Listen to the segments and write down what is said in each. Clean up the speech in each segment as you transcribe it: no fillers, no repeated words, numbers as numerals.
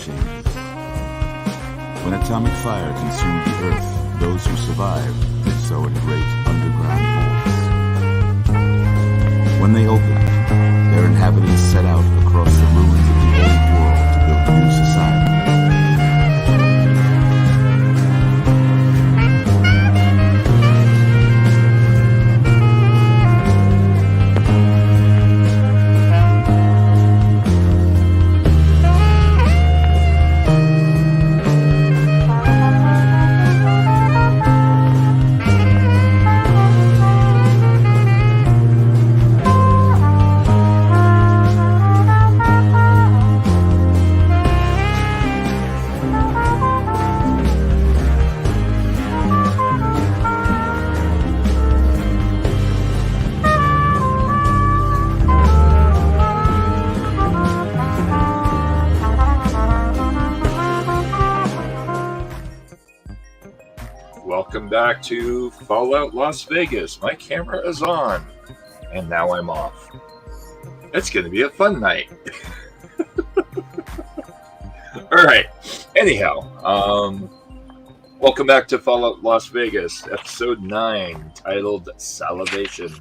changes. When atomic fire consumed the Earth, those who survived did so in great underground vaults. When they opened, their inhabitants set out across the ruins of the old world to build a new society. Welcome back to Fallout Las Vegas. My camera is on, and now I'm off. It's going to be a fun night. All right. Anyhow, welcome back to Fallout Las Vegas, Episode 9, titled Salivation.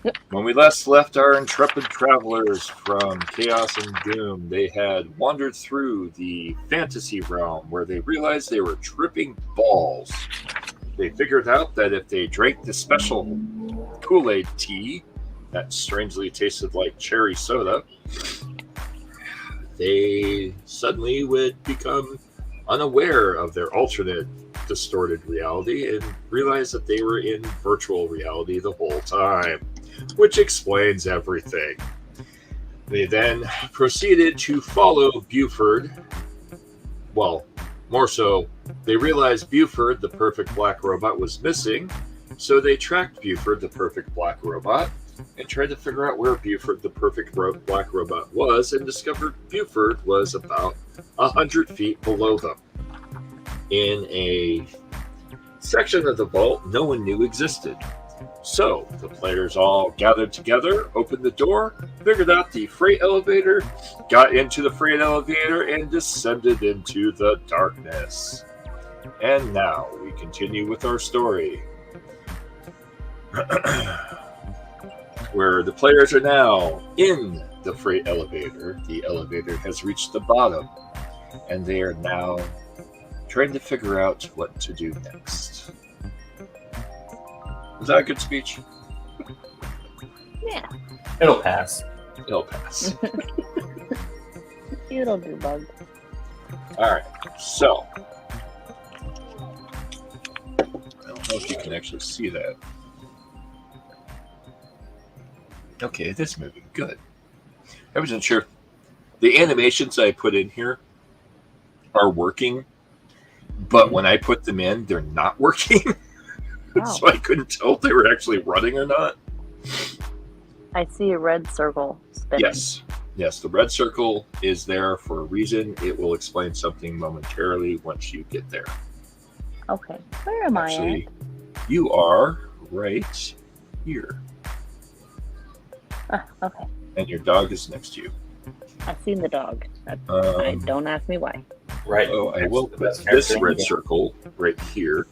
Yep. When we last left our intrepid travelers from Chaos and Doom, they had wandered through the fantasy realm where they realized they were tripping balls. They figured out that if they drank the special Kool-Aid tea that strangely tasted like cherry soda, they suddenly would become unaware of their alternate distorted reality and realize that they were in virtual reality the whole time, which explains everything. They then proceeded to follow Buford. Well, more so, they realized Buford, the perfect black robot, was missing, so they tracked Buford, the perfect black robot, and tried to figure out where Buford, the perfect black robot, was, and discovered Buford was about 100 feet below them, in a section of the vault no one knew existed. So, the players all gathered together, opened the door, figured out the freight elevator, got into the freight elevator, and descended into the darkness. And now, we continue with our story. Where the players are now in the freight elevator. The elevator has reached the bottom, and they are now trying to figure out what to do next. Is that a good speech? Yeah. It'll pass. It'll pass. It'll do, bug. Alright, so. I don't know if you can actually see that. Okay, it is moving. Good. I wasn't sure. The animations I put in here are working, but when I put them in, they're not working. Wow. So I couldn't tell if they were actually running or not. I see a red circle spinning. Yes, the red circle is there for a reason. It will explain something momentarily once you get there. Okay, where am Actually, you are right here. Okay. And your dog is next to you. I've seen the dog. Don't ask me why. Right. Oh, I will put That's this character. red circle right here.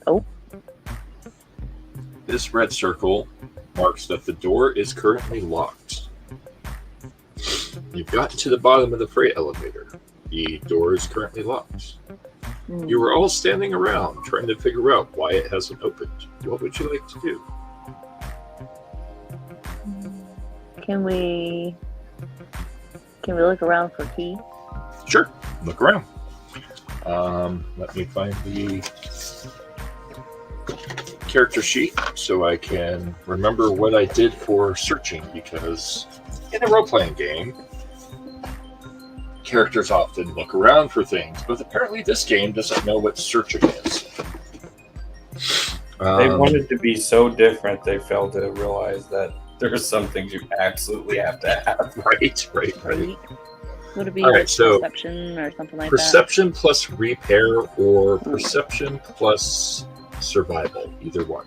Oh. This red circle marks that the door is currently locked. You've gotten to the bottom of the freight elevator. The door is currently locked. You were all standing around trying to figure out why it hasn't opened. What would you like to do? Can we look around for key? Sure, look around. Let me find the character sheet so I can remember what I did for searching, because in a role-playing game, characters often look around for things, but apparently this game doesn't know what searching is. They wanted to be so different, they failed to realize that there are some things you absolutely have to have. Right. Would it be All right, like so perception or something like perception plus repair or perception plus survival, either one.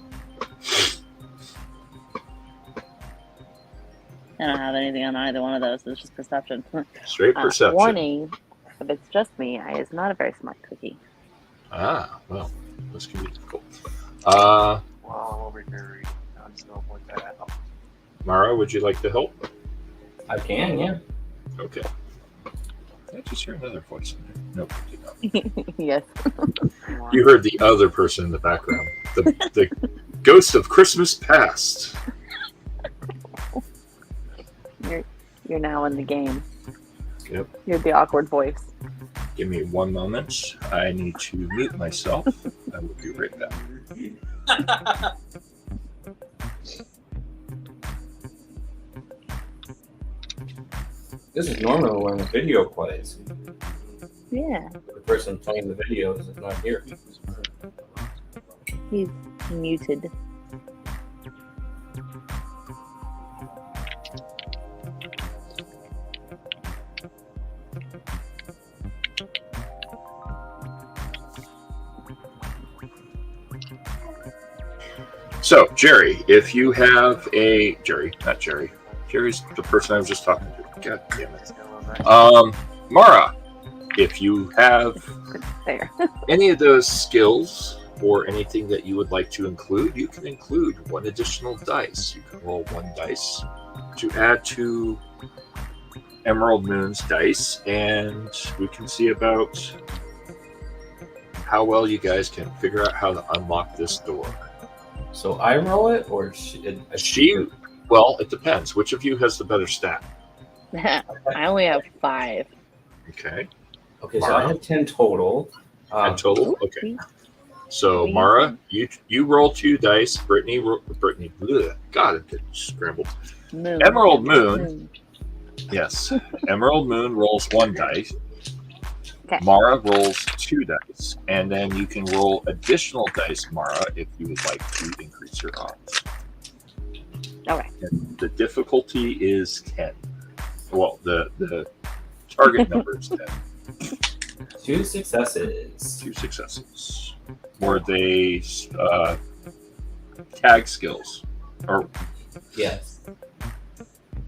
I don't have anything on either one of those. It's just perception. Straight perception. Warning, if it's just me, I is not a very smart cookie. Ah, well, this can be difficult. Over here. I'll just go with that. Mara, would you like to help? I can, yeah. Okay. Did I just hear another voice in there? Nope, I did not. Yes. You heard the other person in the background. The ghost of Christmas past. You're now in the game. Yep. You're the awkward voice. Give me one moment. I need to mute myself. I will be right back. This is normally when the video plays. Yeah. The person playing the videos is not here. He's muted. So, Jerry, if you have a... not Jerry. Jerry's the person I was just talking to. God damn it. Mara, if you have There. any of those skills or anything that you would like to include, you can include one additional dice. You can roll one dice to add to Emerald Moon's dice, and we can see about how well you guys can figure out how to unlock this door. So I roll it, or She, well, it depends. Which of you has the better stat? I only have 5. Okay. Okay, so Mara? I have 10 total. And total? Okay. So, Mara, you roll 2 dice. Brittany, bleh, God, it scrambled. Moon. Emerald Moon. Yes. Emerald Moon rolls 1 dice. Okay. Mara rolls 2 dice. And then you can roll additional dice, Mara, if you would like to increase your odds. Okay. And the difficulty is 10. Well, the target number is 10. 2 successes. 2 successes. Were they tag skills? Or Yes.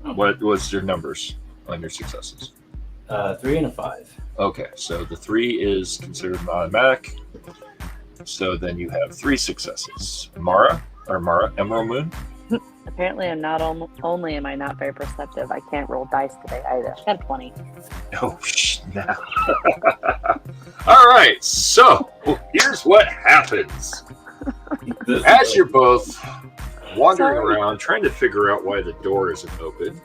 what was your numbers on your successes? 3 and a 5. Okay, so the 3 is considered an automatic. So then you have 3 successes. Mara, Emerald Moon? Apparently, I'm not only am I not very perceptive, I can't roll dice today either. I got 20. Oh, snap. All right, so here's what happens. As you're both wandering around trying to figure out why the door isn't open,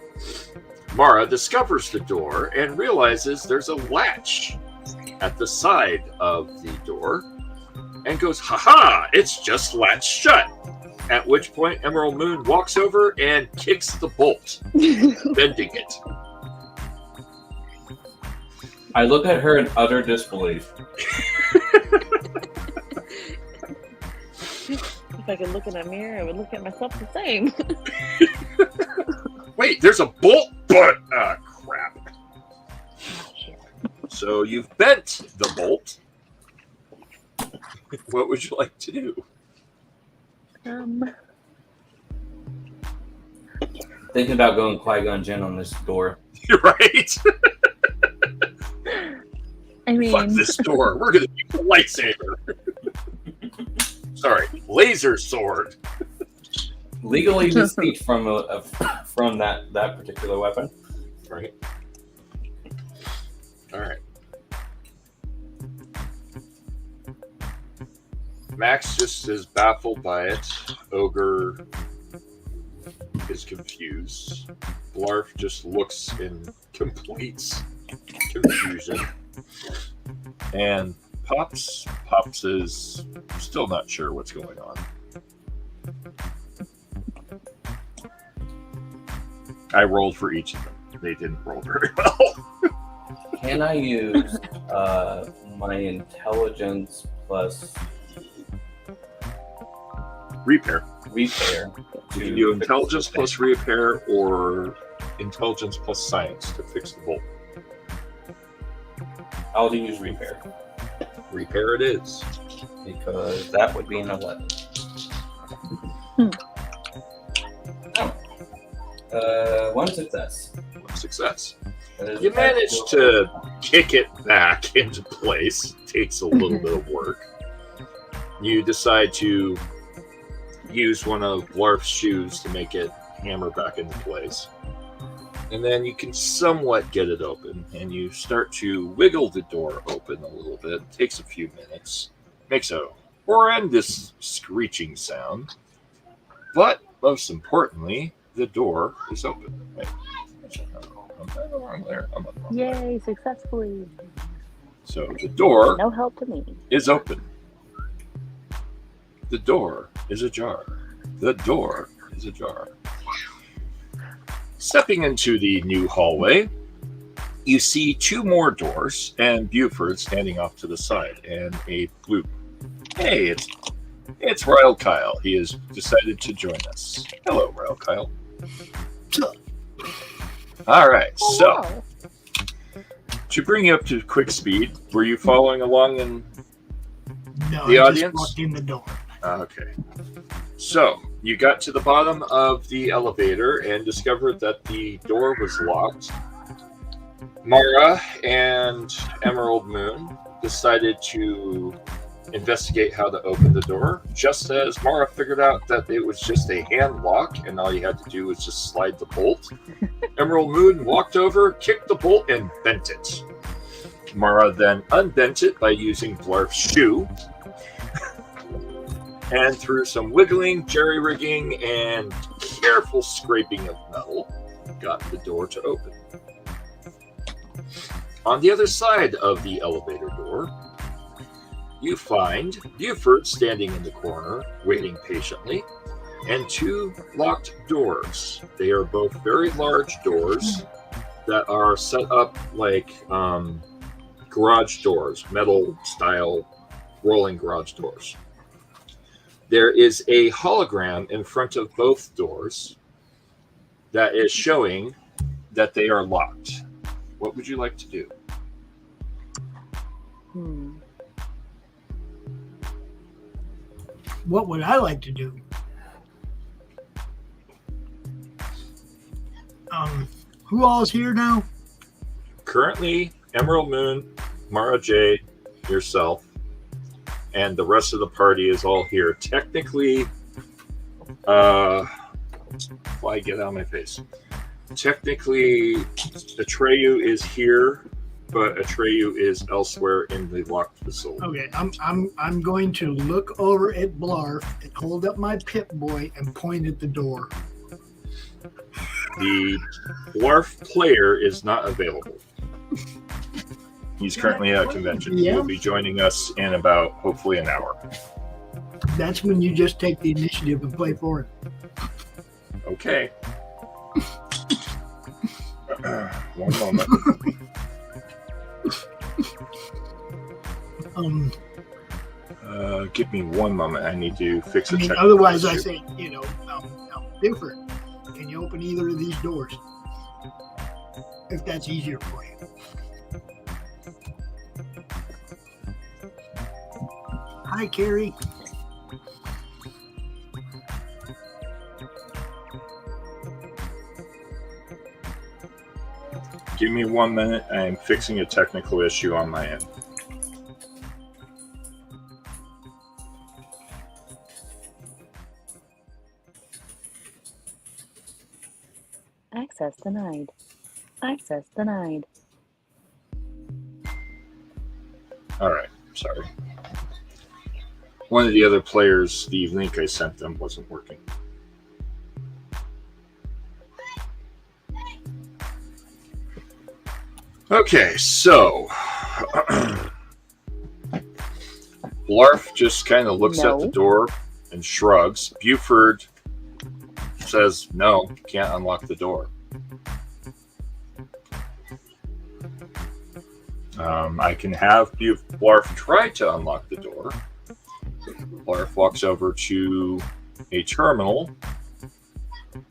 Mara discovers the door and realizes there's a latch at the side of the door and goes, "Ha-ha, it's just latched shut." At which point Emerald Moon walks over and kicks the bolt, bending it. I look at her in utter disbelief. If I could look in a mirror, I would look at myself the same. Wait, there's a bolt? But, crap. Oh, shit. So you've bent the bolt. What would you like to do? Thinking about going Qui-Gon Jinn on this door. You're right. I mean, Fuck this door. We're going to use a lightsaber. Sorry, laser sword. Legally distinct from that particular weapon. Right. All right. Max just is baffled by it. Ogre is confused. Blarf just looks in complete confusion. And Pops is still not sure what's going on. I rolled for each of them. They didn't roll very well. Can I use my intelligence plus Repair. to You can do intelligence plus repair or intelligence plus science to fix the bolt. I'll use repair Repair it is. because that would be an 11. One success. One success. That is You manage to kick it back into place. Takes a little bit of work. You decide to use one of Blarf's shoes to make it hammer back into place. And then you can somewhat get it open, and you start to wiggle the door open a little bit. It takes a few minutes. Makes a horrendous screeching sound. But most importantly, the door is open. Wait, I'm wrong there. I'm on the wrong there. Yay, successfully. So the door No help to me. is open. The door is ajar. The door is ajar. Stepping into the new hallway, you see two more doors and Buford standing off to the side and a blue. Hey, it's Royal Kyle. He has decided to join us. Hello, Royal Kyle. All right, Oh, so wow. to bring you up to quick speed, were you following along in No, the I audience? just walked in the door. Okay. So, you got to the bottom of the elevator and discovered that the door was locked. Mara and Emerald Moon decided to investigate how to open the door, just as Mara figured out that it was just a hand lock and all you had to do was just slide the bolt. Emerald Moon walked over, kicked the bolt, and bent it. Mara then unbent it by using Blarf's shoe. And through some wiggling, jerry-rigging, and careful scraping of metal, got the door to open. On the other side of the elevator door, you find Buford standing in the corner, waiting patiently, and two locked doors. They are both very large doors that are set up like garage doors, metal-style rolling garage doors. There is a hologram in front of both doors that is showing that they are locked. What would you like to do? What would I like to do? Who all is here now? Currently, Emerald Moon, Mara Jade, yourself, and the rest of the party is all here. Technically, why get out of my face? Technically, Atreyu is here, but Atreyu is elsewhere in the locked facility. Okay, I'm going to look over at Blarf and hold up my Pip-Boy and point at the door. The dwarf player is not available. He's currently at a convention. He will be joining us in about, hopefully, an hour. That's when you just take the initiative and play for it. Okay. One moment. Give me one moment. I need to fix a check. Otherwise I say, Buford, can you open either of these doors? If that's easier for you. Hi, Carrie. Give me 1 minute. I am fixing a technical issue on my end. Access denied. Access denied. All right. Sorry. One of the other players, the link I sent them wasn't working. Okay, so Blarf just kind of looks at the door and shrugs. Buford says, no, can't unlock the door. I can have Blarf try to unlock the door. Blarf walks over to a terminal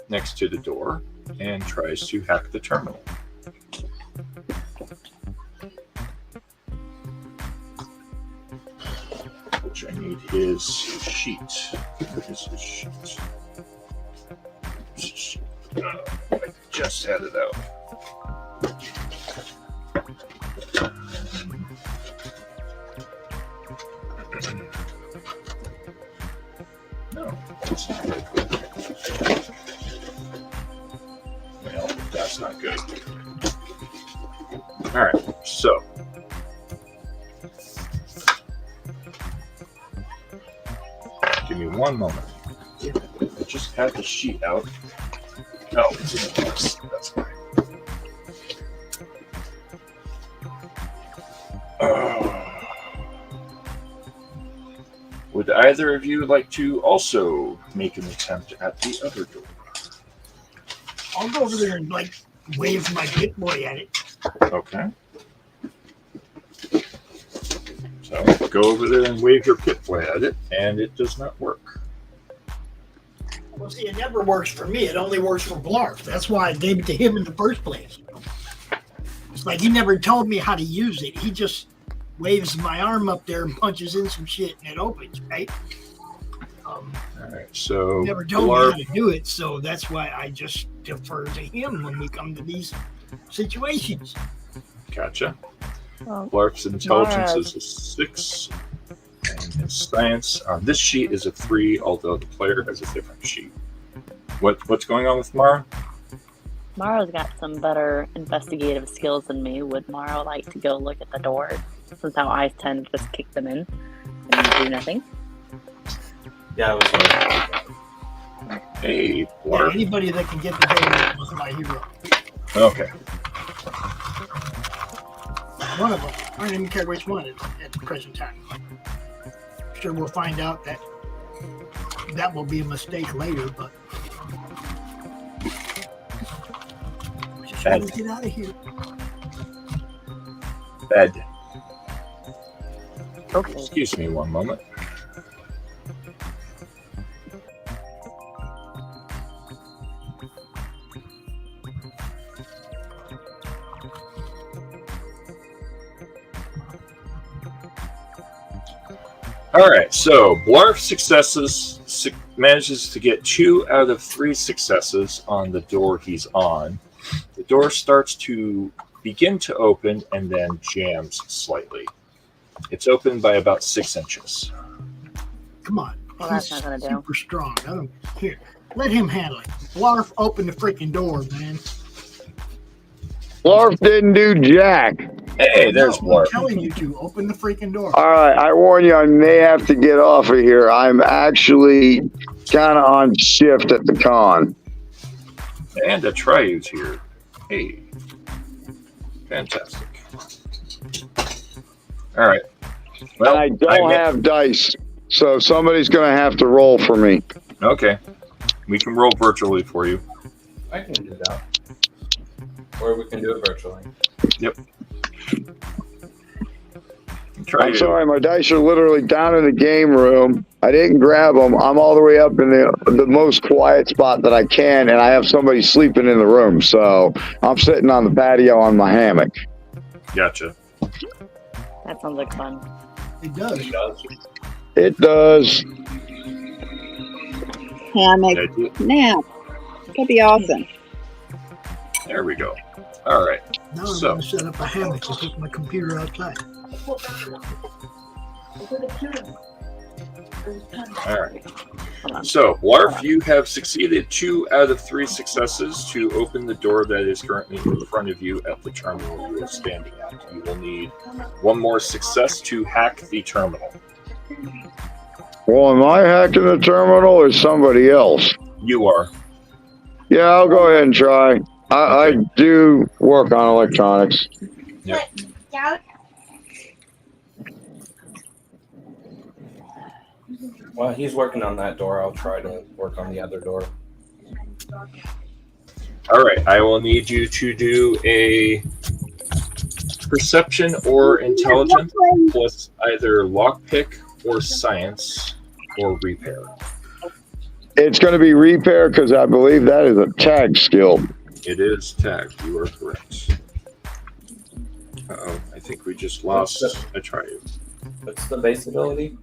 next to the door and tries to hack the terminal. Which I need his sheet. Where is his sheet? just had it out. No, that's not good. Well, that's not good. All right, so give me one moment. I just had the sheet out. Oh, it's in the box. That's fine. Would either of you like to also make an attempt at the other door? I'll go over there and like wave my big boy at it. Okay. So go over there and wave your pit boy at it, and it does not work. Well, see, it never works for me. It only works for Blarf. That's why I gave it to him in the first place. It's like he never told me how to use it. He just waves my arm up there and punches in some shit, and it opens, right? All right, so He never told me how to do it, so that's why I just defer to him when we come to these situations. Gotcha. Well, Blarf's intelligence is a 6, and his science on this sheet is a 3, although the player has a different sheet. What's going on with Mara? Mara's got some better investigative skills than me. Would Mara like to go look at the door, since how I tend to just kick them in and do nothing? Yeah, I was wondering. Hey, Yeah, Blarf. anybody that can get the door was my hero. Okay. One of them. I don't even care which one at the present time. Sure, we'll find out that will be a mistake later, but just trying to get out of here. Bed. Okay. Excuse me one moment. All right, so Blarf manages to get 2 out of 3 successes on the door he's on. The door starts to begin to open and then jams slightly. It's opened by about 6 inches. Come on. Well, that's He's not gonna do. super strong. I don't here. Let him handle it. Blarf, open the freaking door, man. Blarf didn't do jack. Hey, there's No, I'm Blarf. telling you to open the freaking door. All right, I warn you, I may have to get off of here. I'm actually kind of on shift at the con. And a Triu's here. Hey. Fantastic. All right. Well, And I don't have dice, so somebody's going to have to roll for me. Okay. We can roll virtually for you. I can do that. Or we can do it virtually. Yep. I'm sorry, my dice are literally down in the game room. I didn't grab them. I'm all the way up in the most quiet spot that I can, and I have somebody sleeping in the room. So I'm sitting on the patio on my hammock. Gotcha. That sounds like fun. It does. It does. It does. Hammock Okay, nap. That'd be awesome. there we go. All right. Now I'm So- going to set up a hammock and take my computer outside. All right. Hold on. So, Blarf, you have succeeded 2 out of 3 successes to open the door that is currently in front of you at the terminal you are standing at. You will need 1 more success to hack the terminal. Well, am I hacking the terminal or somebody else? You are. Yeah, I'll go ahead and try. I do work on electronics. Yep. While he's working on that door, I'll try to work on the other door. All right. I will need you to do a perception or intelligence plus either lockpick or science or repair. It's going to be repair because I believe that is a tag skill. It is tagged. You are correct. Uh-oh. I think we just lost a try. What's the base ability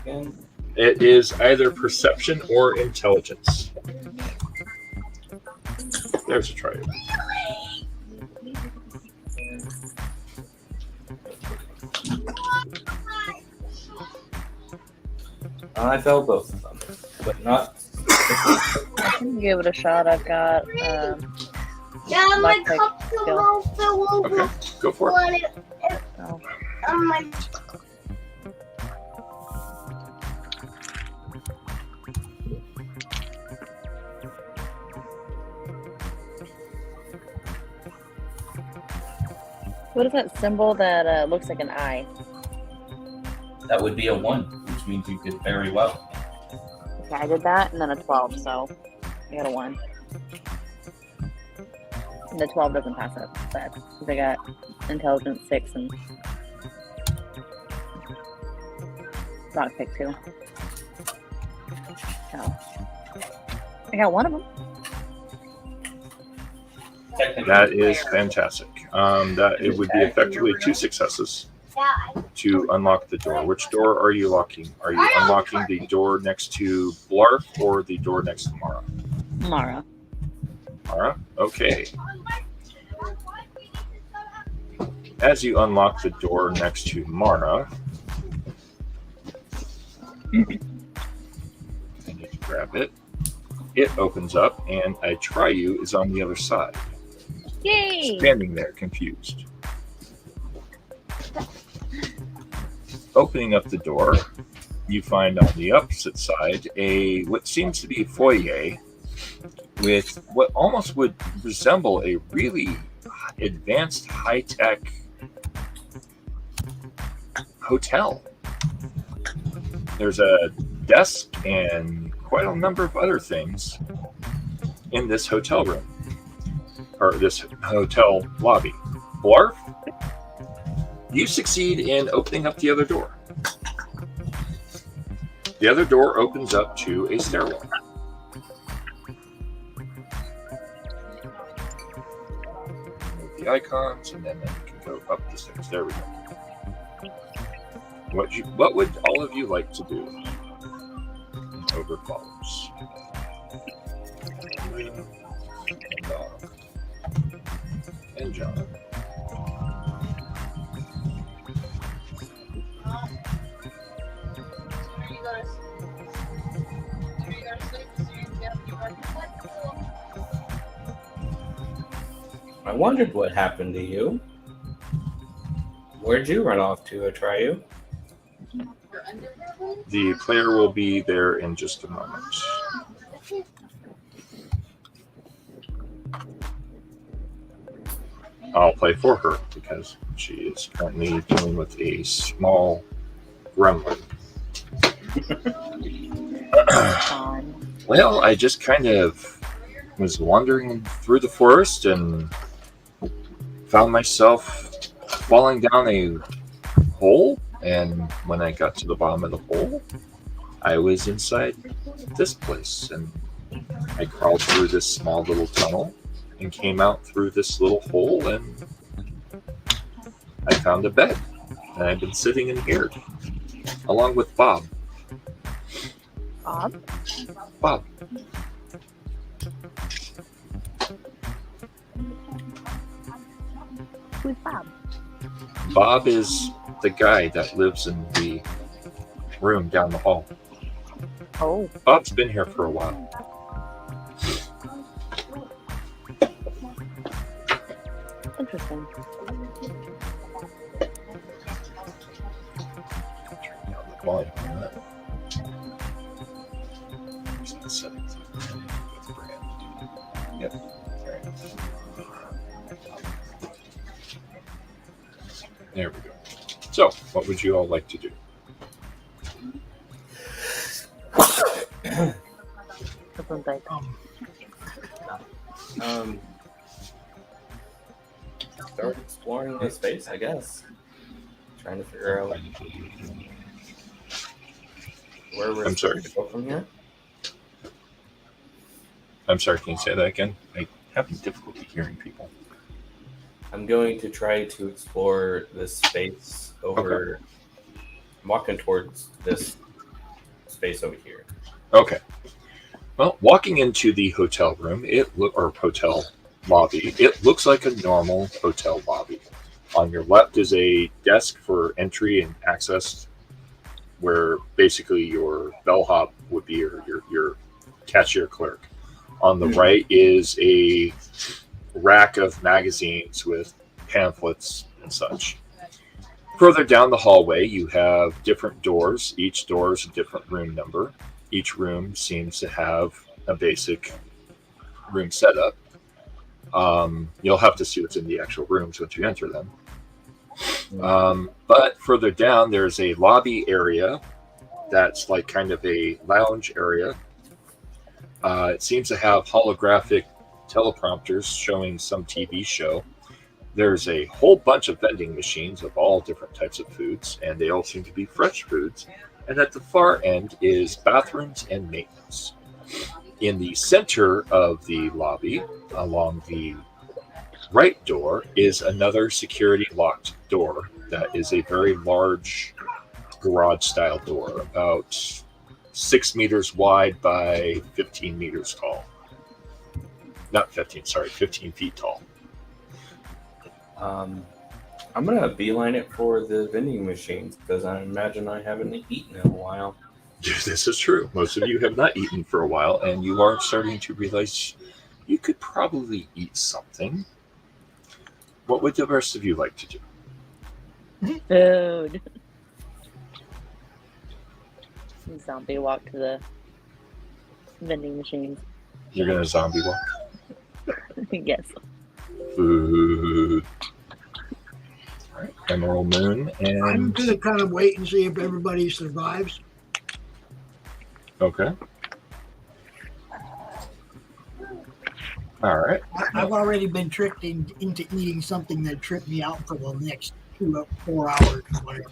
again? It is either perception or intelligence. There's a try. I failed both of them, but not. I can give it a shot. I've got Yeah, my Lockpick cup skill. fell over. Okay, go for it. Oh. My What is that symbol that looks like an eye? That would be a 1, which means you did very well. Okay, I did that and then a 12, so I got a 1. And the 12 doesn't pass up. Bad. Because I got intelligence 6 and lockpick 2. So I got one of them. That is fantastic. That it would be effectively 2 successes to unlock the door. Which door are you locking? Are you unlocking the door next to Blarf or the door next to Mara? Mara. Mara? Okay. As you unlock the door next to Mara, I need to grab it. It opens up, and a Triu is on the other side. Yay! Standing there, confused. Opening up the door, you find on the opposite side what seems to be a foyer with what almost would resemble a really advanced high-tech hotel. There's a desk and quite a number of other things in this hotel room, or this hotel lobby. Blarf, you succeed in opening up the other door. The other door opens up to a stairwell. Move the icons, and then you can go up the stairs. There we go. What would all of you like to do? And over follows. And Dog. And John. I wondered what happened to you. Where'd you run off to, Atriu? The player will be there in just a moment. I'll play for her because she is currently dealing with a small gremlin. Well, I just kind of was wandering through the forest and found myself falling down a hole. And when I got to the bottom of the hole, I was inside this place. And I crawled through this small little tunnel and came out through this little hole, and I found a bed. And I've been sitting in here, along with Bob. Bob? Bob. Who's Bob? Bob is the guy that lives in the room down the hall. Oh. Bob's been here for a while. Interesting. Turn down the volume on that. Just the settings. Yep. Right. There we go. So, what would you all like to do? Start exploring the space, I guess. Trying to figure out where we're supposed to go from here. I'm sorry, can you say that again? I'm having difficulty hearing people. I'm going to try to explore this space over. Okay. I'm walking towards this space over here. Okay. Well, walking into the hotel room, or hotel lobby, it looks like a normal hotel lobby. On your left is a desk for entry and access, where basically your bellhop would be your cashier clerk. On the right is a rack of magazines with pamphlets and such. Further down the hallway, you have different doors. Each door is a different room number. Each room seems to have a basic room setup. You'll have to see what's in the actual rooms once you enter them. But further down, there's a lobby area that's like kind of a lounge area. It seems to have holographic teleprompters showing some TV show. There's a whole bunch of vending machines of all different types of foods, and they all seem to be fresh foods. And at the far end is bathrooms and maintenance. In the center of the lobby, along the right door, is another security locked door that is a very large garage-style door, about 6 meters wide by 15 meters tall. Not 15, sorry, 15 feet tall. I'm going to beeline it for the vending machines because I imagine I haven't eaten in a while. This is true. Most of you have not eaten for a while, and you are starting to realize you could probably eat something. What would the rest of you like to do? Food. Zombie walk to the vending machines. You're going to zombie walk? Yes. Food. All right. Emerald Moon and... I'm going to kind of wait and see if everybody survives. Okay. All right. I've already been tricked into eating something that tripped me out for the next 4 hours. Whatever.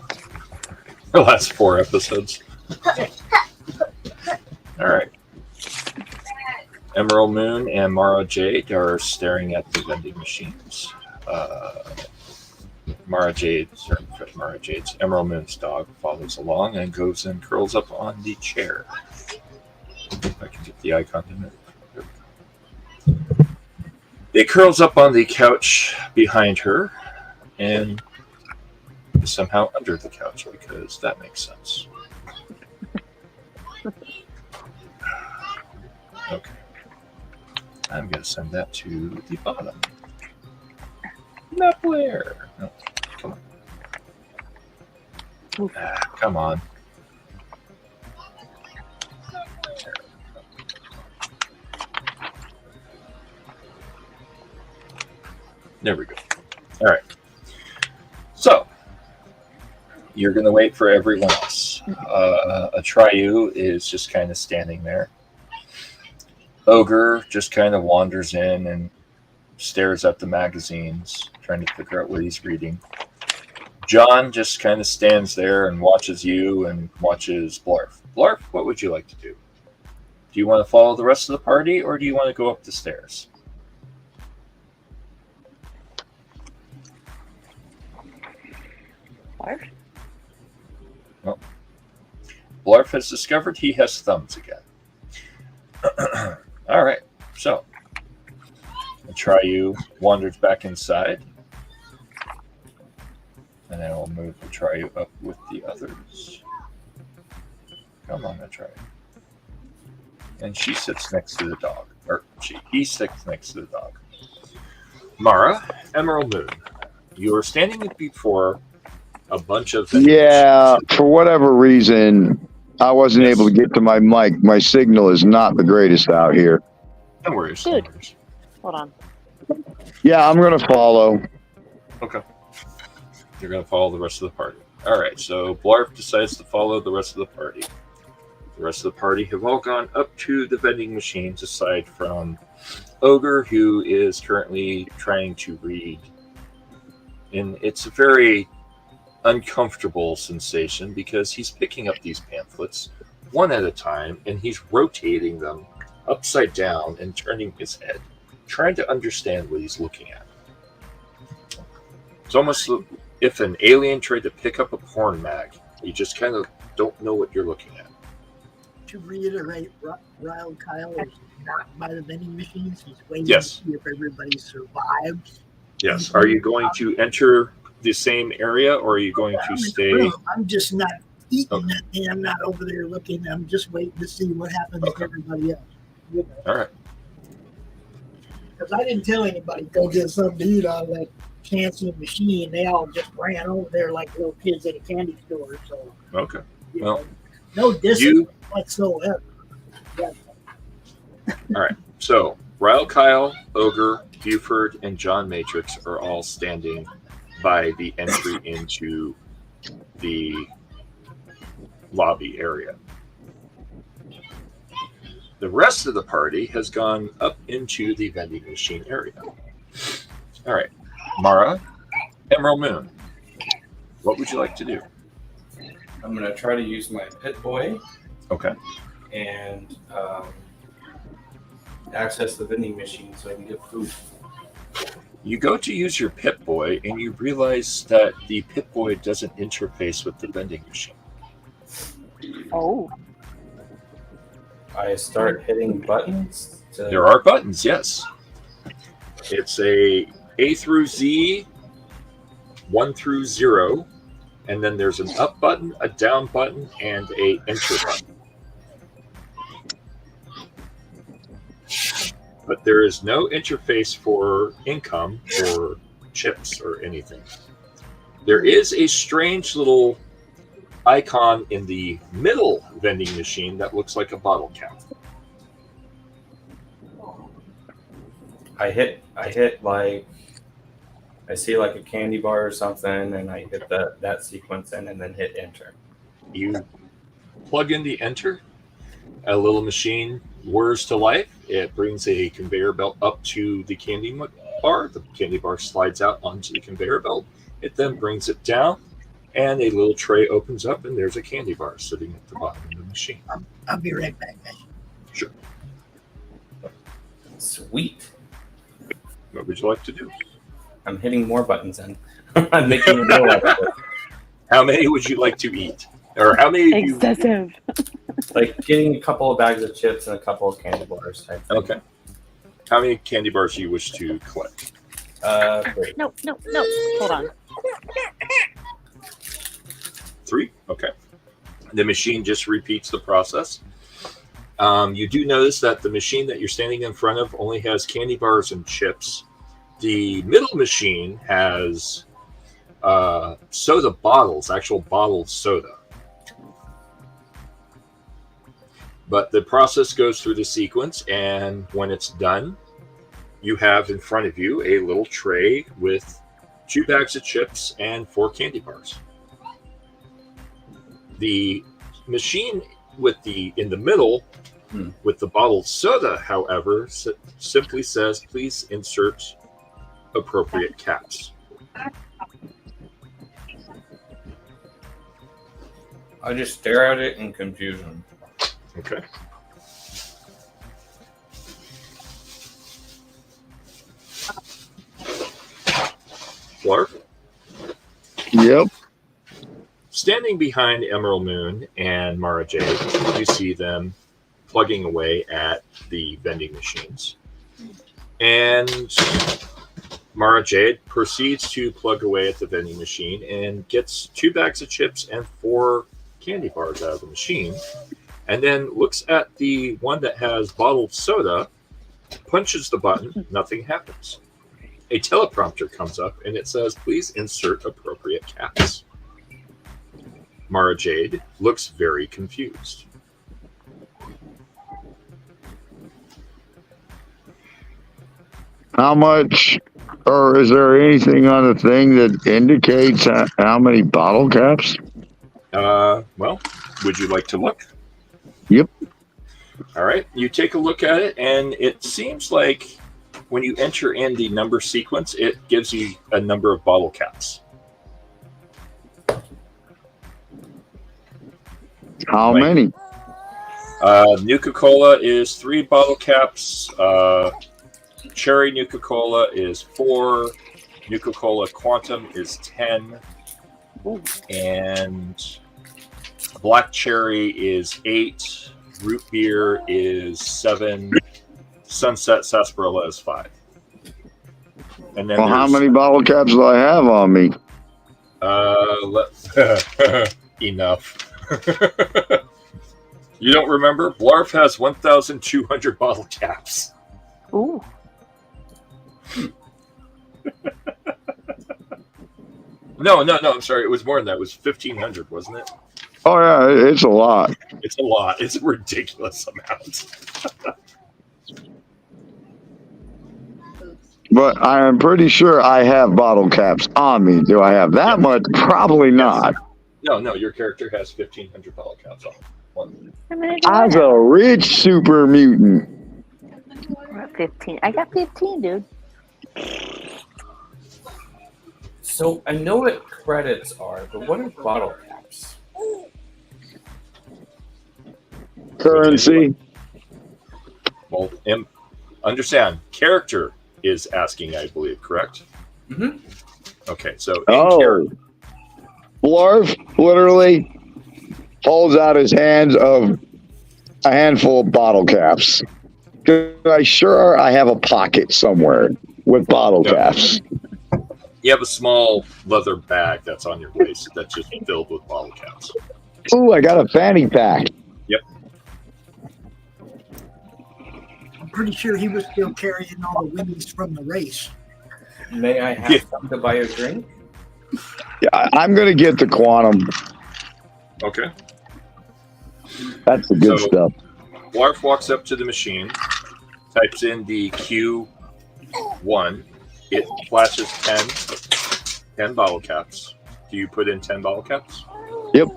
The last 4 episodes. All right. Emerald Moon and Mara Jade are staring at the vending machines. Mara Jade's Emerald Moon's dog follows along and goes and curls up on the chair. If I can get the icon to move. It curls up on the couch behind her and is somehow under the couch because that makes sense. Okay. I'm going to send that to the bottom. Not where? No, come on. Come on. There we go. All right. So, you're going to wait for everyone else. Atreyu is just kind of standing there. Ogre just kind of wanders in and stares at the magazines, trying to figure out what he's reading. John just kind of stands there and watches you and watches Blarf. Blarf, what would you like to do? Do you want to follow the rest of the party, or do you want to go up the stairs? Blarf? Well, Blarf has discovered he has thumbs again. All right, so Atreyu wanders back inside, and then we'll move Atreyu up with the others. Come on, Atreyu. And she sits next to the dog, or he sits next to the dog. Mara, Emerald Moon, you are standing before a bunch of for whatever reason, I wasn't able to get to my mic. My signal is not the greatest out here. No worries. Good. Hold on. Yeah, I'm going to follow. Okay. You're going to follow the rest of the party. All right, so Blarf decides to follow the rest of the party. The rest of the party have all gone up to the vending machines, aside from Ogre, who is currently trying to read. And it's a very uncomfortable sensation because he's picking up these pamphlets one at a time and he's rotating them upside down and turning his head, trying to understand what he's looking at. It's almost if an alien tried to pick up a porn mag. You just kind of don't know what you're looking at. to reiterate, Ryle Kyle is not by the vending machines. He's waiting Yes. to see if everybody survives. Yes. Are you going to enter the same area, or are you going to I'm in the stay? room. I'm just not eating Okay. nothing. I'm not over there looking. I'm just waiting to see what happens to everybody else. You know? All right. Because I didn't tell anybody go get something to eat out of that fancy machine. They all just ran over there like little kids at a candy store. So, Okay. you Well, know, no discipline whatsoever. Yeah. All right. So Ryle Kyle, Ogre, Buford, and John Matrix are all standing by the entry into the lobby area. The rest of the party has gone up into the vending machine area. All right. Mara, Emerald Moon, what would you like to do? I'm going to try to use my pit boy Okay. and access the vending machine so I can get food. You go to use your Pip-Boy, and you realize that the Pip-Boy doesn't interface with the vending machine. Oh. I start hitting buttons. There are buttons, yes. It's A through Z, 1 through 0, and then there's an up button, a down button, and a enter button. But there is no interface for income or chips or anything. There is a strange little icon in the middle vending machine that looks like a bottle cap. I hit like, I see like a candy bar or something, and I hit that sequence in and then hit enter. You plug in the enter, a little machine whirs to life. It brings a conveyor belt up to the candy bar. The candy bar slides out onto the conveyor belt. It then brings it down, and a little tray opens up, and there's a candy bar sitting at the bottom of the machine. I'll be right back, guys. Sure. Sweet. What would you like to do? I'm hitting more buttons in. I'm making it more like this. How many would you like to eat? Or how many of you... Excessive. Like getting a couple of bags of chips and a couple of candy bars type thing. Okay. How many candy bars do you wish to collect? 3. No. Hold on. 3? Okay. The machine just repeats the process. You do notice that the machine that you're standing in front of only has candy bars and chips. The middle machine has soda bottles, actual bottled soda. But the process goes through the sequence, and when it's done, you have in front of you a little tray with 2 bags of chips and 4 candy bars. The machine in the middle with the bottled soda, however, simply says, please insert appropriate caps. I just stare at it in confusion. Okay. Clark? Yep. Standing behind Emerald Moon and Mara Jade, you see them plugging away at the vending machines. And Mara Jade proceeds to plug away at the vending machine and gets 2 bags of chips and 4 candy bars out of the machine, and then looks at the one that has bottled soda, punches the button, nothing happens. A teleprompter comes up and it says, please insert appropriate caps. Mara Jade looks very confused. How much, or is there anything on the thing that indicates how many bottle caps? Well, would you like to look? Yep. All right. You take a look at it, and it seems like when you enter in the number sequence, it gives you a number of bottle caps. How many? Nuka-Cola is 3 bottle caps. Cherry Nuka-Cola is 4. Nuka-Cola Quantum is 10. And Black Cherry is 8. Root beer is 7. Sunset sarsaparilla is 5. And then Well, how many bottle caps do I have on me? Enough. You don't remember? Blarf has 1,200 bottle caps. Ooh. No, I'm sorry. It was more than that. It was 1,500, wasn't it? Oh yeah, it's a lot. It's a lot. It's a ridiculous amount. But I am pretty sure I have bottle caps on me. Do I have that much? Probably not. No, your character has 1,500 bottle caps on. One. As a rich super mutant. We're at 15. I got 15, dude. So I know what credits are, but what are bottle caps? Currency. Well, understand, character is asking, I believe, correct? Mm-hmm. Okay, so Blarf literally holds out his hands of a handful of bottle caps. I have a pocket somewhere with bottle caps. You have a small leather bag that's on your waist that's just filled with bottle caps. Ooh, I got a fanny pack. Yep. I'm pretty sure he was still carrying all the winnings from the race. May I have some to buy a drink? Yeah, I'm going to get the quantum. Okay. That's the good stuff. Blarf walks up to the machine, types in the Q1. It flashes 10 bottle caps. Do you put in 10 bottle caps? Yep.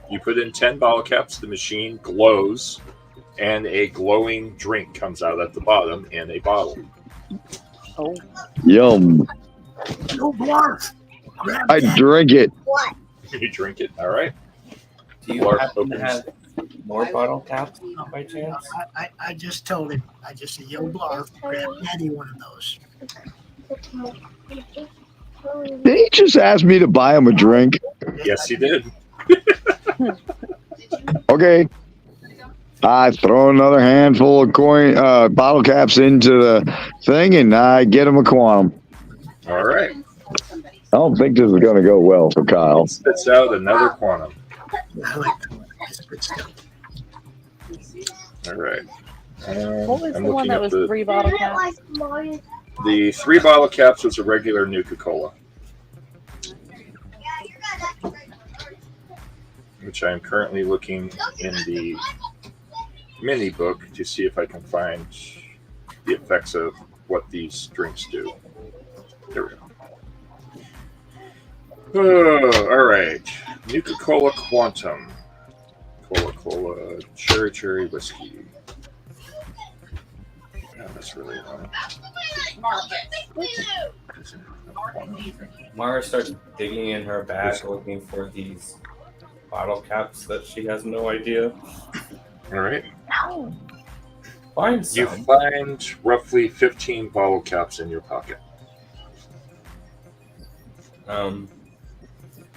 You put in 10 bottle caps, the machine glows, and a glowing drink comes out at the bottom in a bottle. Oh. Yum. No Blarf. I drink it. You drink it, all right. Do you Blarf happen to opens. have more bottle caps by chance? I just told him. I just said, yo, Blarf, grab Daddy one of those. Did he just ask me to buy him a drink? Yes, he did. Okay. I throw another handful of bottle caps into the thing, and I get him a quantum. All right. I don't think this is going to go well for Kyle. Spits out another quantum. I like that. That's good stuff. All right. What was I'm the one looking that at was the 3 bottle caps? The 3 bottle caps was a regular Nuka-Cola, which I am currently looking in the mini book to see if I can find the effects of what these drinks do. There we go. Oh, all right. Nuka-Cola Quantum. Cola, cherry whiskey. Yeah, that's really wrong. Mara starts digging in her bag looking for these bottle caps that she has no idea. All right. Find You some. find roughly 15 bottle caps in your pocket.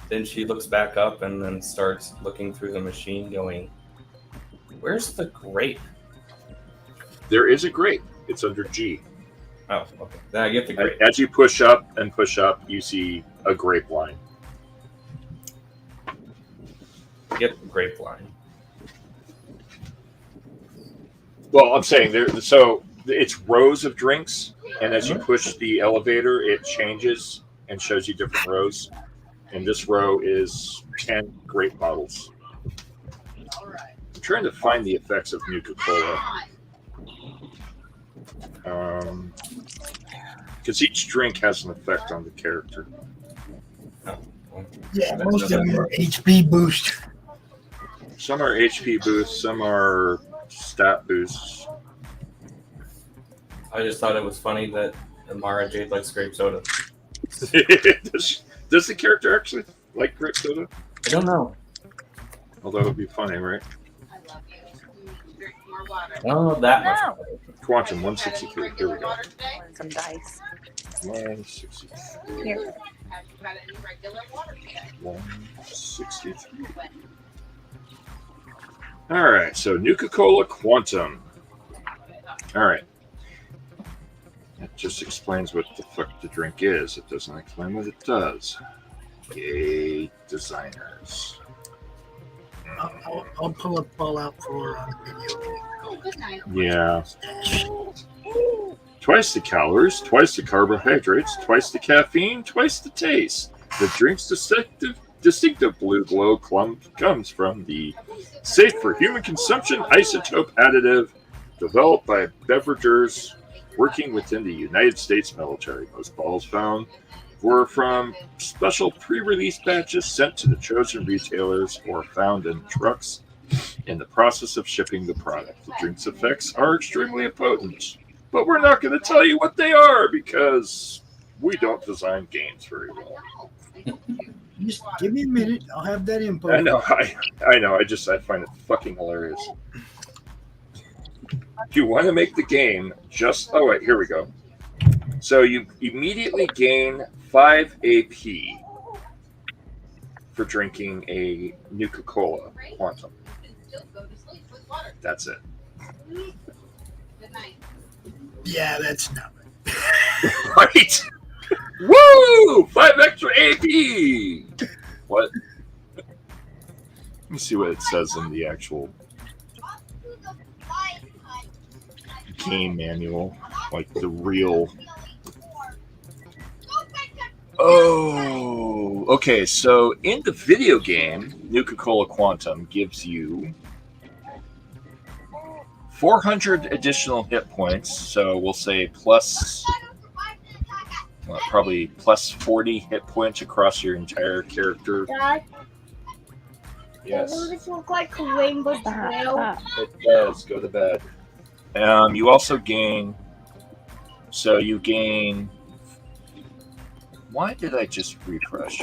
Then she looks back up and then starts looking through the machine going, where's the grape? There is a grape. It's under G. Oh, okay. Then I get the grape. As you push up, you see a grape line. Get the grape line. Well, I'm saying so it's rows of drinks, and as you push the elevator, it changes and shows you different rows. And this row is 10 grape bottles. I'm trying to find the effects of Nuka-Cola. Because each drink has an effect on the character. Yeah, most of them are HP boost. Some are HP boosts, some are stat boosts. I just thought it was funny that Mara Jade likes grape soda. Does the character actually like grape soda? I don't know. Although it would be funny, right? Oh, that much. No. Quantum 163. Here we go. Some dice. 163. Here. 163. All right, so Nuka-Cola Quantum. All right. That just explains what the fuck the drink is. It doesn't explain what it does. Yay, designers. I'll pull up Fallout 4 on video. Yeah. Twice the calories, twice the carbohydrates, twice the caffeine, twice the taste. The drink's distinctive blue glow comes from the safe for human consumption isotope additive developed by beveragers working within the United States military. Most bottles found were from special pre-release batches sent to the chosen retailers or found in trucks in the process of shipping the product. The drink's effects are extremely potent, but we're not going to tell you what they are because we don't design games very well. Just give me a minute. I'll have that info. I know. I find it fucking hilarious. If you want to make the game, oh wait, here we go. So you immediately gain 5 AP for drinking a Nuka-Cola Quantum. That's it. Yeah, that's not Right? Woo! 5 extra AP! What? Let me see what it says in the actual game manual. Like the real... Oh, okay. So in the video game, Nuka-Cola Quantum gives you 400 additional hit points. So we'll say probably plus 40 hit points across your entire character. Dad, Yes, doesn't this look like a rainbow trail? it does. Go to bed. You also gain. So you gain. Why did I just refresh?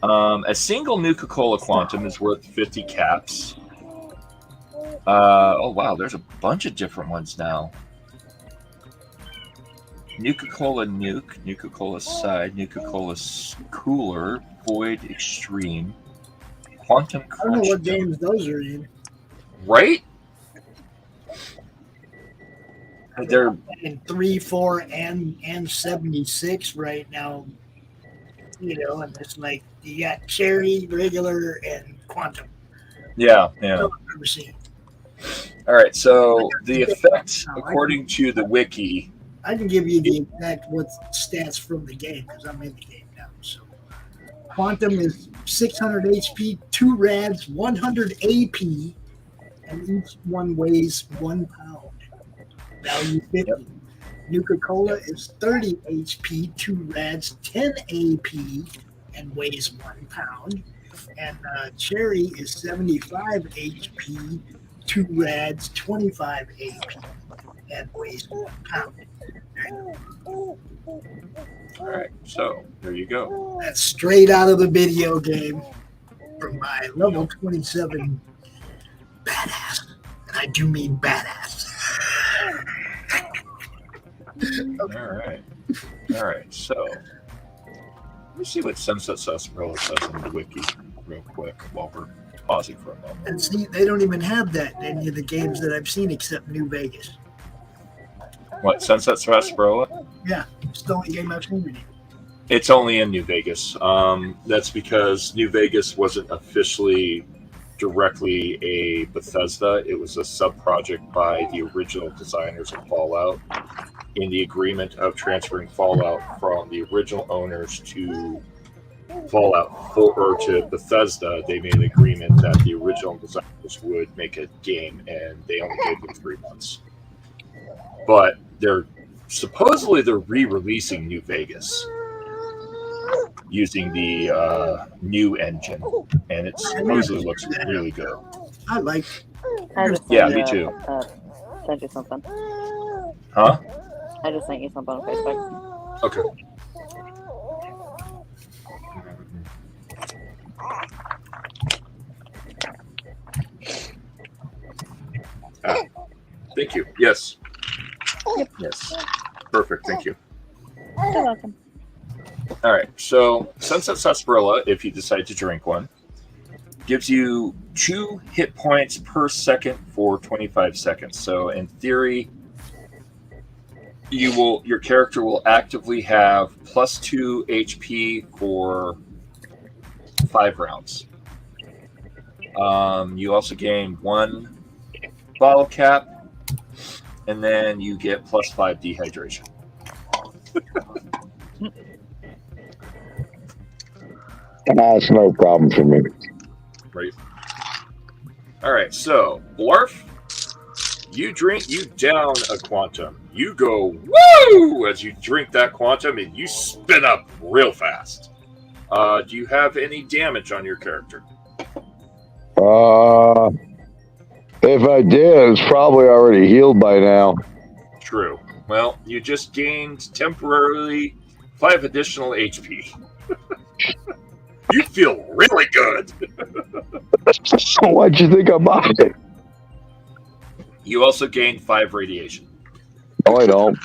A single Nuka-Cola Quantum is worth 50 caps. Oh wow, there's a bunch of different ones now. Nuka-Cola Nuke, Nuka-Cola Side, Nuka-Cola Cooler, Void Extreme, Quantum Crunch. I don't know what games those are in. Right? They're in 3, 4, and 76 right now. You know, and it's like you got cherry, regular, and quantum. yeah. I've never seen. All right, so the effect, according to the wiki, I can give you the exact what stats from the game because I'm in the game now. So, quantum is 600 HP, 2 rads, 100 AP, and each one weighs 1 pound. Value 50. Yep. Nuka-Cola is 30 HP, 2 rads, 10 AP, and weighs 1 pound. And cherry is 75 HP, 2 rads, 25 AP, and weighs 1 pound. all right, so there you go. That's straight out of the video game from my level 27 badass. And I do mean badass. All right, so let me see what Sunset Sarsaparilla says in the wiki real quick while we're pausing for a moment. And see, they don't even have that in any of the games that I've seen except New Vegas. What, Sunset Sarsaparilla? Yeah, it's the only game I've seen in it. It's only in New Vegas. That's because New Vegas wasn't officially directly a Bethesda. It was a sub-project by the original designers of Fallout. In the agreement of transferring Fallout from the original owners to Fallout 4 or to Bethesda, they made an agreement that the original designers would make a game, and they only gave them 3 months. But they're re-releasing New Vegas using the new engine, and it supposedly looks really good. I like I just Yeah, sent me you, too. Sent you something. Huh? I just sent you something on Facebook. Okay. Thank you. Yes. Yep. Yes. Perfect. Thank you. You're welcome. All right. So, Sunset Sarsaparilla, if you decide to drink one, Gives you 2 hit points per second for 25 seconds. So in theory, your character will actively have +2 HP for 5 rounds. You also gain 1 bottle cap, and then you get +5 dehydration. That's no problem for me. Right. All right. So, Blarf, you down a quantum. You go woo as you drink that quantum, and you spin up real fast. Do you have any damage on your character? If I did, it's probably already healed by now. True. Well, you just gained temporarily 5 additional HP. You feel really good. Why'd you think about it? You also gained 5 radiation. No, I don't.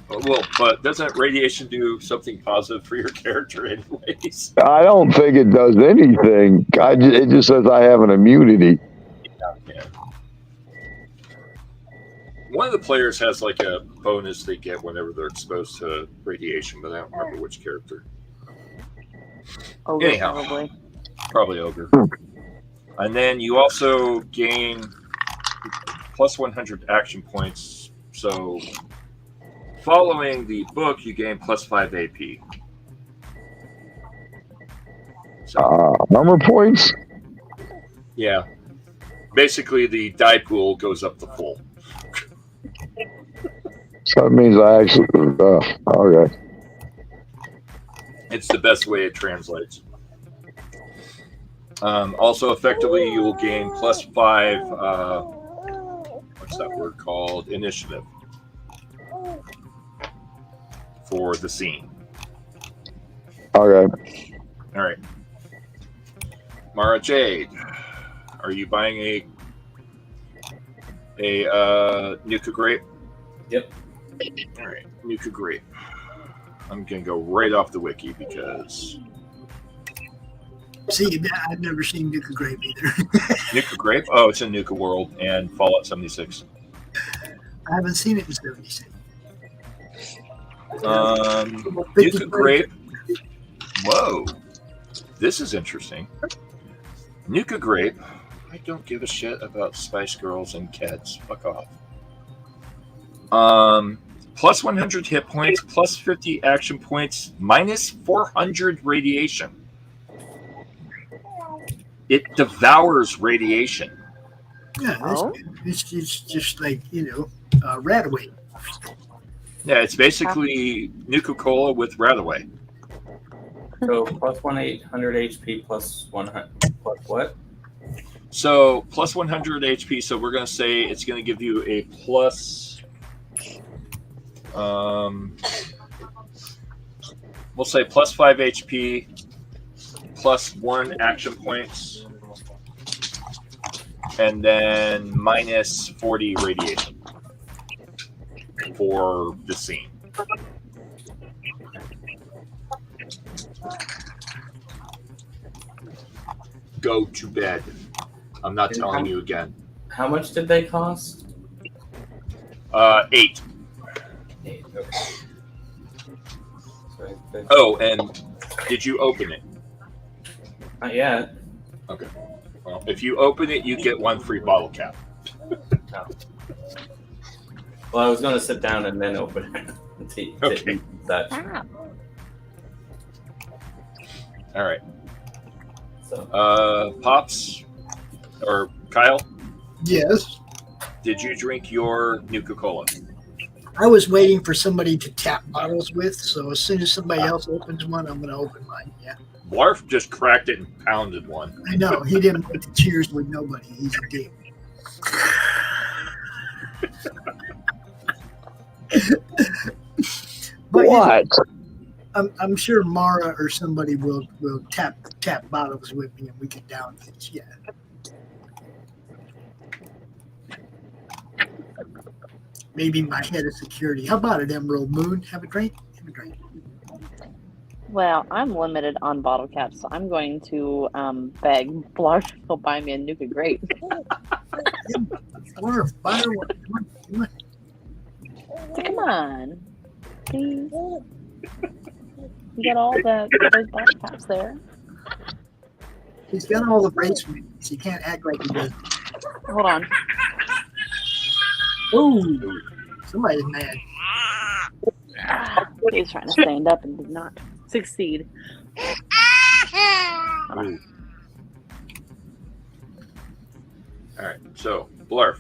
Well, but doesn't radiation do something positive for your character anyways? I don't think it does anything. It just says I have an immunity. Yeah. One of the players has like a bonus they get whenever they're exposed to radiation, but I don't remember which character. Ogre, Anyhow, probably Ogre. And then you also gain +100 action points. So following the book, you gain +5 AP. So, number points? Yeah. Basically, the die pool goes up to full. So that means I actually... okay. It's the best way it translates. Also, effectively, you will gain +5... what's that word called? Initiative. For the scene. Okay. All right. Mara Jade, are you buying a Nuka grape? Yep. All right, Nuka grape. I'm gonna go right off the wiki because. See, I've never seen Nuka Grape either. Nuka grape? Oh, it's in Nuka World and Fallout 76. I haven't seen it in 76. Nuka grape. Whoa, this is interesting. Nuka grape. I don't give a shit about Spice Girls and Keds. Fuck off. +100 hit points, +50 action points, -400 radiation. It devours radiation. Yeah, it's just like, Radaway. Yeah, it's basically Nuka-Cola with Radaway. So +1,800 HP plus 100 plus what? So +100 HP. So we're gonna say it's gonna give you a plus. We'll say +5 HP, +1 action points, and then -40 radiation for the scene. Go to bed. I'm not telling you again. How much did they cost? 8. 8. Okay. So Oh, and did you open it? not yet. Okay. Well, if you open it, you get 1 free bottle cap. No. Well, I was going to sit down and then open it. Okay. That. All right. So. Pops or Kyle, Yes. did you drink your Nuka-Cola? I was waiting for somebody to tap bottles with, so as soon as somebody else opens one, I'm going to open mine. Yeah. Blarf just cracked it and pounded one. I know. He didn't put the cheers with nobody. He's a dick. But, What? I'm sure Mara or somebody will tap bottles with me and we can down these. Yeah. Maybe my head of security. How about it, Emerald Moon? Have a drink? Have a drink. Well, I'm limited on bottle caps, so I'm going to beg Blarf to buy me a Nuka Grape. Or fire one. Come on. So come on, please. You got all those bottle caps there. He's got all the bracelets. He can't act like he does. Hold on. Ooh, somebody's mad. He's trying to stand up and did not succeed. All right, so Blarf.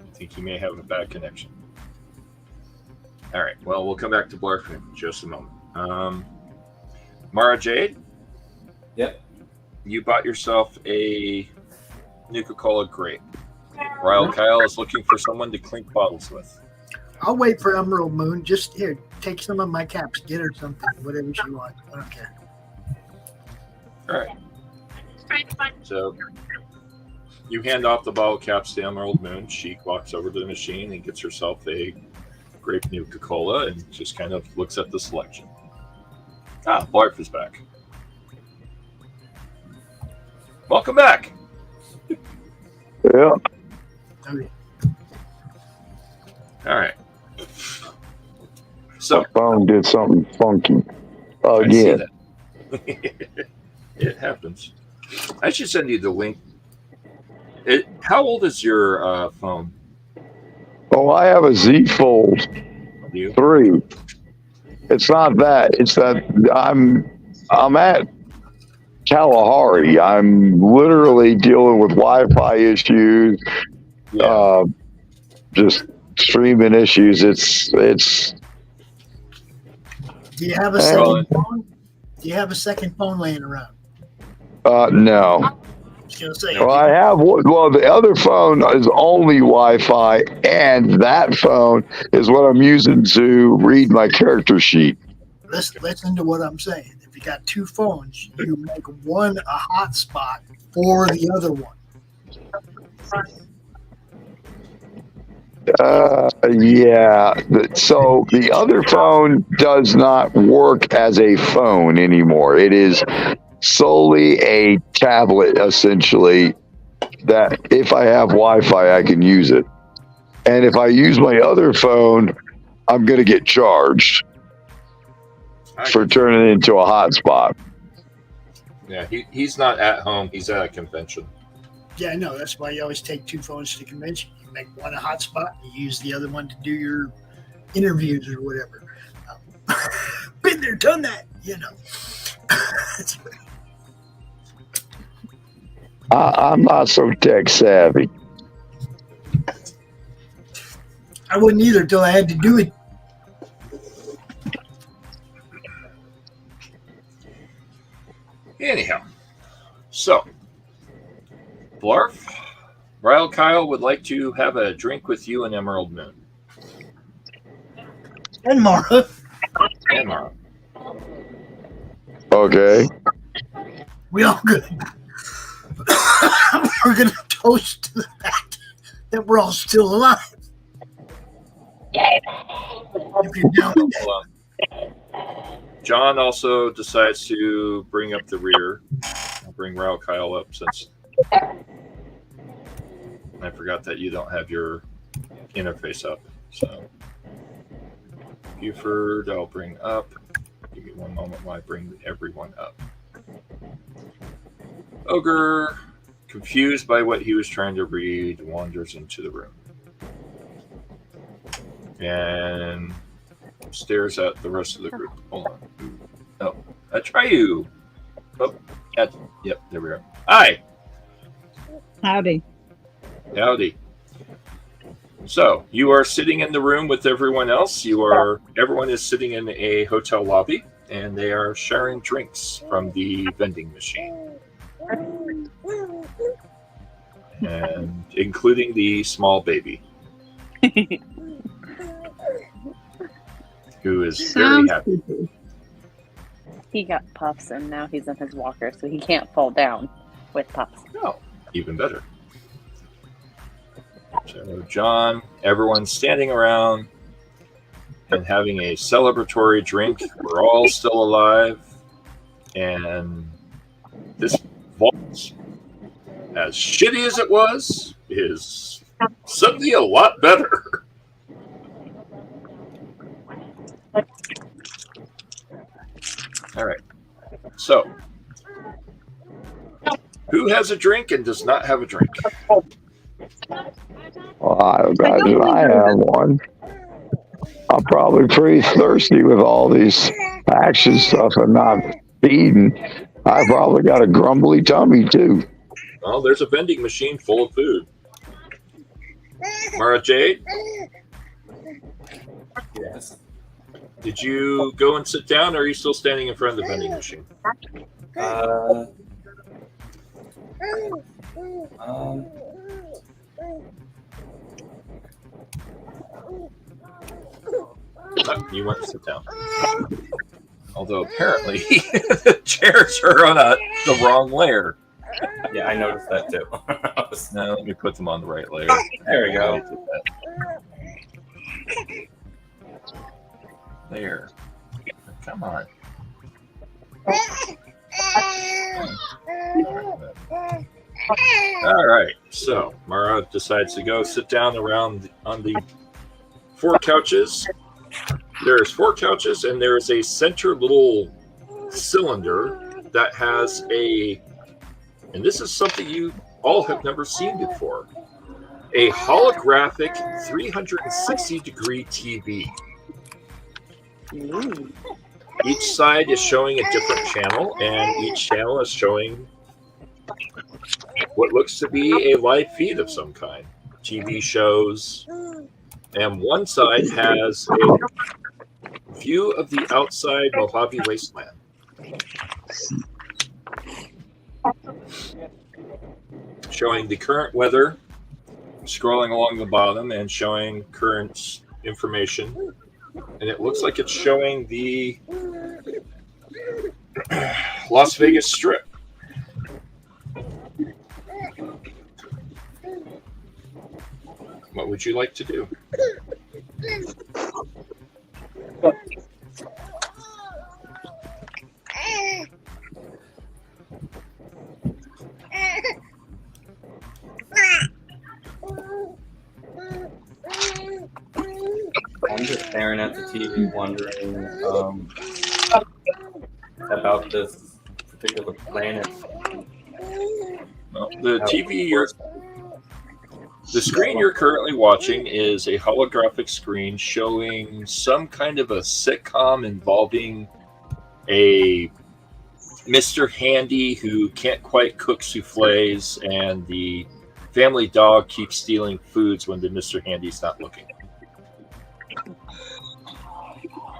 I think he may have a bad connection. All right, well, we'll come back to Blarf in just a moment. Mara Jade? Yep. You bought yourself a Nuka-Cola grape. Ryle Kyle is looking for someone to clink bottles with. I'll wait for Emerald Moon. Just here, take some of my caps. Get her something, whatever she wants. I don't care. All right. So you hand off the bottle caps to Emerald Moon. She walks over to the machine and gets herself a grape Nuka-Cola and just kind of looks at the selection. Ah, Blarf is back. Welcome back. Yeah. Okay. All right. So My phone did something funky. I see Again. that. It happens. I should send you the link. How old is your phone? Oh, I have a Z Fold Do you? 3. It's not that. It's that I'm at Kalahari. I'm literally dealing with Wi-Fi issues, Yeah. just streaming issues. It's. Do you have a second phone? Do you have a second phone laying around? No. I was gonna say. Well, I have. Well, the other phone is only Wi-Fi, and that phone is what I'm using to read my character sheet. Listen to what I'm saying. If you got two phones, you make one a hotspot for the other one. Yeah. So the other phone does not work as a phone anymore. It is solely a tablet, essentially, that if I have Wi-Fi, I can use it. And if I use my other phone, I'm going to get charged for turning it into a hotspot. Yeah, he's not at home. He's at a convention. Yeah, I know. That's why you always take two phones to the convention. You make one a hotspot, and you use the other one to do your interviews or whatever. Been there, done that, you know. I'm not so tech savvy. I wouldn't either till I had to do it. Anyhow, so Blarf, Ryle Kyle would like to have a drink with you and Emerald Moon. And Mara. And Mara. Okay. We all good. We're going to toast to the fact that we're all still alive. If you're down with that. John also decides to bring up the rear. I'll bring Ryle Kyle up since I forgot that you don't have your interface up. So Buford, I'll bring up. Give me one moment while I bring everyone up. Ogre, confused by what he was trying to read, wanders into the room and stares at the rest of the group. Hold on. Oh, that's Ryu. Oh, yep, there we are. Hi. Howdy. Howdy. So, you are sitting in the room with everyone else. Everyone is sitting in a hotel lobby, and they are sharing drinks from the vending machine. And including the small baby. Who is very happy. He got puffs, and now he's in his walker, so he can't fall down with puffs. Oh, even better. So, John, everyone's standing around, and having a celebratory drink. We're all still alive, and this vault, as shitty as it was, is suddenly a lot better. All right. So, who has a drink and does not have a drink? Well, I have one. I'm probably pretty thirsty with all these action stuff and not eating. I probably got a grumbly tummy too. Well, there's a vending machine full of food. Mara Jade, Yes. did you go and sit down, or are you still standing in front of the vending machine? Oh, you went to sit down. Although apparently the chairs are on the wrong layer. Yeah, I noticed that too. Now let me put them on the right layer. There we go. There. Come on. All right. So Mara decides to go sit down around on the 4 couches. There's 4 couches, and there's a center little cylinder that has and this is something you all have never seen before, a holographic 360-degree TV. Each side is showing a different channel, and each channel is showing what looks to be a live feed of some kind, TV shows, and one side has a view of the outside Mojave wasteland. Showing the current weather, scrolling along the bottom and showing current information. And it looks like it's showing the Las Vegas Strip. What would you like to do? I'm just staring at the TV, wondering about this particular planet. Well, the screen you're currently watching is a holographic screen showing some kind of a sitcom involving a Mr. Handy who can't quite cook souffles, and the family dog keeps stealing foods when the Mr. Handy's not looking.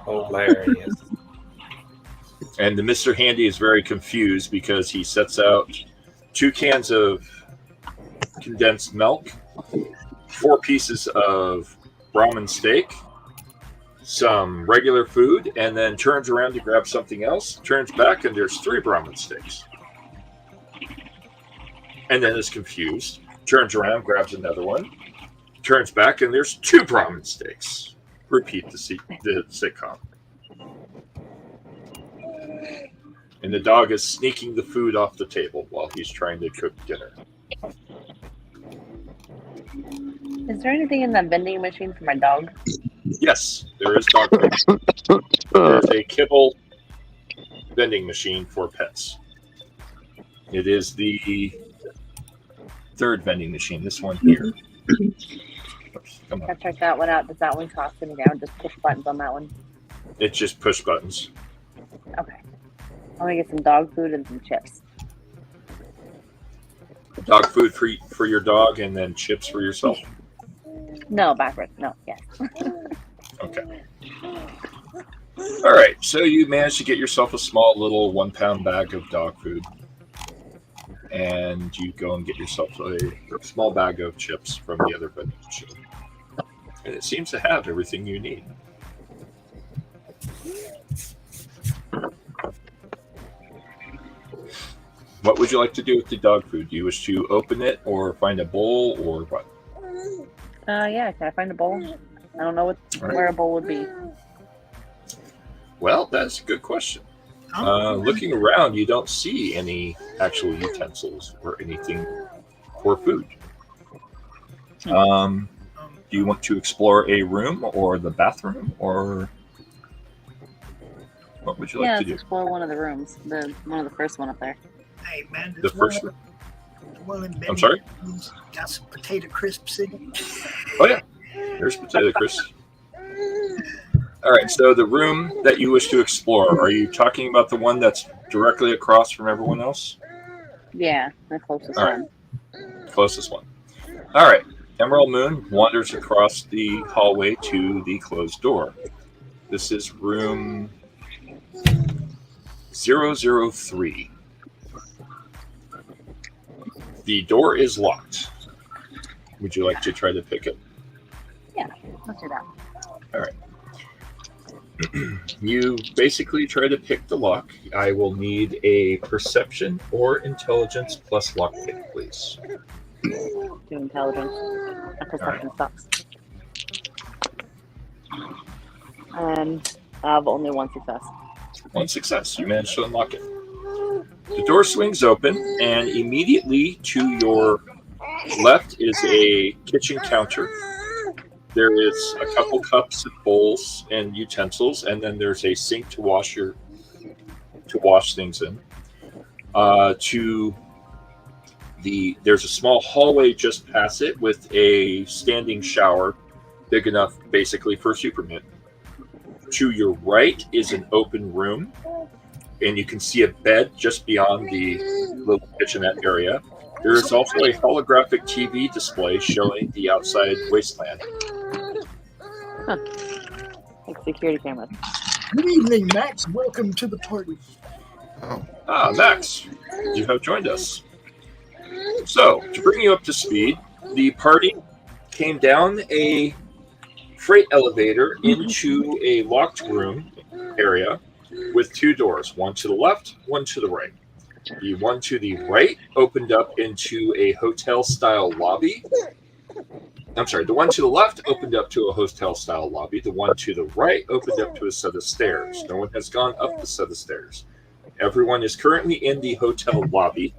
Hilarious. And the Mr. Handy is very confused because he sets out 2 cans of condensed milk, 4 pieces of Brahmin steak, some regular food, and then turns around to grab something else, turns back, and there's 3 Brahmin steaks. And then is confused, turns around, grabs another one, turns back, and there's 2 Brahmin steaks. Repeat the sitcom. And the dog is sneaking the food off the table while he's trying to cook dinner. Is there anything in that vending machine for my dog? Yes, there is dog food. There's a kibble vending machine for pets. It is the 3rd vending machine, this one here. Come on. I'll check that one out. Does that one cost any down? Just push buttons on that one. It's just push buttons. Okay. I'm gonna get some dog food and some chips. Dog food for your dog, and then chips for yourself. No, backwards. No, yes. Okay. All right. So you managed to get yourself a small little 1-pound bag of dog food, and you go and get yourself a small bag of chips from the other vending machine. And it seems to have everything you need. What would you like to do with the dog food? Do you wish to open it or find a bowl or what? Yeah, can I find a bowl? I don't know where a bowl would be. Well, that's a good question. Looking around, you don't see any actual utensils or anything for food. Do you want to explore a room or the bathroom, or what would you like to let's do? explore one of the rooms. One of the first one up there. Hey, man. The first room? I'm sorry? Got some potato crisps in it. Oh, yeah. There's potato crisps. All right, so the room that you wish to explore, are you talking about the one that's directly across from everyone else? Yeah, the closest All one. right. Closest one. All right. Emerald Moon wanders across the hallway to the closed door. This is room 003. The door is locked. Would you like to try to pick it? Yeah, let's do that. All right. You basically try to pick the lock. I will need a perception or intelligence plus lockpick, please. Do intelligence. My perception sucks. And I have only one success. One success. You managed to unlock it. The door swings open, and immediately to your left is a kitchen counter. There is a couple cups and bowls and utensils, and then there's a sink to wash things in. There's a small hallway just past it with a standing shower, big enough basically for Superman. To your right is an open room, and you can see a bed just beyond the little kitchenette area. There is also a holographic TV display showing the outside wasteland. Huh. Like security cameras. Good evening, Max. Welcome to the party. Ah, Max, you have joined us. So, to bring you up to speed, the party came down a freight elevator into a locked room area with two doors, one to the left, one to the right. The one to the right opened up into a hotel-style lobby. I'm sorry, the one to the left opened up to a hotel-style lobby. The one to the right opened up to a set of stairs. No one has gone up the set of stairs. Everyone is currently in the hotel lobby.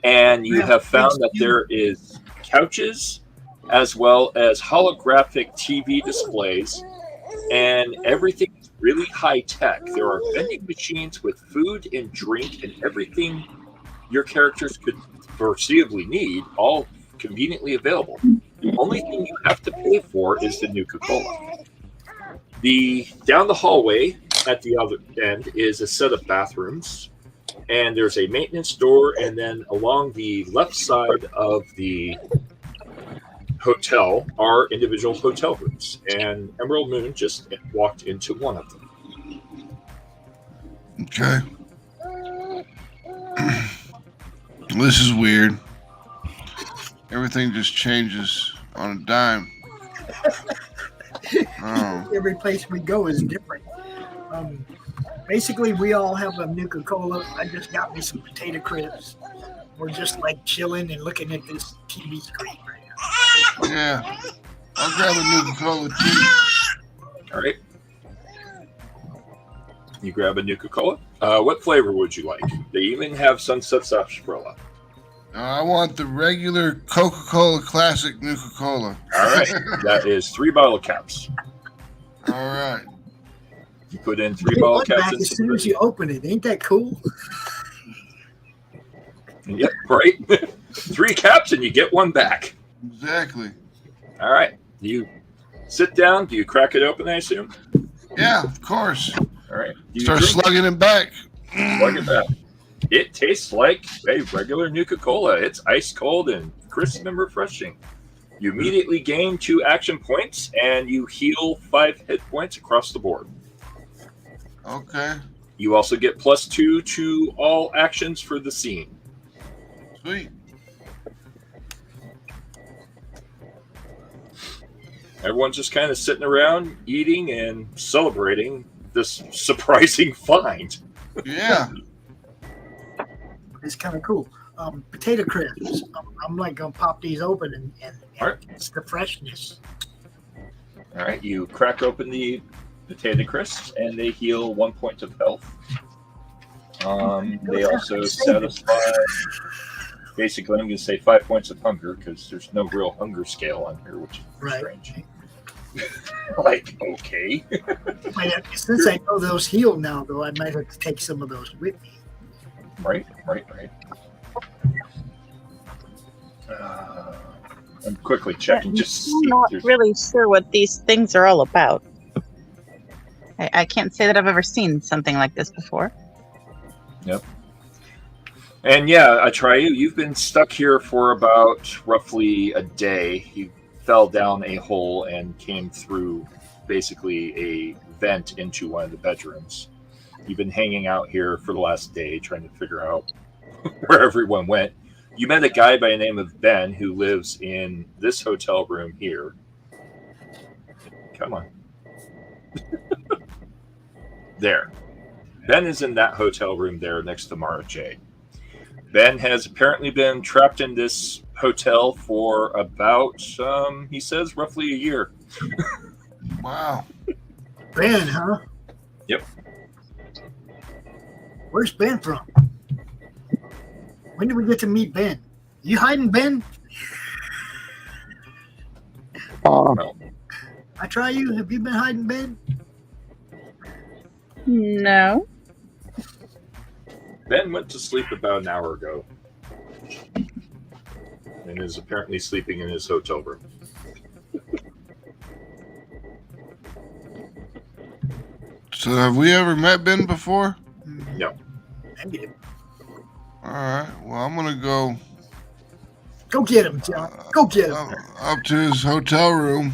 And you have found that there is couches as well as holographic TV displays. And everything is really high-tech. There are vending machines with food and drink and everything your characters could foreseeably need, all conveniently available. The only thing you have to pay for is the Nuka-Cola. Down the hallway at the other end is a set of bathrooms, and there's a maintenance door, and then along the left side of the hotel are individual hotel rooms, and Emerald Moon just walked into one of them. Okay. This is weird. Everything just changes on a dime. Every place we go is different. Basically, we all have a Nuka-Cola. I just got me some potato crisps. We're just like chilling and looking at this TV screen right now. Yeah. I'll grab a Nuka-Cola too. All right. You grab a Nuka-Cola. What flavor would you like? They even have Sunset Sarsaparilla. I want the regular Coca-Cola Classic Nuka-Cola. All right. That is 3 bottle caps. All right. You put in 3 bottle caps. As soon as you open it, ain't that cool? Yep, right. 3 caps and you get 1 back. Exactly. All right. You sit down. Do you crack it open, I assume? Yeah, of course. All right. Start slugging it back. Slug it back. It tastes like a regular Nuka-Cola. It's ice cold and crisp and refreshing. You immediately gain 2 action points, and you heal 5 hit points across the board. Okay. You also get +2 to all actions for the scene. Sweet. Everyone's just kind of sitting around, eating and celebrating this surprising find. Yeah. It's kind of cool. Potato crisps. I'm like gonna pop these open and All right. it's the freshness. All right, you crack open the potato crisps, and they heal 1 point of health. They also satisfy, basically, I'm going to say 5 points of hunger, because there's no real hunger scale on here, which is strange. Like, okay. Since I know those heal now, though, I might have to take some of those with me. Right. I'm quickly checking just to see. I'm not really sure what these things are all about. I can't say that I've ever seen something like this before. Yep. And yeah, Atreyu, you've been stuck here for about roughly a day. You fell down a hole and came through basically a vent into one of the bedrooms. You've been hanging out here for the last day trying to figure out where everyone went. You met a guy by the name of Ben who lives in this hotel room here. Come on. There. Ben is in that hotel room there next to Mara J. Ben has apparently been trapped in this hotel for about, he says, roughly a year. Wow. Ben, huh? Yep. Where's Ben from? When did we get to meet Ben? You hiding Ben? No. I try you. Have you been hiding Ben? No. Ben went to sleep about an hour ago and is apparently sleeping in his hotel room. So have we ever met Ben before? No. All right. Well, I'm gonna go. Go get him, John. Go get him. Up to his hotel room.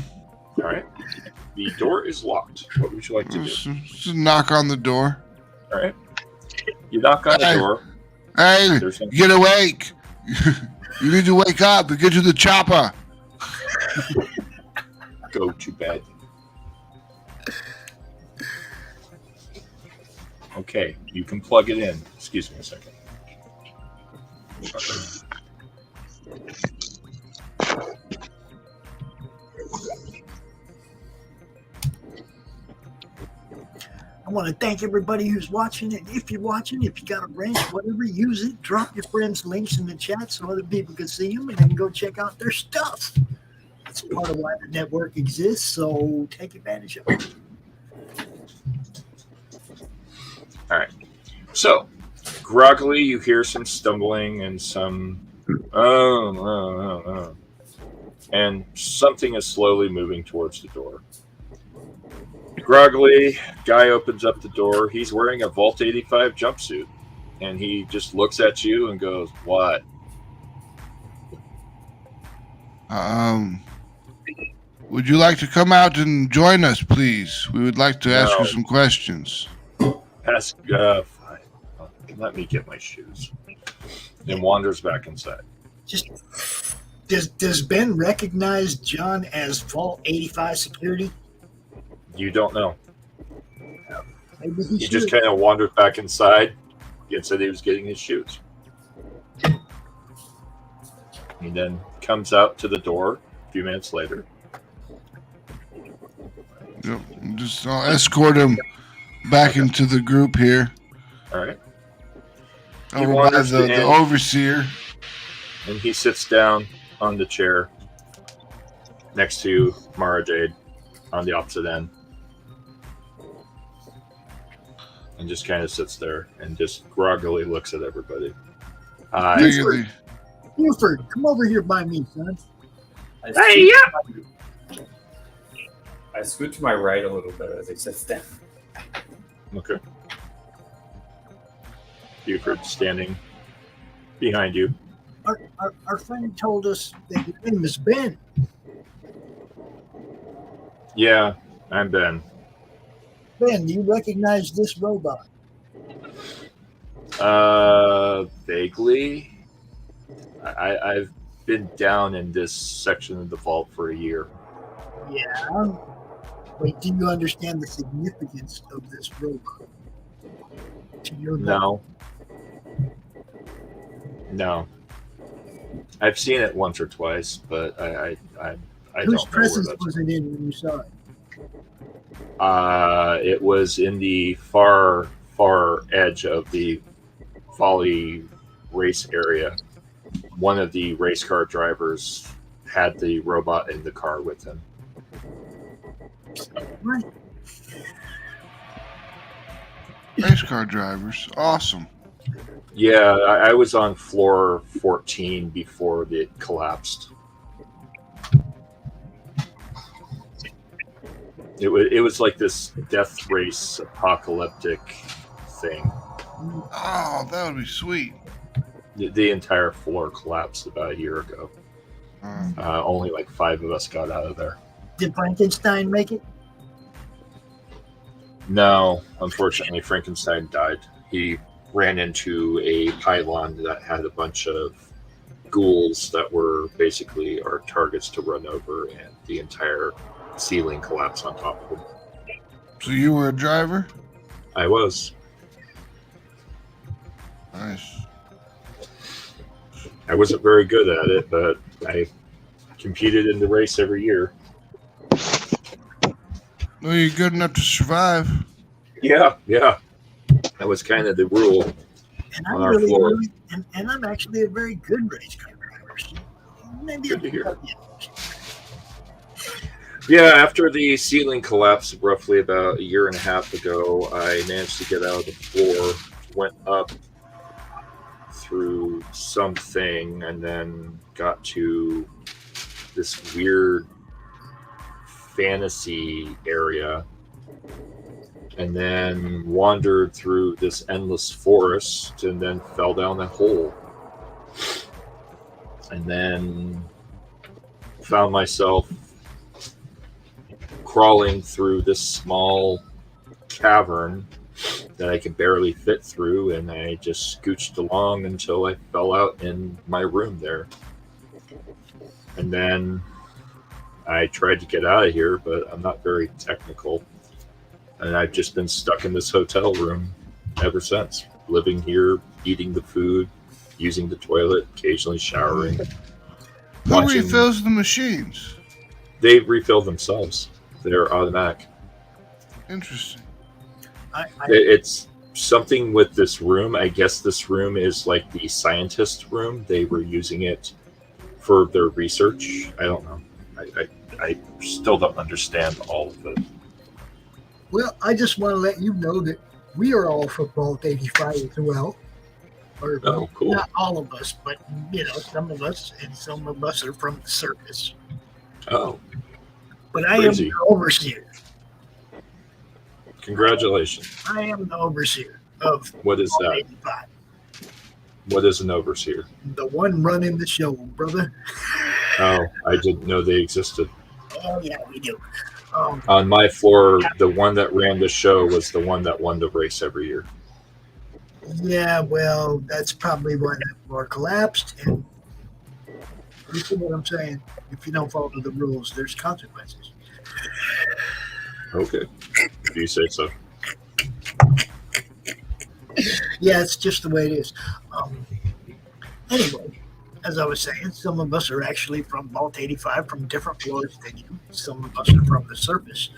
All right. The door is locked. What would you like to do? Just knock on the door. All right. You knock on the door. Hey, get awake. You need to wake up and get to the chopper. Go to bed. Okay, you can plug it in. Excuse me a second. I want to thank everybody who's watching. And if you're watching, if you got a branch, whatever, use it. Drop your friends' links in the chat so other people can see them and then go check out their stuff. It's part of why the network exists, so take advantage of it. All right. So, groggily, you hear some stumbling and some and something is slowly moving towards the door. Groggily, guy opens up the door. He's wearing a Vault 85 jumpsuit, and he just looks at you and goes, "What?" Would you like to come out and join us, please? We would like to ask you some questions. Ask, fine. Let me get my shoes. And wanders back inside. Just does Ben recognize John as Vault 85 security? You don't know. Maybe He just kind of wandered back inside and said he was getting his shoes. He then comes out to the door a few minutes later. Yep. I'll escort him back into the group here. All right. Over by the overseer. And he sits down on the chair next to Mara Jade on the opposite end. And just kind of sits there and just groggily looks at everybody. Buford, come over here by me, son. Hey, yeah. I scoot to my right a little bit as he sits down. Okay. Buford standing behind you. Our friend told us that your name is Ben. Yeah, I'm Ben. Ben, do you recognize this robot? Vaguely. I've been down in this section of the vault for a year. Yeah. Wait, do you understand the significance of this robot? To your No. No. I've seen it once or twice, but I Whose don't know presence where that's... was it in when you saw it? It was in the far edge of the Folly race area. One of the race car drivers had the robot in the car with him. Race car drivers. Awesome. Yeah, I was on floor 14 before it collapsed. It was like this death race apocalyptic thing. Oh, that would be sweet. The entire floor collapsed about a year ago. Only like 5 of us got out of there. Did Frankenstein make it? No, unfortunately, Frankenstein died. He ran into a pylon that had a bunch of ghouls that were basically our targets to run over, and the entire ceiling collapsed on top of him. So you were a driver? I was. Nice. I wasn't very good at it, but I competed in the race every year. Well, you're good enough to survive. Yeah. That was kind of the rule And on our floor. And I'm actually a very good race car driver. So maybe Good to hear. Yeah, after the ceiling collapsed roughly about a year and a half ago, I managed to get out of the floor, went up through something, and then got to this weird fantasy area, and then wandered through this endless forest, and then fell down a hole. And then found myself crawling through this small cavern that I could barely fit through, and I just scooched along until I fell out in my room there. And then I tried to get out of here, but I'm not very technical. And I've just been stuck in this hotel room ever since, living here, eating the food, using the toilet, occasionally showering. Who refills the machines? They refill themselves. They're automatic. Interesting. It's something with this room. I guess this room is like the scientist room. They were using it for their research. I don't know. I still don't understand all of it. Well, I just want to let you know that we are all from Vault 85 as well. Or, Oh, cool. Not all of us, but, some of us, and some of us are from the surface. Oh, But I Crazy. am the overseer. congratulations. I am the overseer of What is Vault that? 85. What is an overseer? The one running the show, brother. Oh, I didn't know they existed. Oh, yeah, we do. On my floor, the one that ran the show was the one that won the race every year. Yeah, well, that's probably why that floor collapsed. And you see what I'm saying? If you don't follow the rules, there's consequences. Okay. If you say so. Yeah, it's just the way it is. Anyway, as I was saying, some of us are actually from Vault 85 from different floors than you. Some of us are from the surface.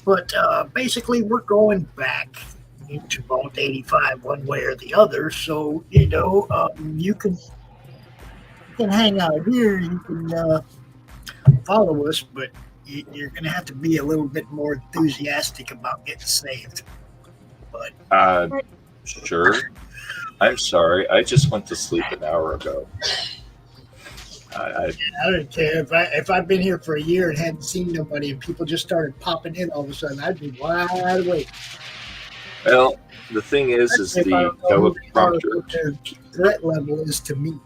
But basically, we're going back into Vault 85 one way or the other. So, you can hang out here. You can follow us, but you're going to have to be a little bit more enthusiastic about getting saved. But Sure. I'm sorry. I just went to sleep an hour ago. I don't care if I've been here for a year and hadn't seen nobody, and people just started popping in all of a sudden. I'd be wide awake. Well, the thing is If I the don't know who they are, what teleprompter. their threat level is to me.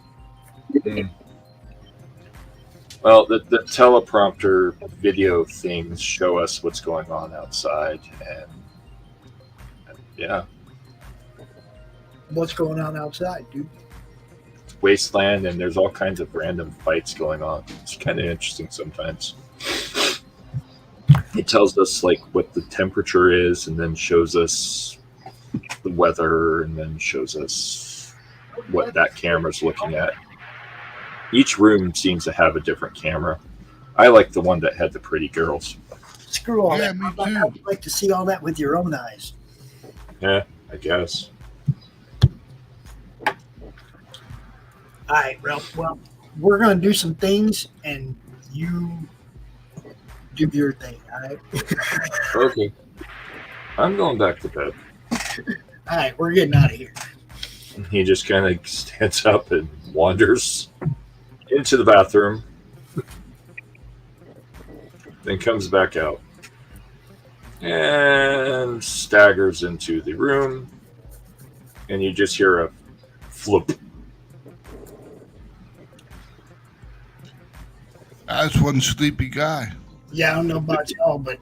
Well, the teleprompter video things show us what's going on outside, and yeah, What's going on outside, dude? wasteland, and there's all kinds of random fights going on. It's kind of interesting sometimes. It tells us like what the temperature is, and then shows us the weather, and then shows us what that camera's looking at. Each room seems to have a different camera. I like the one that had the pretty girls. Screw all Yeah, that. me too. I'd like to see all that with your own eyes. Yeah, I guess. All right, Ralph. Well, we're going to do some things, and you do your thing, all right? Okay. I'm going back to bed. All right, we're getting out of here. He just kind of stands up and wanders into the bathroom, then comes back out and staggers into the room, and you just hear a flip. That's one sleepy guy. Yeah, I don't know about y'all, but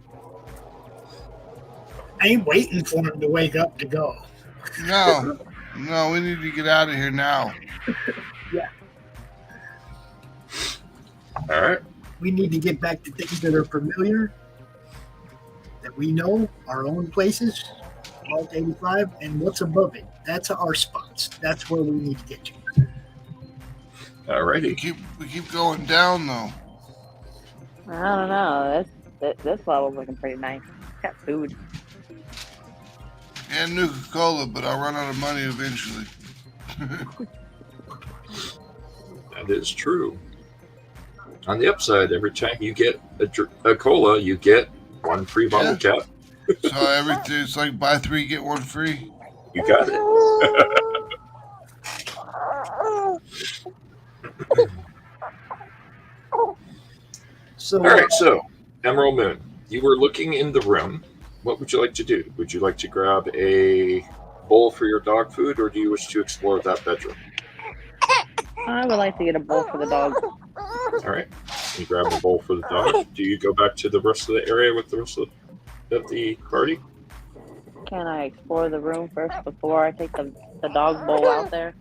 I ain't waiting for him to wake up to go. No, we need to get out of here now. Yeah. All right. We need to get back to things that are familiar, that we know, our own places, Vault 85, and what's above it. That's our spots. That's where we need to get to. All righty. We keep going down though. I don't know. This level's looking pretty nice. It's got food. And Nuka-Cola, but I'll run out of money eventually. That is true. On the upside, every time you get a cola, you get one free bottle cap. So everything, it's like buy 3, get 1 free. You got it. So, all right, so Emerald Moon, you were looking in the room. What would you like to do? Would you like to grab a bowl for your dog food, or do you wish to explore that bedroom? I would like to get a bowl for the dog. All right, you grab a bowl for the dog. Do you go back to the rest of the area with the rest of the party? Can I explore the room first before I take the dog bowl out there?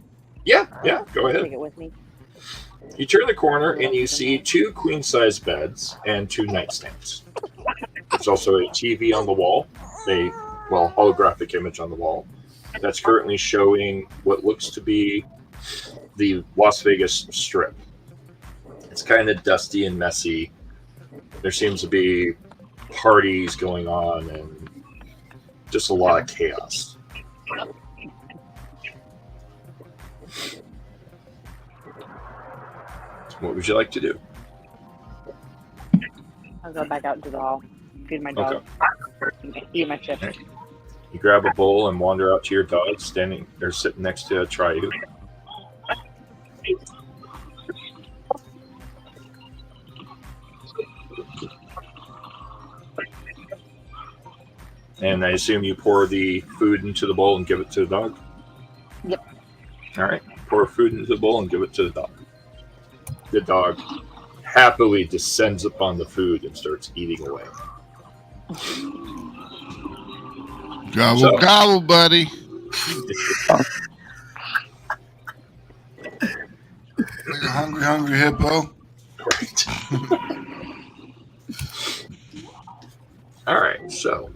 Yeah, go ahead. Take it with me. You turn the corner and you see 2 queen-size beds and 2 nightstands. There's also a TV on the wall, a holographic image on the wall that's currently showing what looks to be the Las Vegas Strip. It's kind of dusty and messy. There seems to be parties going on and just a lot of chaos. What would you like to do? I'll go back out to the hall. Feed my dog. Okay. Eat my shift. You grab a bowl and wander out to your dog standing or sitting next to a Triu. And I assume you pour the food into the bowl and give it to the dog? Yep. All right. Pour food into the bowl and give it to the dog. The dog happily descends upon the food and starts eating away. Gobble, gobble, buddy. Like a hungry hippo. Right. All right, so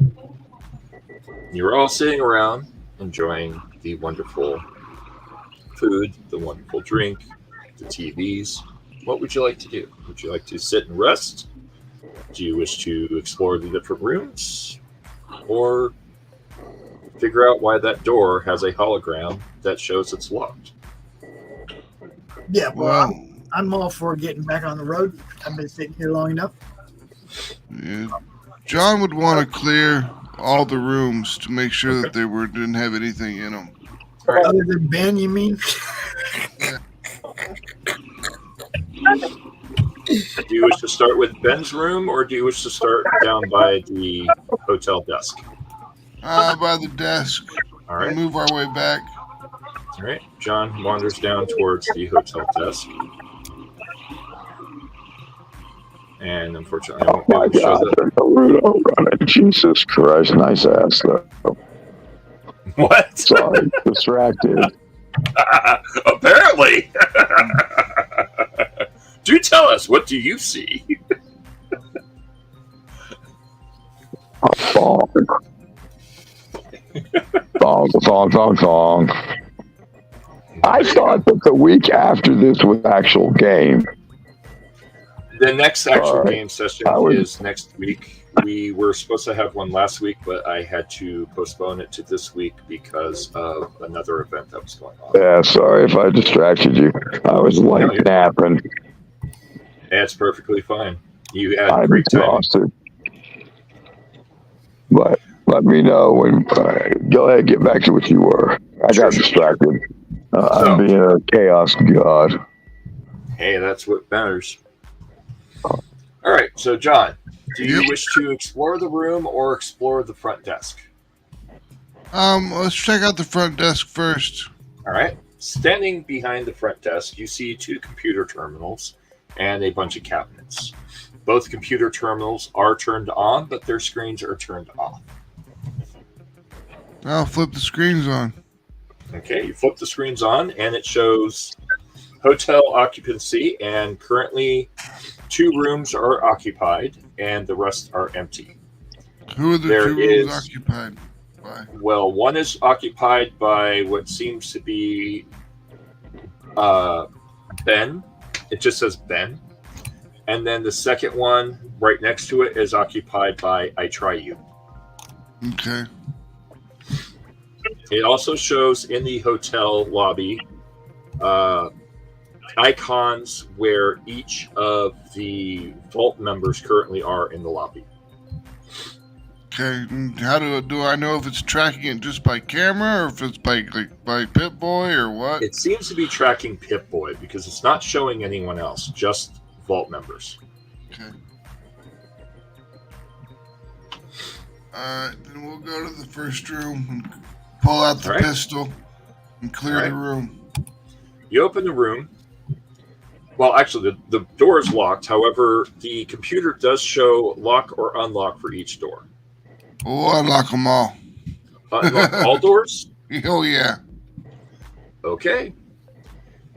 you're all sitting around enjoying the wonderful food, the wonderful drink, the TVs. What would you like to do? Would you like to sit and rest? Do you wish to explore the different rooms? Or figure out why that door has a hologram that shows it's locked? Yeah, well, I'm all for getting back on the road. I've been sitting here long enough. Yeah. John would want to clear all the rooms to make sure that they didn't have anything in them. Other than Ben, you mean? Do you wish to start with Ben's room, or do you wish to start down by the hotel desk? By the desk. All right. We'll move our way back. All right. John wanders down towards the hotel desk. And unfortunately, I won't be able to show that. Naruto, Jesus Christ, nice ass though. What? Sorry, distracted. Apparently. Do tell us, what do you see? A thong. Thong. I thought that the week after this was actual game. The next actual game session is next week. We were supposed to have one last week, but I had to postpone it to this week because of another event that was going on. Yeah, sorry if I distracted you. I was like napping. That's perfectly fine. You had I'm great timing. exhausted. But let me know when. Go ahead, get back to what you were. I got distracted. I'm being a chaos god. Hey, that's what matters. All right, so John, do you wish to explore the room or explore the front desk? Let's check out the front desk first. All right. Standing behind the front desk, you see 2 computer terminals and a bunch of cabinets. Both computer terminals are turned on, but their screens are turned off. I'll flip the screens on. Okay, you flip the screens on, and it shows hotel occupancy, and currently 2 rooms are occupied, and the rest are empty. Who are the 2 rooms occupied by? Well, one is occupied by what seems to be Ben. It just says Ben. And then the second one right next to it is occupied by I Try You. Okay. It also shows in the hotel lobby icons where each of the vault members currently are in the lobby. Okay, and how do I know if it's tracking it just by camera or if it's by Pip-Boy or what? It seems to be tracking Pip-Boy because it's not showing anyone else, just vault members. Okay. Alright, then we'll go to the first room and pull out the pistol and clear the room. You open the room. Well, actually, the door is locked. However, the computer does show lock or unlock for each door. Oh, unlock them all. Unlock all doors? Oh, yeah. Okay.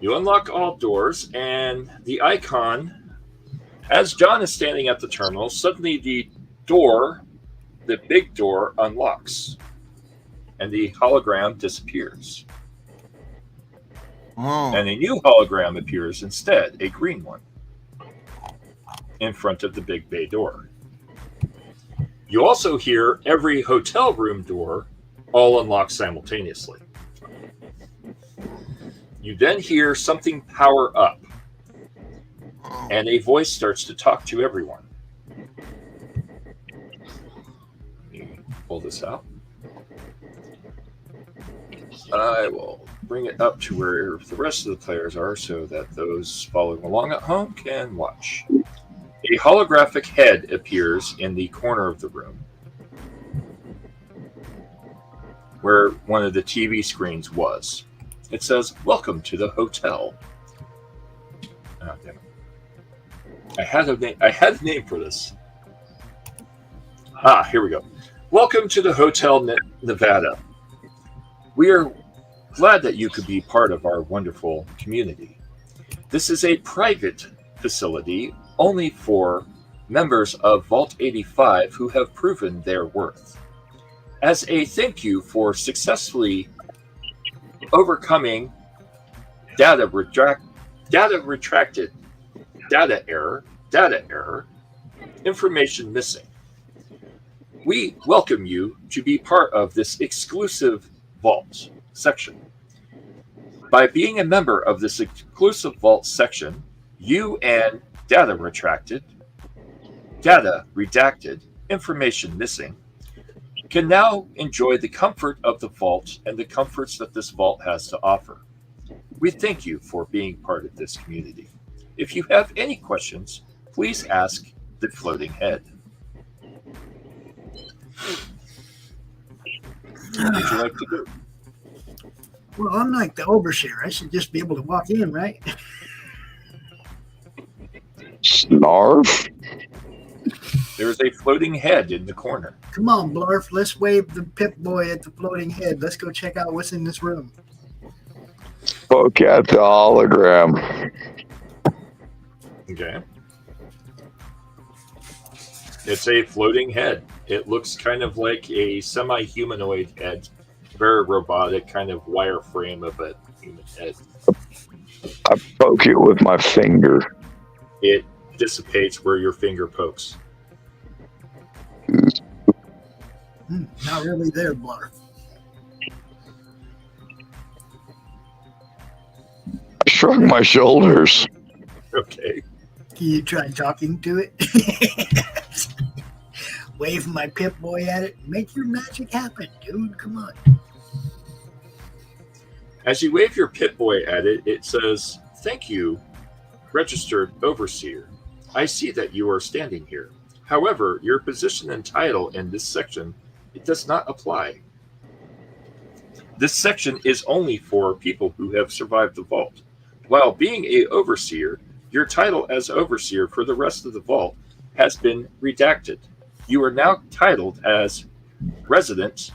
You unlock all doors, and the icon, as John is standing at the terminal, suddenly the big door unlocks, and the hologram disappears. Oh. And a new hologram appears instead, a green one, in front of the big bay door. You also hear every hotel room door all unlock simultaneously. You then hear something power up, and a voice starts to talk to everyone. Let me pull this out. I will bring it up to where the rest of the players are so that those following along at home can watch. A holographic head appears in the corner of the room where one of the TV screens was. It says, "Welcome to the hotel." Oh, damn it. I had a name for this. Here we go. Welcome to the Hotel Nevada. We are glad that you could be part of our wonderful community. This is a private facility only for members of Vault 85 who have proven their worth. As a thank you for successfully overcoming data error, information missing, we welcome you to be part of this exclusive Vault section. By being a member of this exclusive Vault section, you and data redacted, information missing, can now enjoy the comfort of the Vault and the comforts that this Vault has to offer. We thank you for being part of this community. If you have any questions, please ask the floating head. What would you like to do? Well, I'm like the overseer. I should just be able to walk in, right? Snarf? There's a floating head in the corner. Come on, Blarf. Let's wave the Pip-Boy at the floating head. Let's go check out what's in this room. Look at the hologram. Okay. It's a floating head. It looks kind of like a semi-humanoid head. Very robotic, kind of wireframe of a human head. I poke it with my finger. It dissipates where your finger pokes. Not really there, Blarf. I shrug my shoulders. Okay. Can you try talking to it? Wave my Pip-Boy at it. Make your magic happen, dude. Come on. As you wave your Pip-Boy at it, it says, "Thank you, registered overseer. I see that you are standing here. However, your position and title in this section, it does not apply. This section is only for people who have survived the vault. While being a overseer, your title as overseer for the rest of the vault has been redacted. You are now titled as resident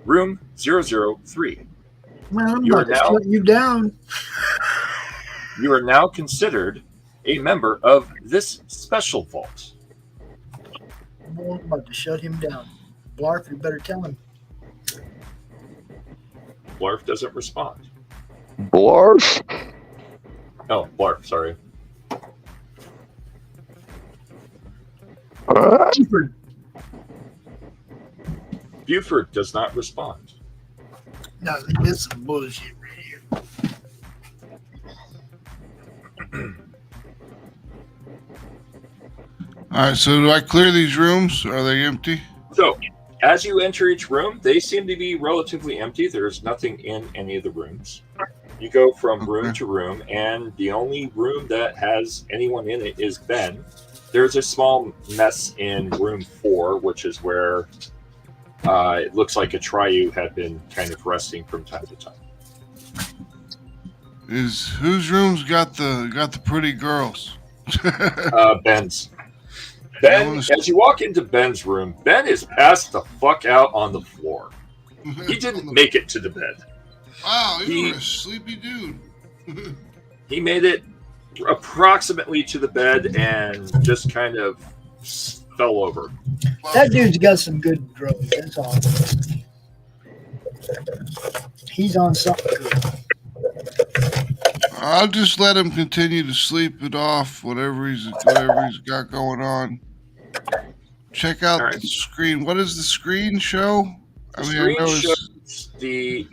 room 003. Well, I'm about to shut you down. You are now considered a member of this special vault." I'm about to shut him down. Blarf, you better tell him. Blarf doesn't respond. Blarf? Oh, Blarf, sorry. Buford does not respond. No, this is some bullshit right here. All right, so do I clear these rooms? Are they empty? So, as you enter each room, they seem to be relatively empty. There's nothing in any of the rooms. You go from room to room, and the only room that has anyone in it is Ben. There's a small mess in room 4, which is where it looks like a Triu had been kind of resting from time to time. Is whose room's got the pretty girls? Ben's. Ben, as you walk into Ben's room, Ben is passed the fuck out on the floor. He didn't make it to the bed. Wow, you were a sleepy dude. He made it approximately to the bed and just kind of fell over. That dude's got some good drugs. That's all. He's on something good. I'll just let him continue to sleep it off, whatever he's got going on. Check out the screen. What does the screen show? The screen shows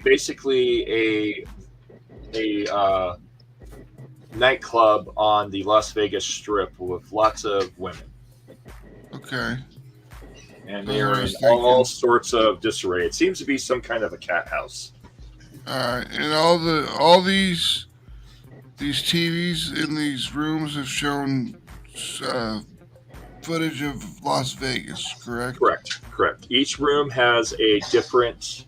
basically a nightclub on the Las Vegas Strip with lots of women. Okay. And they are in all sorts of disarray. It seems to be some kind of a cat house. All right, and all these TVs in these rooms have shown footage of Las Vegas, correct? Correct. Each room has a different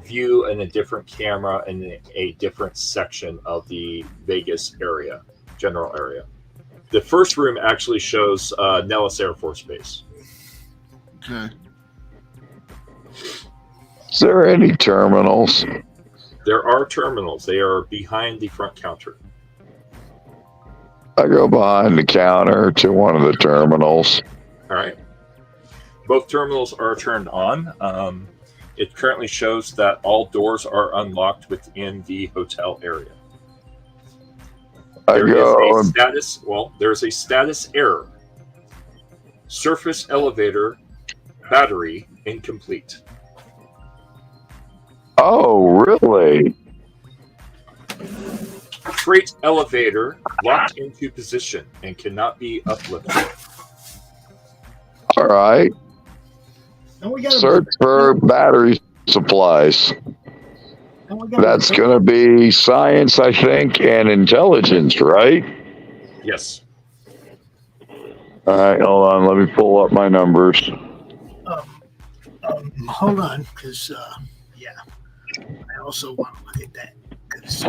view and a different camera and a different section of the Vegas area, general area. The first room actually shows Nellis Air Force Base. Okay. Is there any terminals? There are terminals. They are behind the front counter. I go behind the counter to one of the terminals. All right. Both terminals are turned on. It currently shows that all doors are unlocked within the hotel area. There's a status error. Surface elevator battery incomplete. Oh, really? Freight elevator locked into position and cannot be uplifted. All right. Search for battery supplies. That's going to be science, I think, and intelligence, right? Yes. All right, hold on. Let me pull up my numbers. Hold on, because, I also want to look at that. Because,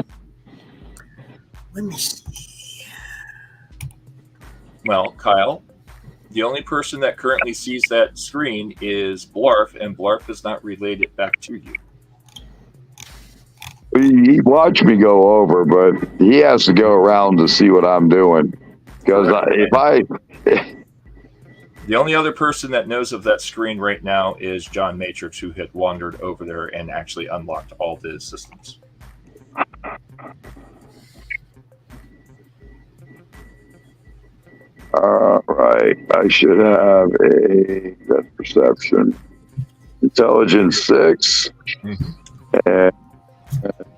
let me see. Well, Kyle, the only person that currently sees that screen is Blarf, and Blarf has not relayed it back to you. He watched me go over, but he has to go around to see what I'm doing. Because the only other person that knows of that screen right now is John Matrix, who had wandered over there and actually unlocked all the systems. All right, I should have a depth perception. Intelligence 6. And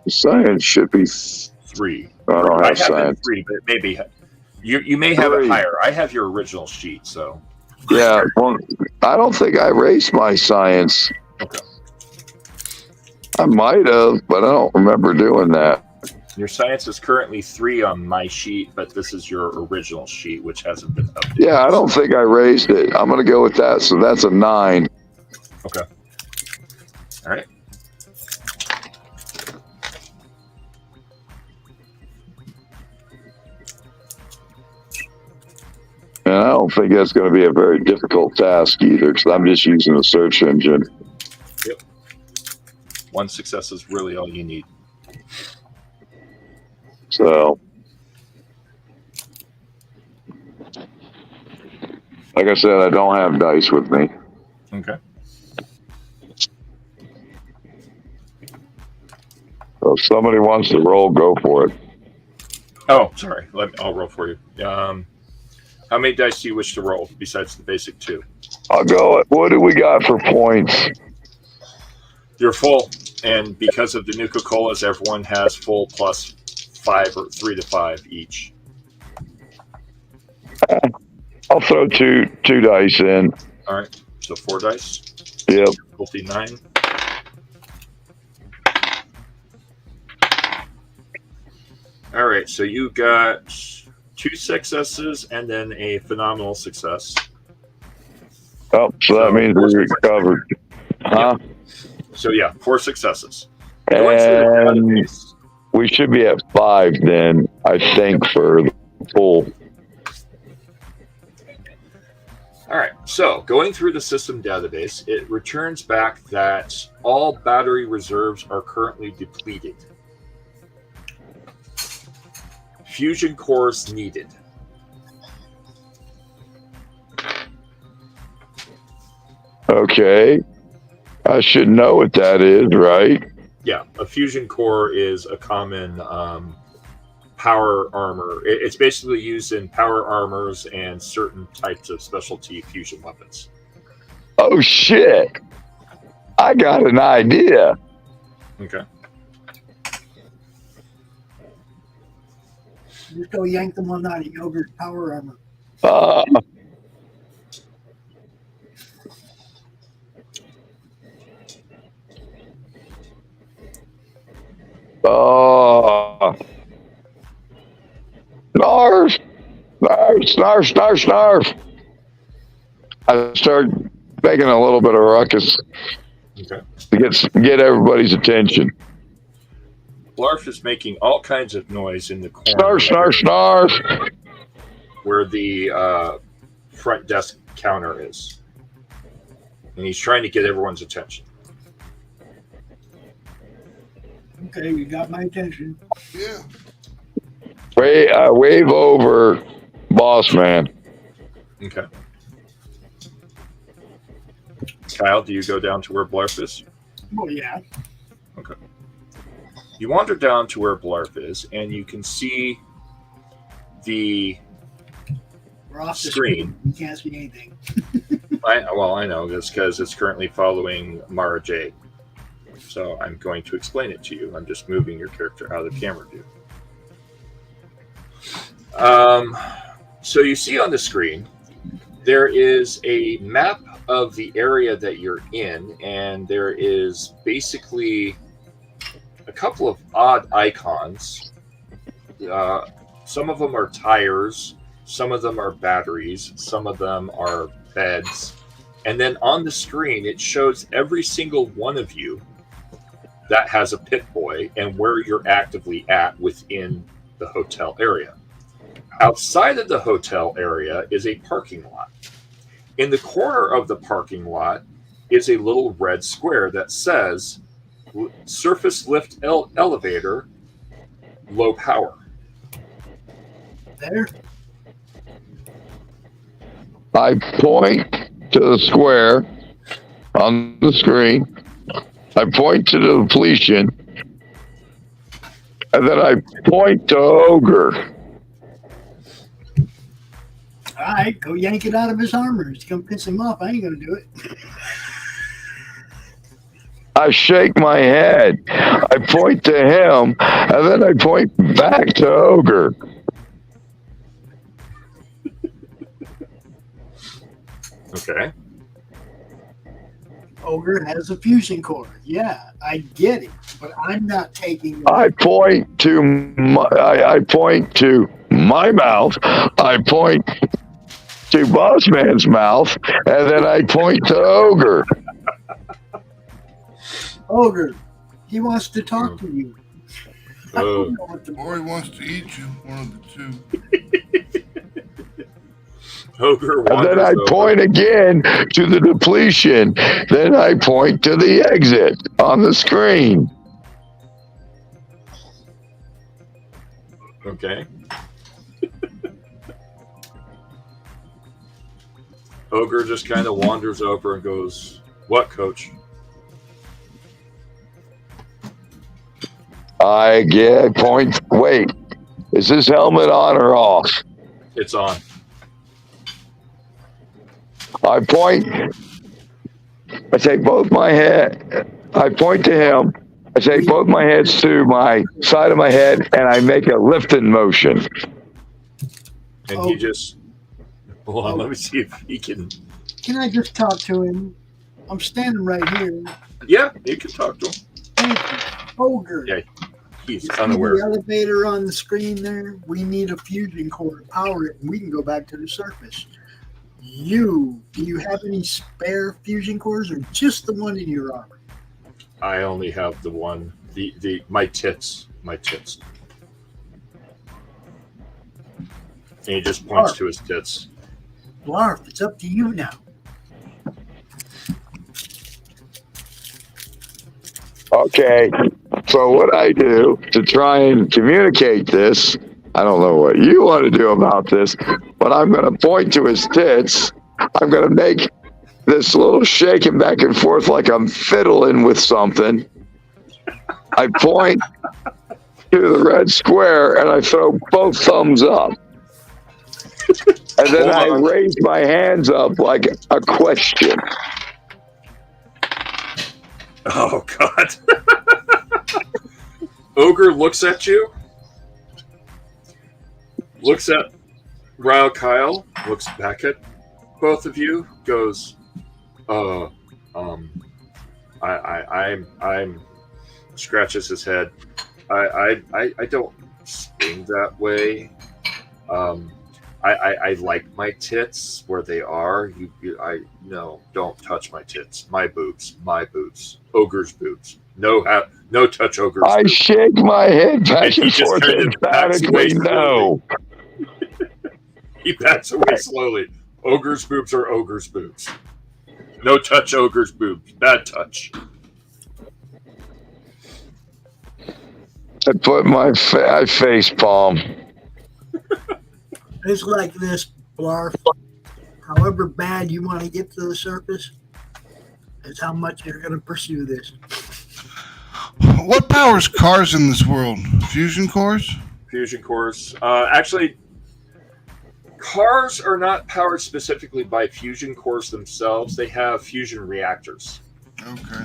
science should be 3. I don't I have have science. 3, but maybe you may have it 3. higher. I have your original sheet, so. Yeah, well, I don't think I raised my science. Okay. I might have, but I don't remember doing that. Your science is currently 3 on my sheet, but this is your original sheet, which hasn't been updated. Yeah, I don't think I raised it. I'm going to go with that. So that's a 9. Okay. All right. And I don't think that's going to be a very difficult task either, because I'm just using a search engine. Yep. 1 success is really all you need. So, like I said, I don't have dice with me. Okay. So if somebody wants to roll, go for it. Oh, sorry. I'll roll for you. How many dice do you wish to roll besides the basic 2? I'll go. What do we got for points? You're full, and because of the Nuka-Colas, everyone has full plus 5 or 3 to 5 each. I'll throw two dice in. All right, so 4 dice. Yep. Difficulty 9. All right, so you got 2 successes and then a phenomenal success. Oh, so that means we're recovered. Huh? Yeah. So yeah, 4 successes. Going through the And database, we should be at 5 then, I think, for the full. all right, so going through the system database, it returns back that all battery reserves are currently depleted. Fusion cores needed. Okay. I should know what that is, right? Yeah, a fusion core is a common power armor. It's basically used in power armors and certain types of specialty fusion weapons. Oh, shit. I got an idea. Okay. Just go yank them one out of Yogurt's power armor. Snarf! Snarf, snarf, snarf! I start making a little bit of ruckus Okay. to get everybody's attention. Blarf is making all kinds of noise in the corner Snarf, snarf, snarf! where the front desk counter is. And he's trying to get everyone's attention. Okay, you got my attention. Yeah. Wave over, boss man. Okay. Kyle, do you go down to where Blarf is? Oh, yeah. Okay. You wander down to where Blarf is, and you can see the We're off the screen. You can't see anything. I know this because it's currently following Mara J. So I'm going to explain it to you. I'm just moving your character out of the camera view. So you see on the screen, there is a map of the area that you're in, and there is basically a couple of odd icons. Some of them are tires, some of them are batteries, some of them are beds. And then on the screen, it shows every single one of you that has a pit boy and where you're actively at within the hotel area. Outside of the hotel area is a parking lot. In the corner of the parking lot is a little red square that says surface lift elevator, low power. There. I point to the square on the screen. I point to the depletion. And then I point to Ogre. All right, go yank it out of his armor. It's going to piss him off. I ain't going to do it. I shake my head. I point to him, and then I point back to Ogre. Okay. Ogre has a fusion core. Yeah, I get it, but I'm not taking. I point to my mouth. I point to Boss Man's mouth, and then I point to Ogre. Ogre, he wants to talk to you. I don't know what to- Or he wants to eat you. One of the two. Ogre And then wanders I over. point again to the depletion. Then I point to the exit on the screen. Okay. Ogre just kind of wanders over and goes, "What, Coach?" I get point. Wait, is this helmet on or off? It's on. I point. I take both my head. I point to him. I take both my heads to my side of my head, and I make a lifting motion. And he just. Hold on, let me see if he can. Can I just talk to him? I'm standing right here. Yeah, you can talk to him. Thank you. Ogre. Yeah, he's You see unaware. the elevator on the screen there? We need a fusion core to power it, and we can go back to the surface. Do you have any spare fusion cores, or just the one in your armor? I only have the one. My tits. My tits. And he just points to his tits. Blarf, it's up to you now. Okay, so what I do to try and communicate this, I don't know what you want to do about this, but I'm going to point to his tits. I'm going to make this little shaking back and forth like I'm fiddling with something. I point to the red square and I throw both thumbs up. And then I raise my hands up like a question. Oh, God. Ogre looks at you. Looks at Ryle Kyle. Looks back at both of you. Goes, I'm scratches his head. I don't think that way. I like my tits where they are. No, don't touch my tits. My boobs. Ogre's boobs. No touch Ogre's I boobs. shake my head back And he and just forth kind of backs away emphatically no. He backs away slowly. Ogre's boobs are Ogre's boobs. No touch Ogre's boobs. Bad touch. I put my face palm. It's like this, Blarf. However bad you want to get to the surface, is how much you're going to pursue this. What powers cars in this world? Fusion cores? Fusion cores. Actually, cars are not powered specifically by fusion cores themselves. They have fusion reactors. Okay.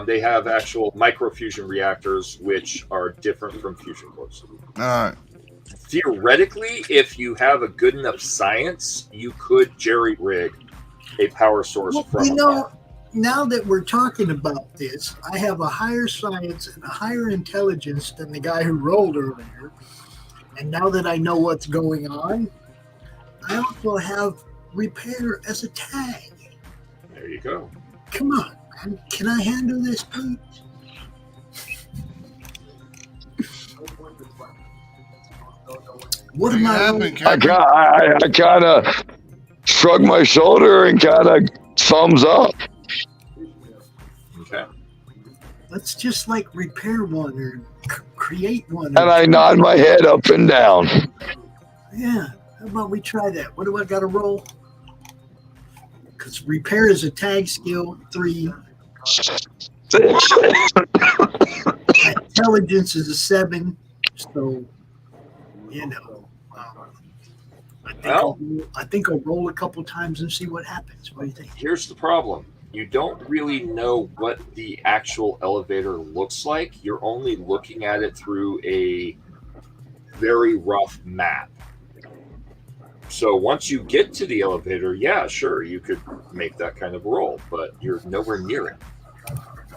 They have actual microfusion reactors, which are different from fusion cores. All right. Theoretically, if you have a good enough science, you could jerry-rig a power source from a car. Now that we're talking about this, I have a higher science and a higher intelligence than the guy who rolled earlier. And now that I know what's going on, I also have repair as a tag. There you go. Come on, man. Can I handle this, please? What am I? I kind of shrug my shoulder and kind of thumbs up. Okay. Let's just like repair one or create one. And I nod my head up and down. Yeah. How about we try that? What do I got to roll? Because repair is a tag skill 3. Intelligence is a 7. So, you know. I think I'll roll a couple times and see what happens. What do you think? Here's the problem. you don't really know what the actual elevator looks like. You're only looking at it through a very rough map. So once you get to the elevator, yeah, sure, you could make that kind of roll, but you're nowhere near it.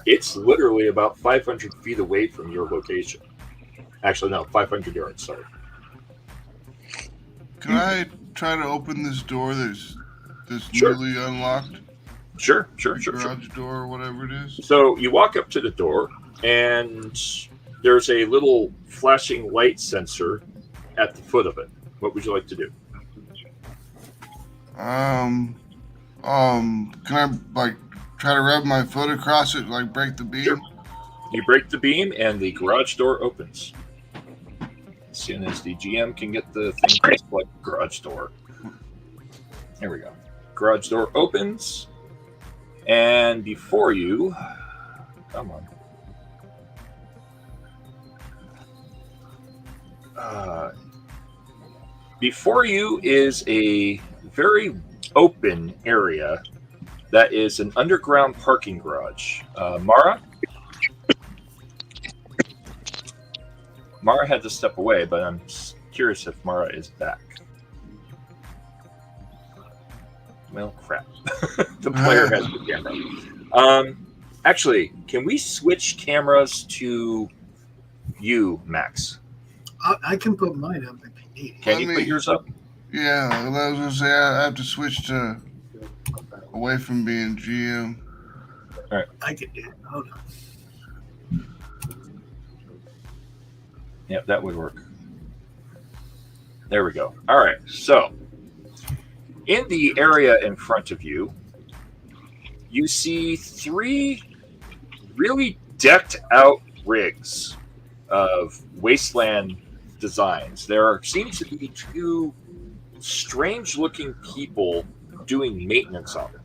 It's literally about 500 feet away from your location. Actually, no, 500 yards, sorry. Can I try to open this door that's Sure. newly unlocked? Sure. Garage door or whatever it is. So you walk up to the door, and there's a little flashing light sensor at the foot of it. What would you like to do? Can I like try to rub my foot across it, like break the beam? Sure. You break the beam, and the garage door opens. As soon as the GM can get the thing to select garage door. There we go. Garage door opens, and before you, come on. Before you is a very open area that is an underground parking garage. Mara had to step away, but I'm curious if Mara is back. Well, crap. The player has the camera. Actually, can we switch cameras to you, Max? I can put mine up if you need it. Can you put yours up? Yeah, I was gonna say I have to switch to away from being GM. All right. I can do it. Hold on. Yep, that would work. There we go. All right. So, in the area in front of you, you see 3 really decked out rigs of wasteland designs. There seems to be 2 strange-looking people doing maintenance on it.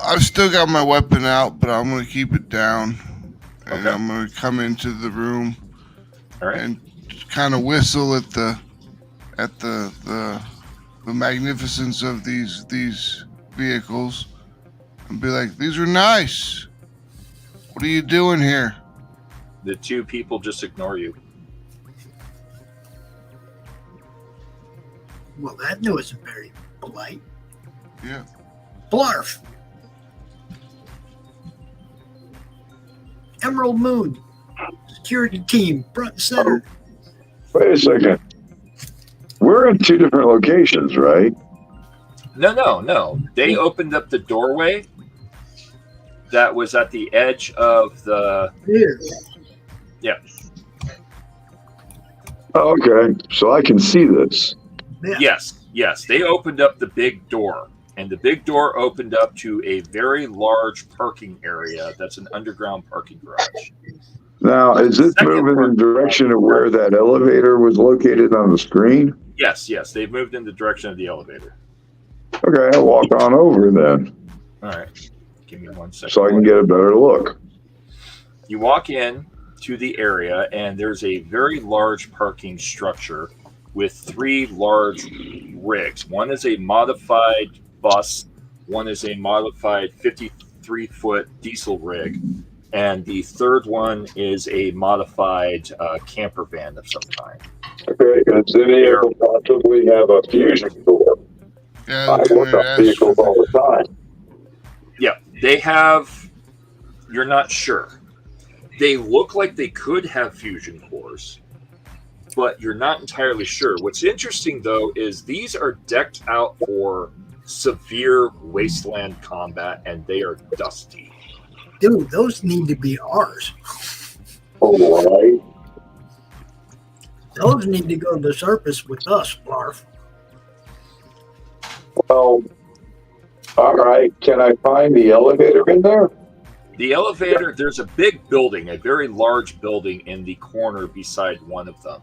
I've still got my weapon out, but I'm gonna keep it down, and Okay. I'm gonna come into the room All right. and kind of whistle at the magnificence of these vehicles, and be like, "These are nice. What are you doing here?" The 2 people just ignore you. Well, that wasn't very polite. Yeah. Blarf. Emerald Moon. Security team, front and center. Wait a second. We're in 2 different locations, right? No. They opened up the doorway that was at the edge of the... Here. Yeah. Oh, okay. So I can see this. Yeah. Yes. They opened up the big door, and the big door opened up to a very large parking area that's an underground parking garage. Now, is this moving in the direction of where that elevator was located on the screen? Yes. They've moved in the direction of the elevator. Okay, I'll walk on over then, All right. Give me 1 second. so I can get a better look. You walk in to the area, and there's a very large parking structure with 3 large rigs. One is a modified bus, one is a modified 53-foot diesel rig, and the third one is a modified camper van of some kind. Okay, does any of them possibly have a fusion door? Yeah. I work on vehicles all the time. Yeah, they have. You're not sure. They look like they could have fusion cores, but you're not entirely sure. What's interesting, though, is these are decked out for severe wasteland combat, and they are dusty. Dude, those need to be ours. All right. Those need to go to the surface with us, Blarf. Well, all right. Can I find the elevator in there? The elevator, there's a big building, a very large building in the corner beside one of them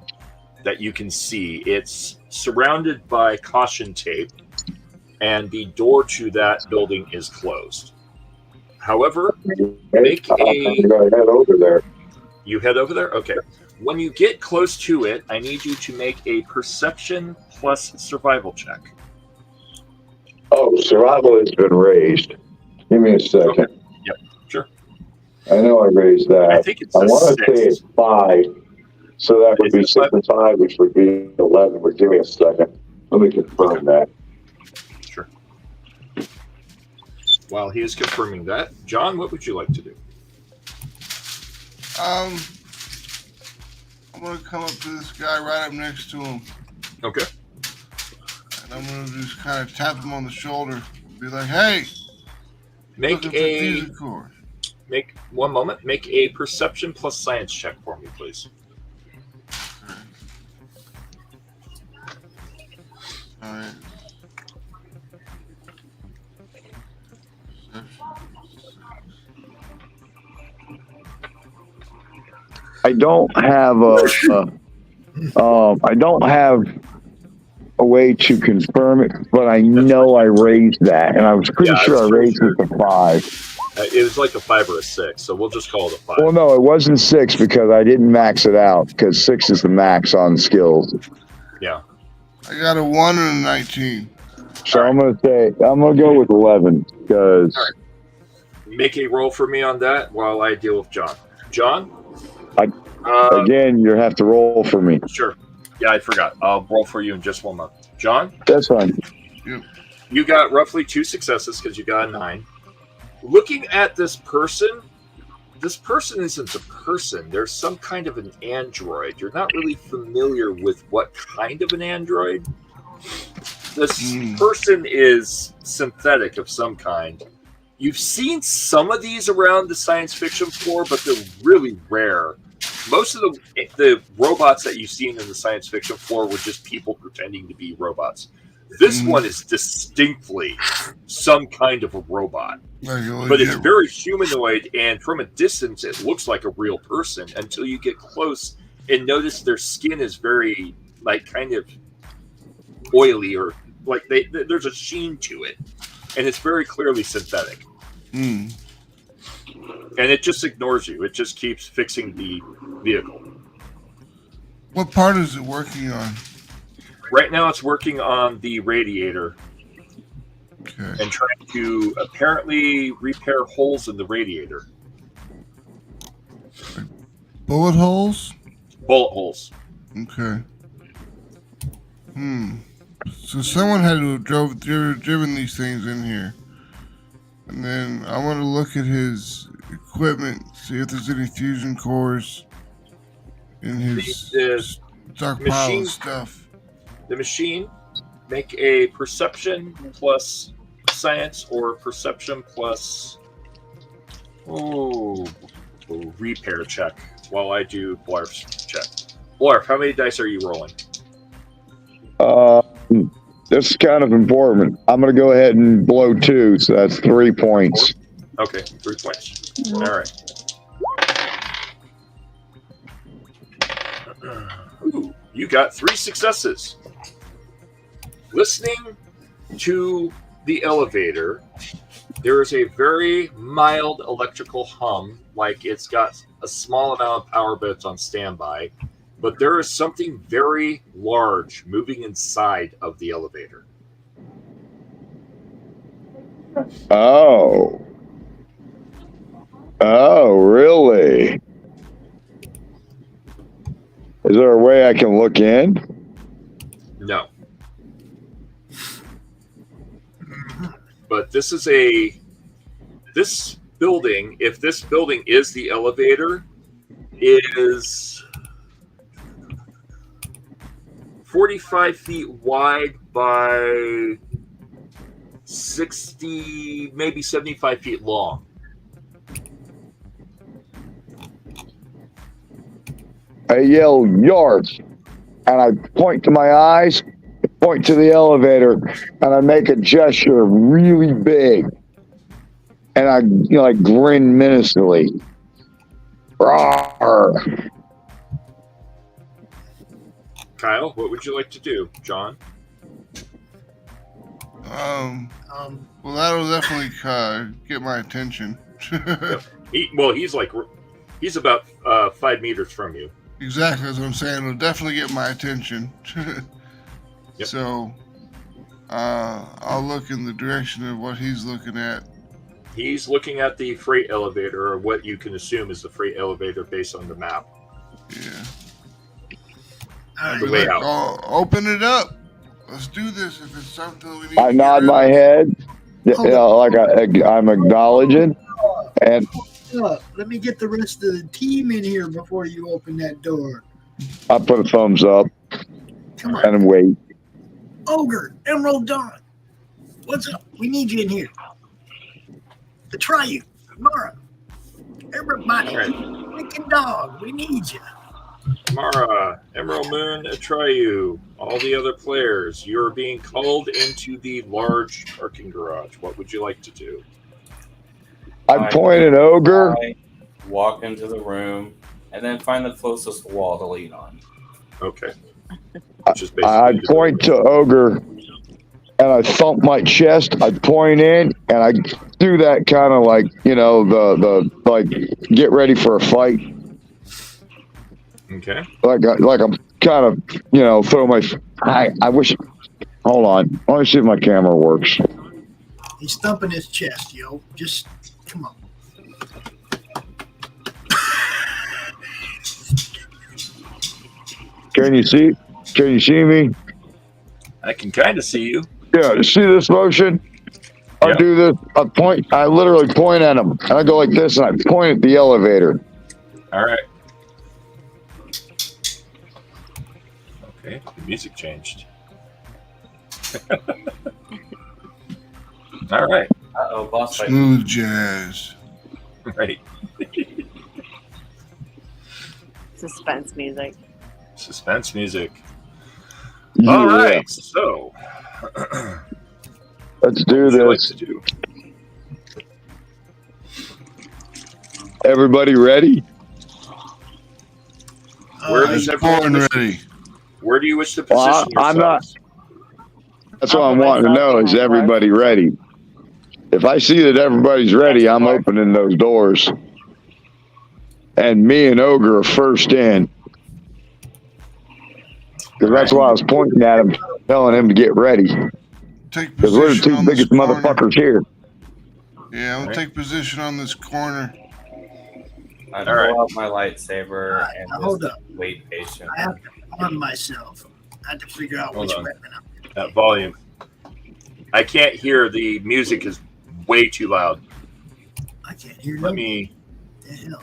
that you can see. It's surrounded by caution tape, and the door to that building is closed. However, make I'm a... gonna head over there. You head over there? Okay. When you get close to it, I need you to make a perception plus survival check. Oh, survival has been raised. Give me a second. Okay. Yep, sure. I know I raised that. I think it's I a want to say 6. it's 5. So that would Is be it 6 and 5, which would be 11. But give me a second. Let me confirm that. Sure. While he is confirming that, John, what would you like to do? I'm gonna come up to this guy right up next to him. Okay. And I'm gonna just kind of tap him on the shoulder. Be like, hey! Make one moment. Make a perception plus science check for me, please. All right. I don't have a way to confirm it, but I know I raised that, and I was pretty sure I raised it to 5. It was like a 5 or a 6, so we'll just call it a 5. Well, no, it wasn't 6 because I didn't max it out, because 6 is the max on skills. Yeah. I got a 1 and a 19. So I'm gonna go with 11 because. All right. Make a roll for me on that while I deal with John. John. Again, you have to roll for me. Sure. Yeah, I forgot. I'll roll for you in just 1 month. John? That's fine. Yep. You got roughly 2 successes because you got a 9. Looking at this person isn't a person. There's some kind of an android. You're not really familiar with what kind of an android. This person is synthetic of some kind. You've seen some of these around the science fiction floor, but they're really rare. Most of the robots that you've seen in the science fiction floor were just people pretending to be robots. This one is distinctly some kind of a robot. But it's very humanoid, and from a distance, it looks like a real person until you get close and notice their skin is very, kind of oily, or there's a sheen to it, and it's very clearly synthetic. And it just ignores you. It just keeps fixing the vehicle. What part is it working on? Right now, it's working on the radiator. Okay. And trying to apparently repair holes in the radiator. Bullet holes? Bullet holes. Okay. So someone had to have driven these things in here. And then I want to look at his equipment, see if there's any fusion cores in his stockpile of stuff. The machine, make a perception plus science or perception plus repair check while I do Blarf's check. Blarf, how many dice are you rolling? This is kind of important. I'm going to go ahead and blow 2, so that's 3 points. Okay, 3 points. All right. Ooh, you got 3 successes. Listening to the elevator, there is a very mild electrical hum, like it's got a small amount of power bits on standby, but there is something very large moving inside of the elevator. Oh, really? Is there a way I can look in? No. But this building, if this building is the elevator, is 45 feet wide by 60, maybe 75 feet long. I yell, "Yards!" and I point to my eyes, point to the elevator, and I make a gesture really big, and I grin menacingly. Rawr. Kyle, what would you like to do? John? Well, that'll definitely get my attention. He's about 5 meters from you. Exactly, that's what I'm saying. It'll definitely get my attention. Yep. So, I'll look in the direction of what he's looking at. He's looking at the freight elevator, or what you can assume is the freight elevator based on the map. Yeah. All The right. way out. Oh, open it up. Let's do this if it's something we need I to nod get my rid of. head, like I'm acknowledging, and Let me get the rest of the team in here before you open that door. I put a thumbs up Come on. and wait. Ogre, Emerald Dawn. What's up? We need you in here. The Triune, Mara, everybody, All right. Freaking Dog, we need you. Mara, Emerald Moon, Atrayu, all the other players, you're being called into the large parking garage. What would you like to do? I point at Ogre. I walk into the room and then find the closest wall to lean on. Okay. Which is I basically point to Ogre and I thump my chest. I point in and I do that kind of like, the like get ready for a fight. Okay. Like I'm kind of, throw my. I wish. Hold on. Let me see if my camera works. He's thumping his chest, yo. Just come on. Can you see? Can you see me? I can kind of see you. Yeah. You see this motion? I Yeah. do this. I literally point at him, and I go like this, and I point at the elevator. All right. Okay. The music changed. All right. Uh-oh, boss fight. Smooth jazz. Right. Suspense music. Suspense music. Yeah. All right. So. Let's do What would you like this. to do? Everybody ready? Where does everyone Born wish to- ready. Where do you wish to Well, position I'm not. yourselves? That's what I'll I'm put wanting to myself know. Is behind everybody ready? If I see that everybody's ready, I'm opening those doors. And me and Ogre are first in. Because that's why I was pointing at him, telling him to get ready. Take Because we're the position two on this biggest corner. motherfuckers here. Yeah, I'm gonna Right. take position on this corner. I All pull right. out my lightsaber Alright, and now just hold up. wait patiently. I have to arm myself. I have to figure out Hold which on. weapon I'm That volume. I can't hear. The music is way too loud. I can't hear Let no me. the hell.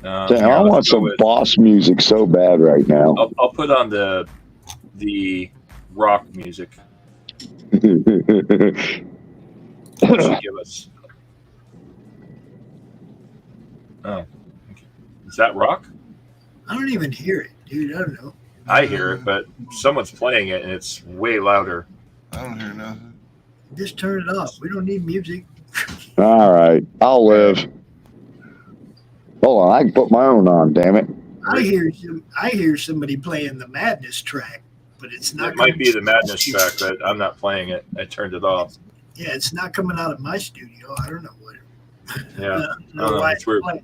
Damn, Here, I let's want go some with- boss music so bad right now. I'll put on the rock music. What should you give us? Oh, okay. Is that rock? I don't even hear it, dude. I don't know. I hear it, but someone's playing it and it's way louder. I don't hear nothing. Just turn it off. We don't need music. All right, I'll live. Hold on, I can put my own on. Damn it! I hear somebody playing the Madness track, but it's not. It might be the coming- Madness track, but I'm not playing it. I turned it off. Yeah, it's not coming out of my studio. I don't know what. Yeah. I don't know why it's weird. playing.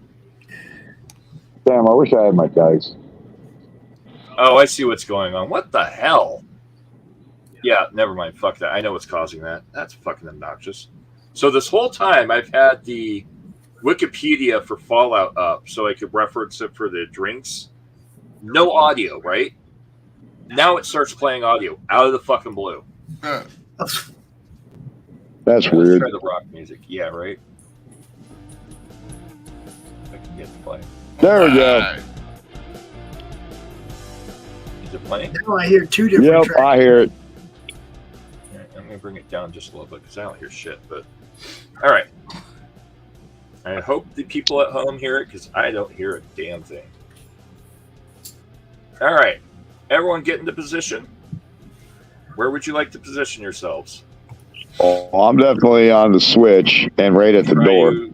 Damn, I wish I had my dice. Oh, I see what's going on. What the hell? Yeah, never mind. Fuck that. I know what's causing that. That's fucking obnoxious. So this whole time I've had the Wikipedia for Fallout up so I could reference it for the drinks. No audio, right? Now it starts playing audio out of the fucking blue. That's Let's weird. try the rock music. Yeah, right? I can get to play. There we go. Alright. Is it playing? Now I hear two different Yep, tracks. I hear it. All right, I'm going to bring it down just a little bit because I don't hear shit. But all right. I hope the people at home hear it because I don't hear a damn thing. All right. Everyone get into position. Where would you like to position yourselves? Oh, I'm definitely on the switch and right at the door. Ryu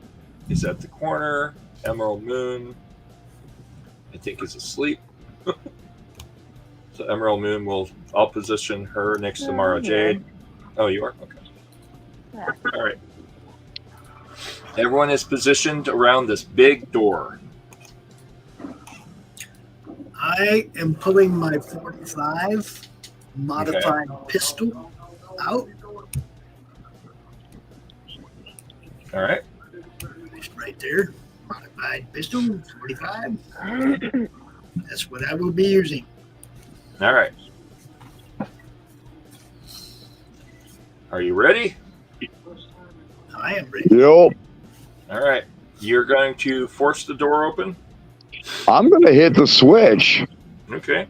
is at the corner. Emerald Moon, I think, is asleep. So Emerald Moon I'll position her next to Mara Jade. Oh, you are? Okay. Yeah. All right. Everyone is positioned around this big door. I am pulling my 45 modified pistol out. All right. Just right there. Modified pistol, 45. That's what I will be using. All right. Are you ready? I am ready. Yep. All right. You're going to force the door open? I'm going to hit the switch. Okay.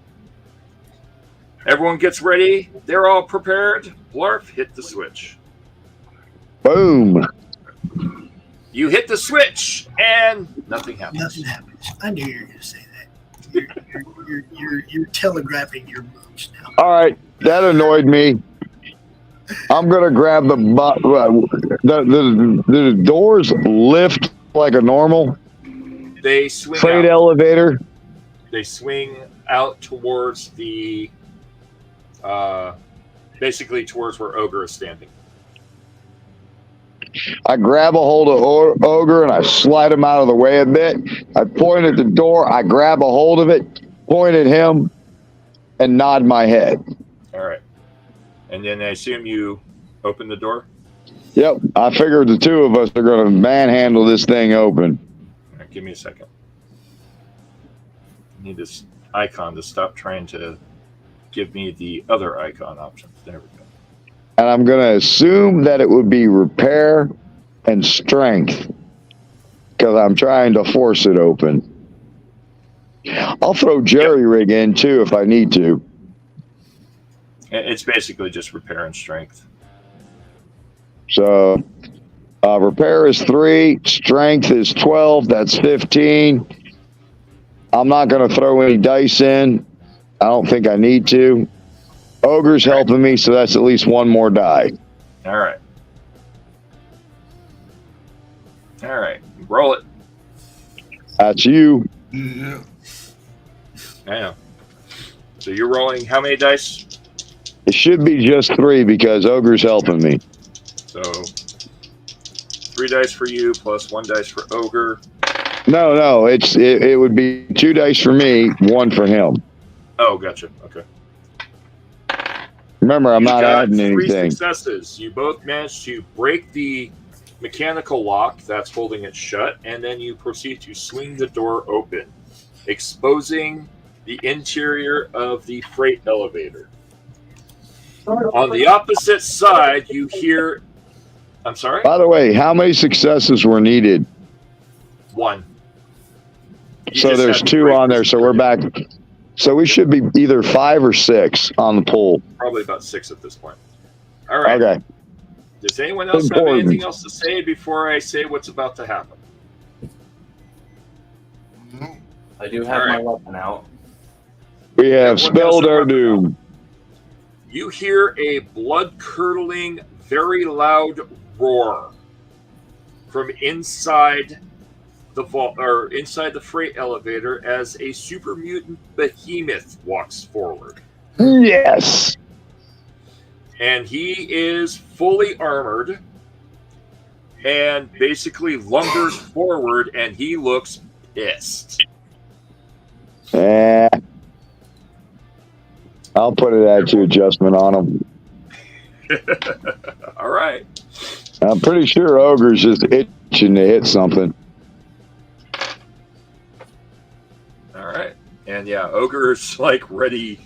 Everyone gets ready. They're all prepared. Blarf, hit the switch. Boom. You hit the switch, and nothing happens. Nothing happens. I knew you were going to say that. You're telegraphing your moves now. All right. That annoyed me. I'm going to grab the doors lift like a normal They swing freight out. elevator. They swing out towards the, basically towards where Ogre is standing. I grab a hold of Ogre and I slide him out of the way a bit. I point at the door. I grab a hold of it, point at him, and nod my head. All right. And then I assume you open the door? Yep. I figured the two of us are going to manhandle this thing open. All right, give me a second. I need this icon to stop trying to give me the other icon options. There we go. And I'm going to assume that it would be repair and strength because I'm trying to force it open. I'll throw jerry rig in too if I need to. It's basically just repair and strength. So repair is 3, strength is 12, that's 15. I'm not going to throw any dice in. I don't think I need to. Ogre's helping me, so that's at least one more die. All right. All right. Roll it. That's you. Yeah. I know. So you're rolling how many dice? It should be just 3 because Ogre's helping me. So 3 dice for you plus 1 dice for Ogre. No, it would be 2 dice for me, 1 for him. Oh, gotcha. Okay. Remember, I'm You not got adding 3 anything. successes. You both managed to break the mechanical lock that's holding it shut, and then you proceed to swing the door open, exposing the interior of the freight elevator. On the opposite side, you hear... I'm sorry? By the way, how many successes were needed? 1. You So just there's had to 2 break on there, this so we're back. So we should be either 5 or 6 on the pool. Probably about 6 at this point. All right. Okay. Does anyone else have Important. anything else to say before I say what's about to happen? I do have my weapon out. We have Everyone has spelled their our weapon doom. You hear a blood-curdling, very loud roar from inside the vault or inside the freight elevator as a super mutant behemoth walks forward. Yes. And he is fully armored and basically lumbers forward, and he looks pissed. I'll put an attitude adjustment on him. All right. I'm pretty sure Ogre's just itching to hit something. All right. And yeah, Ogre's like ready.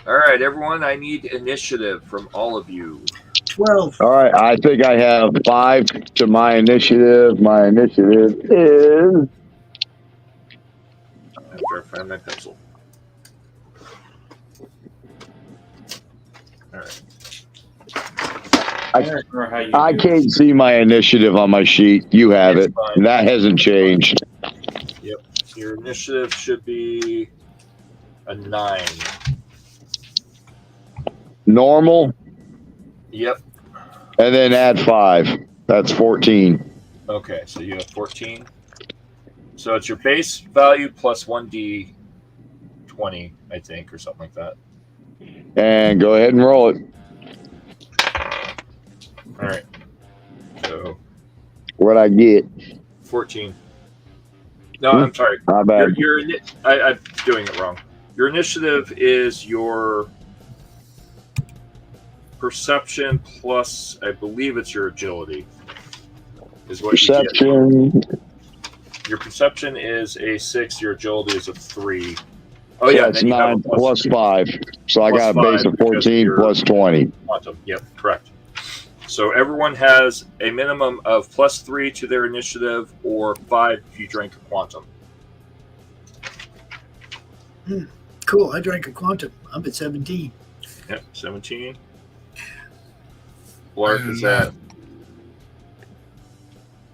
All right, everyone, I need initiative from all of you. 12. All right, I think I have 5 to my initiative. My initiative is... After I find my pencil. All right. I can't see my initiative on my sheet. You have it. That hasn't changed. Yep. Your initiative should be a 9. Normal, Yep. and then add 5. That's 14. Okay, so you have 14. So it's your base value plus 1d20, I think, or something like that. And go ahead and roll it. All right. So What'd I get? 14. No, I'm sorry. My bad. I'm doing it wrong. Your initiative is your perception plus, I believe it's your agility. Is what Perception. You get. Your perception is a 6. Your agility is a 3. Oh So yeah, it's then you have 9 a plus 5. So I plus got a base 5 of 14 plus 20. Quantum. Yep, correct. So everyone has a minimum of plus 3 to their initiative, or 5 if you drink a quantum. Cool. I drank a quantum. I'm at 17. Yep, 17. Blark is at.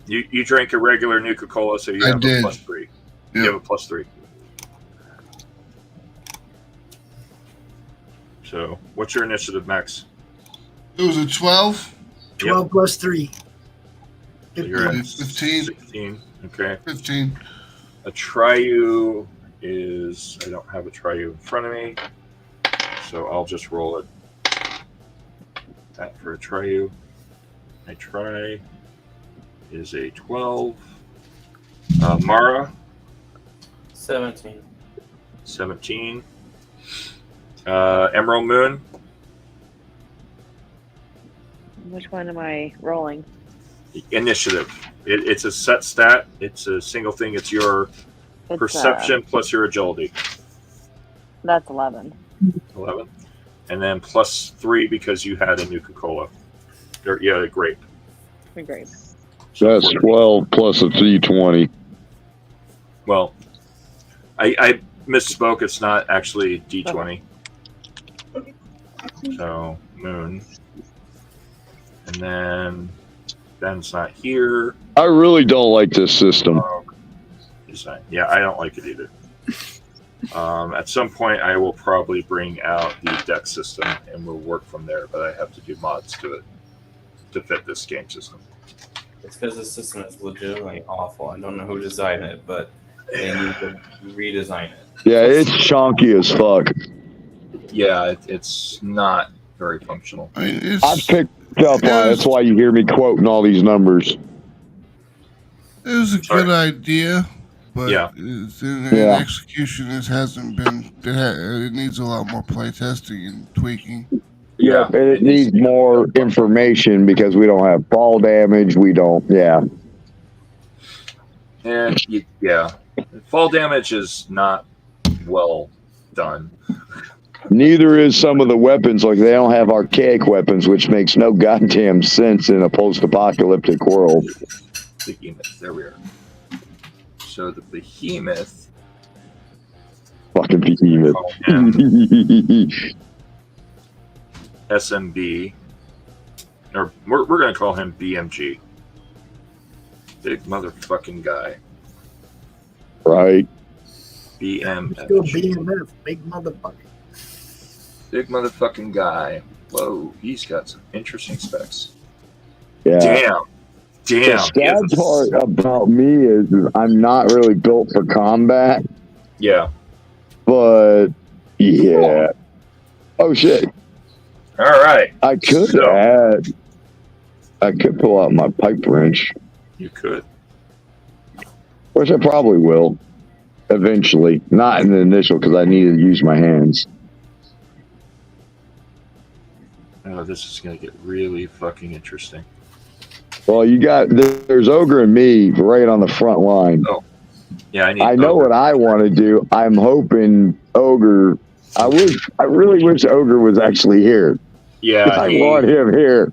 You drank a regular Nuka-Cola, so you have a plus 3. Yep. You have a plus 3. So, what's your initiative, Max? It was a 12. 12 plus 3. So you're at 15. 16. Okay. 15. A Triu is. I don't have a Triu in front of me, so I'll just roll it. That for a Triu. A Tri is a 12. Mara. 17. 17. Emerald Moon. Which one am I rolling? Initiative. It's a set stat. It's a single thing. It's your perception plus your agility. That's 11. 11. And then plus 3 because you had a Nuka-Cola. Or, yeah, a grape. A grape. That's 12 plus a D20. Well, I misspoke. It's not actually D20. So, Moon. And then Ben's not here. I really don't like this system. Yeah, I don't like it either. At some point, I will probably bring out the deck system and we'll work from there, but I have to do mods to it to fit this game system. It's because the system is legitimately awful. I don't know who designed it, but they need to redesign it. Yeah, it's chunky as fuck. Yeah, it's not very functional. I mean, I've picked up on it. That's why you hear me quoting all these numbers. It was a good idea, but Yeah. in Yeah. execution, it hasn't been. It needs a lot more playtesting and tweaking. Yeah, and it needs more information because we don't have fall damage. We don't. Yeah. And yeah, fall damage is not well done. Neither is some of the weapons. Like they don't have archaic weapons, which makes no goddamn sense in a post-apocalyptic world. Behemoth. There we are. So the behemoth. Fucking behemoth. SMB. Or we're going to call him BMG. Big motherfucking guy. Right. BMG. Still BMF, big motherfucker. Big motherfucking guy. Whoa, he's got some interesting specs. Yeah. Damn. The sad part about me is I'm not really built for combat. Yeah. But yeah. Oh shit. All right. I could pull out my pipe wrench. You could. Which I probably will. Eventually. Not in the initial because I need to use my hands. Oh, this is going to get really fucking interesting. Well, there's Ogre and me right on the front line. Oh. Yeah, I know what I want to do. I'm hoping Ogre. I really wish Ogre was actually here. Yeah, I want him here.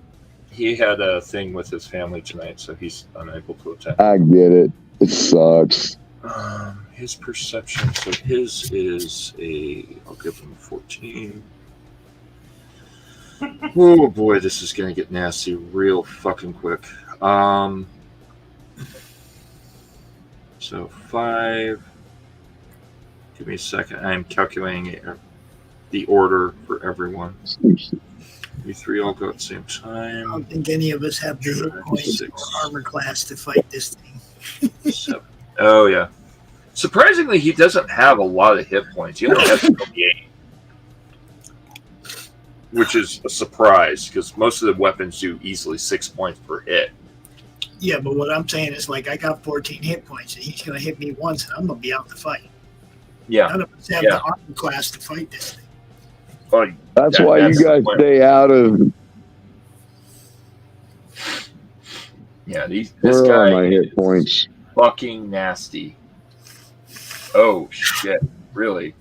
He had a thing with his family tonight, so he's unable to attend. I get it. It sucks. His perception. So his is I'll give him 14. Oh boy, this is gonna get nasty real fucking quick. So 5. Give me a second. I'm calculating the order for everyone. We 3 all go at the same time. I don't think any of us have the hit points or armor class to fight this thing. 7. Oh yeah. Surprisingly, he doesn't have a lot of hit points. He only has 28. Which is a surprise, because most of the weapons do easily 6 points per hit. Yeah, but what I'm saying is, like, I got 14 hit points, and he's going to hit me once, and I'm going to be out the fight. Yeah. None of us have the armor class to fight this thing. Oh, That's why you guys stay out of. Yeah, this Where guy are my is hit points? fucking nasty. Oh, shit. Really?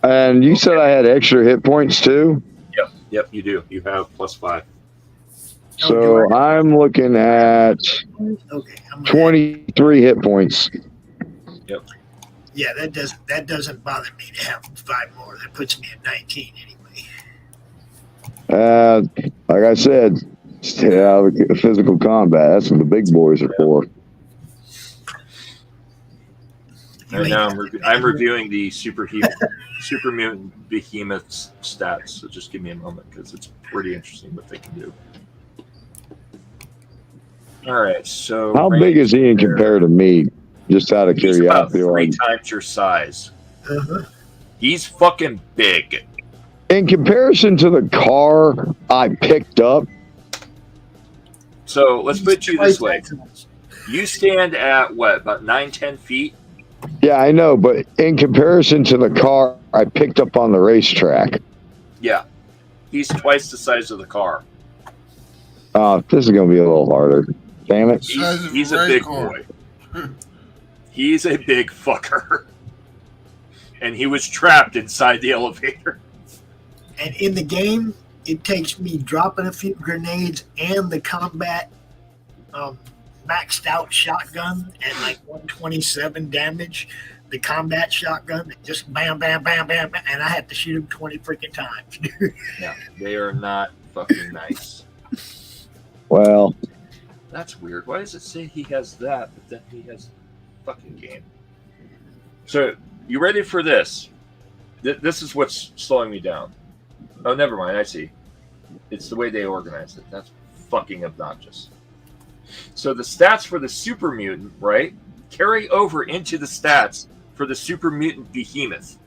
And you said I had extra hit points too? Yep, you do. You have +5. So I'm looking at 23 hit points. Yep. Yeah, that doesn't bother me to have 5 more. That puts me at 19 anyway. Like I said, stay out of physical combat. That's what the big boys are for. Right now, I'm reviewing the super mutant behemoth stats. So just give me a moment because it's pretty interesting what they can do. All right, so how big is he in compared to me? Just out of curiosity. He's about 3 times your size. He's fucking big. In comparison to the car I picked up. So let's put you this way: you stand at what, about 9-10 feet? Yeah, I know, but in comparison to the car I picked up on the racetrack. Yeah, he's twice the size of the car. This is going to be a little harder. Damn it. He's a big boy. He's a big fucker. And he was trapped inside the elevator. And in the game, it takes me dropping a few grenades and the combat maxed out shotgun at like 127 damage. The combat shotgun, just bam, bam, bam, bam, bam, and I had to shoot him 20 freaking times, dude. Yeah, they are not fucking nice. Well, that's weird. Why does it say he has that, but then he has fucking game? So, you ready for this? This is what's slowing me down. Oh, never mind. I see. It's the way they organize it. That's fucking obnoxious. So the stats for the super mutant, right, carry over into the stats for the super mutant behemoth.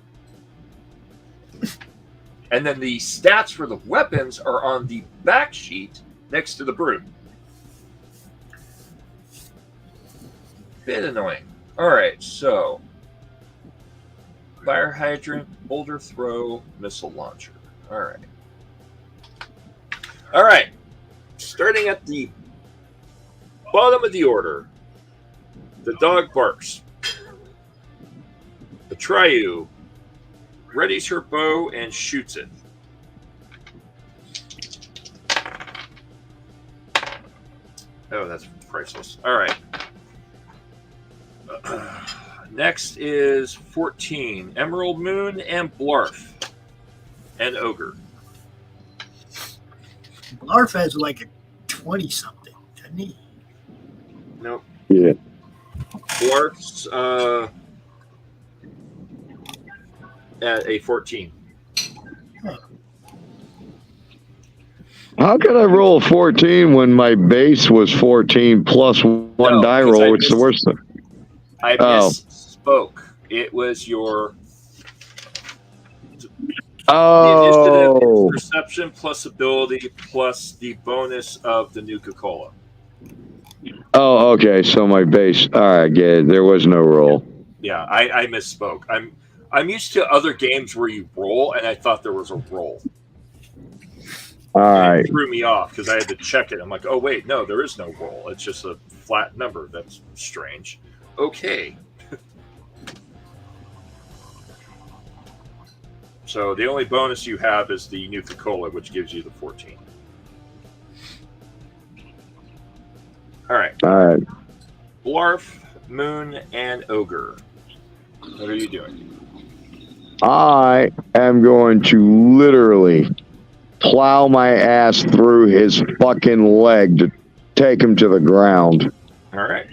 And then the stats for the weapons are on the back sheet next to the broom. Bit annoying. All right, so fire hydrant, boulder throw, missile launcher. All right. All right. Starting at the bottom of the order, the dog barks. The Triu readies her bow and shoots it. Oh, that's priceless. All right. Next is 14, Emerald Moon and Blarf and Ogre. Blarf has like a 20-something, doesn't he? Nope. Yeah. Blarf's at a 14. How can I roll 14 when my base was 14 plus one die roll, which is the worst thing? I misspoke. It was your the initiative, perception plus ability plus the bonus of the Nuka-Cola. Oh, okay. So my base. All right, get it. There was no roll. Yeah, I misspoke. I'm used to other games where you roll, and I thought there was a roll. All right. It threw me off because I had to check it. I'm like, oh wait, no, there is no roll. It's just a flat number. That's strange. Okay. So the only bonus you have is the Nuka-Cola, which gives you the 14. All right. All right. Blarf, Moon, and Ogre. What are you doing? I am going to literally plow my ass through his fucking leg to take him to the ground. All right.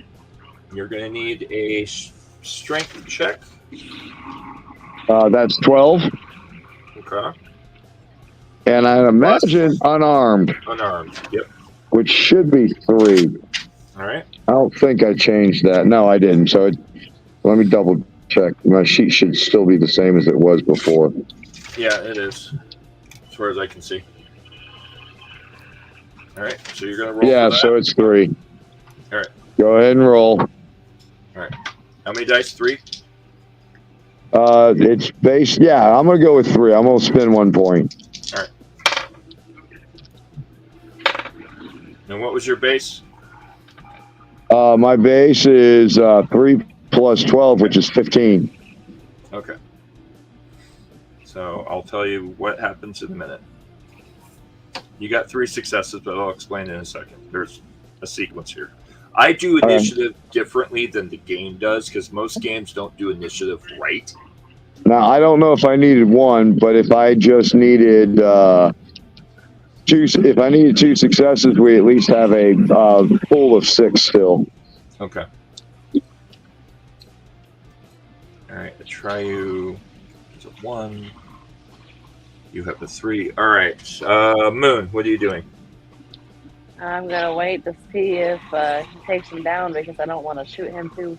You're going to need a strength check. That's 12. Okay. And I imagine unarmed. Unarmed. Yep. Which should be 3. All right. I don't think I changed that. No, I didn't. So let me double check. My sheet should still be the same as it was before. Yeah, it is. As far as I can see. All right, so you're gonna roll. Yeah, for that? so it's 3. All right. Go ahead and roll. All right. How many dice? 3. It's base. Yeah, I'm gonna go with 3. I'm gonna spend 1 point. All right. And what was your base? My base is 3 plus 12, which is 15. Okay. So I'll tell you what happens in a minute. You got 3 successes, but I'll explain in a second. There's a sequence here. I do initiative differently than the game does because most games don't do initiative right. Now, I don't know if I needed 1, but if I just needed 2, if I needed 2 successes, we at least have a pool of 6 still. Okay. All right, I try you. It's a 1. You have a 3. All right, Moon, what are you doing? I'm gonna wait to see if he takes him down because I don't want to shoot him too.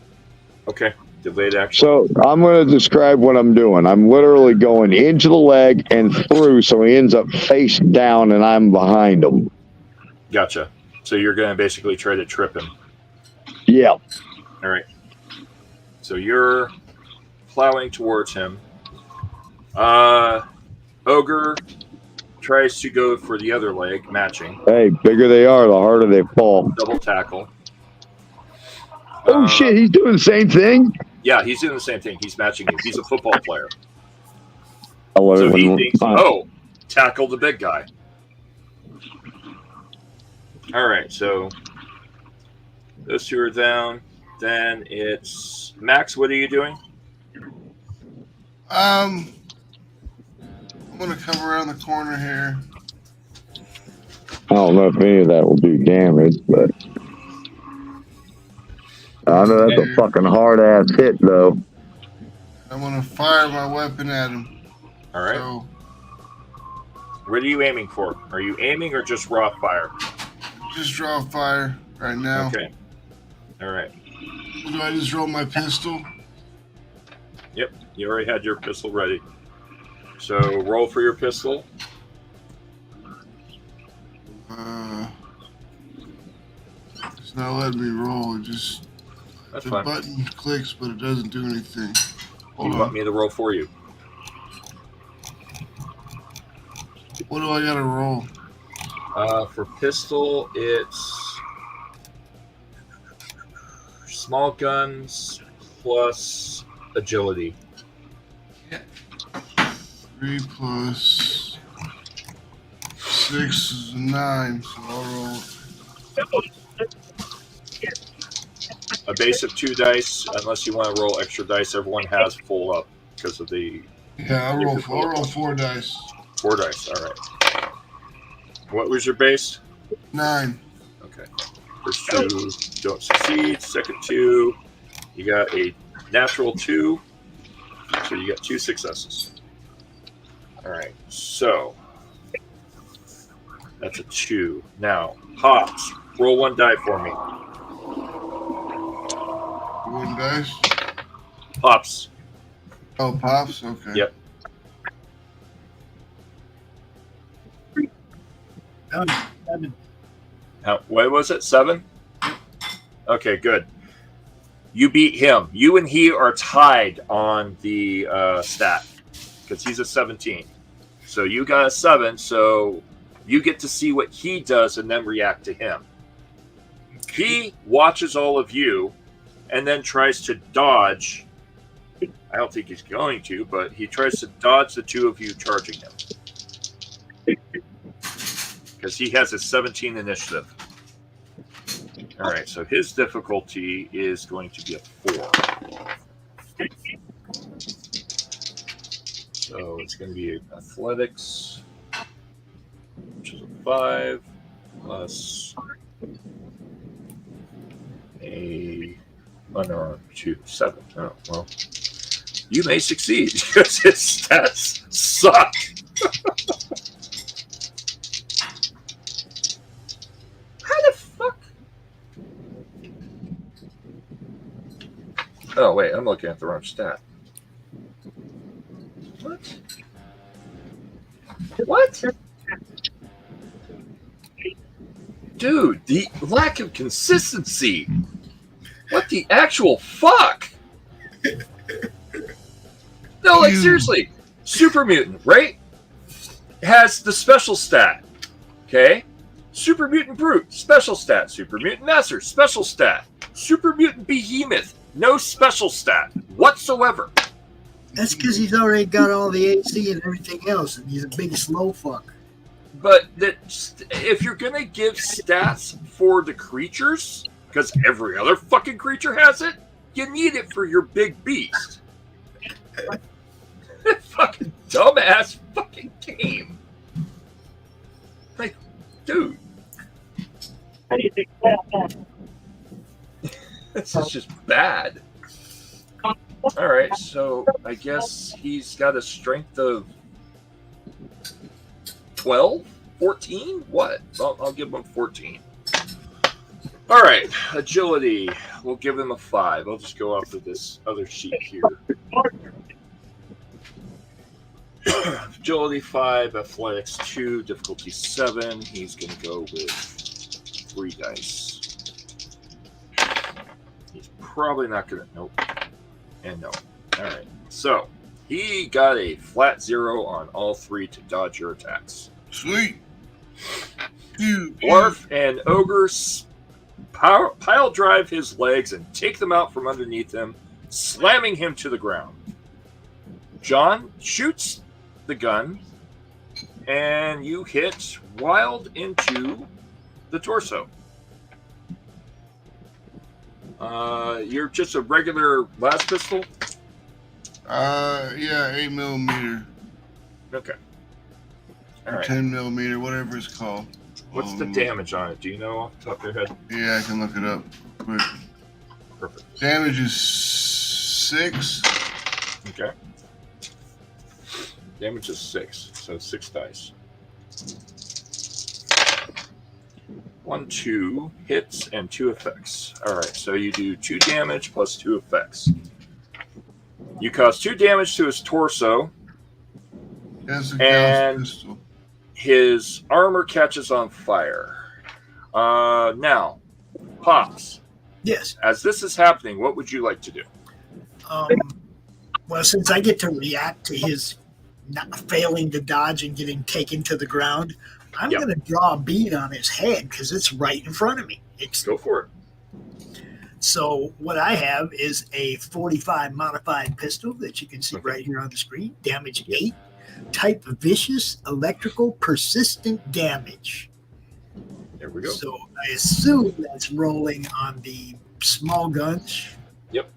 Okay, delayed action. So I'm going to describe what I'm doing. I'm literally going into the leg and through, so he ends up face down, and I'm behind him. Gotcha. So you're going to basically try to trip him. Yeah. All right. So you're plowing towards him. Ogre tries to go for the other leg, matching. Hey, bigger they are, the harder they fall. Double tackle. Oh, shit, he's doing the same thing? Yeah, he's doing the same thing. He's matching you. He's a football player. I love So it he when thinks, oh, tackle the big guy. All right, so those 2 are down. Then it's Max. What are you doing? I'm gonna come around the corner here. I don't know if any of that will do damage, but I know that's a fucking hard-ass hit, though. I'm gonna fire my weapon at him. All right. So, What are you aiming for? Are you aiming or just raw fire? just draw fire right now. Okay. All right. Do I just roll my pistol? Yep. You already had your pistol ready. So roll for your pistol. It's not letting me roll. It just That's the fine. button clicks, but it doesn't do anything. Hold You on. want me to roll for you? What do I gotta roll? For pistol, it's small guns plus agility. 3 plus 6 is 9, so I'll roll. A base of 2 dice, unless you want to roll extra dice. Everyone has full up because of the. Yeah, I'll roll 4 dice. 4 dice. All right. What was your base? 9. Okay. First 2 don't succeed. Second 2, you got a natural 2, so you got 2 successes. All right. So that's a 2. Now, Pops, roll 1 die for me. 1 dice. Pops. Oh, pops. Okay. Yep. What was it? 7? Okay, good. You beat him. You and he are tied on the stat because he's a 17. So you got a 7, so you get to see what he does and then react to him. He watches all of you and then tries to dodge. I don't think he's going to, but he tries to dodge the 2 of you charging him. Because he has a 17 initiative. All right, so his difficulty is going to be a 4. So it's going to be athletics, which is a 5, plus a unarmed 2, 7. Oh, well. You may succeed because his stats suck. How the fuck? Oh, wait, I'm looking at the wrong stat. What? What? Dude, the lack of consistency. What the actual fuck? No, like seriously. Super Mutant, right? Has the special stat. Okay? Super Mutant Brute, special stat. Super Mutant Master, special stat. Super Mutant Behemoth, no special stat whatsoever. That's because he's already got all the AC and everything else, and he's a big slow fuck. But if you're going to give stats for the creatures, because every other fucking creature has it, you need it for your big beast. Fucking dumbass fucking game. Like, dude. How do you think that? This is just bad. Alright, so I guess he's got a strength of 12? 14? What? I'll give him 14. Alright, agility. We'll give him a 5. I'll just go off of this other sheet here. Agility 5, athletics 2, difficulty 7. He's going to go with 3 dice. He's probably not going to... Nope. And no. Alright, so he got a flat 0 on all 3 to dodge your attacks. Sweet. Dwarf and Ogre pile drive his legs and take them out from underneath him, slamming him to the ground. John shoots the gun, and you hit Wild into the torso. You're just a regular las pistol? Yeah, 8mm. Okay. All Or right. 10mm, whatever it's called. What's the damage on it? Do you know off the top of your head? Yeah, I can look it up quick. Perfect. Damage is 6. Okay. Damage is 6, so 6 dice. 1, 2 hits and 2 effects. Alright, so you do 2 damage plus 2 effects. You cause 2 damage to his torso, and his armor catches on fire. Now, Pops. Yes. As this is happening, what would you like to do? Well, since I get to react to his not failing to dodge and getting taken to the ground, I'm going to draw a bead on his head because it's right in front of me. Go for it. So what I have is a 45 modified pistol that you can see right here on the screen. Damage 8. Type vicious, electrical, persistent damage. There we go. So I assume that's rolling on the small guns. Yep.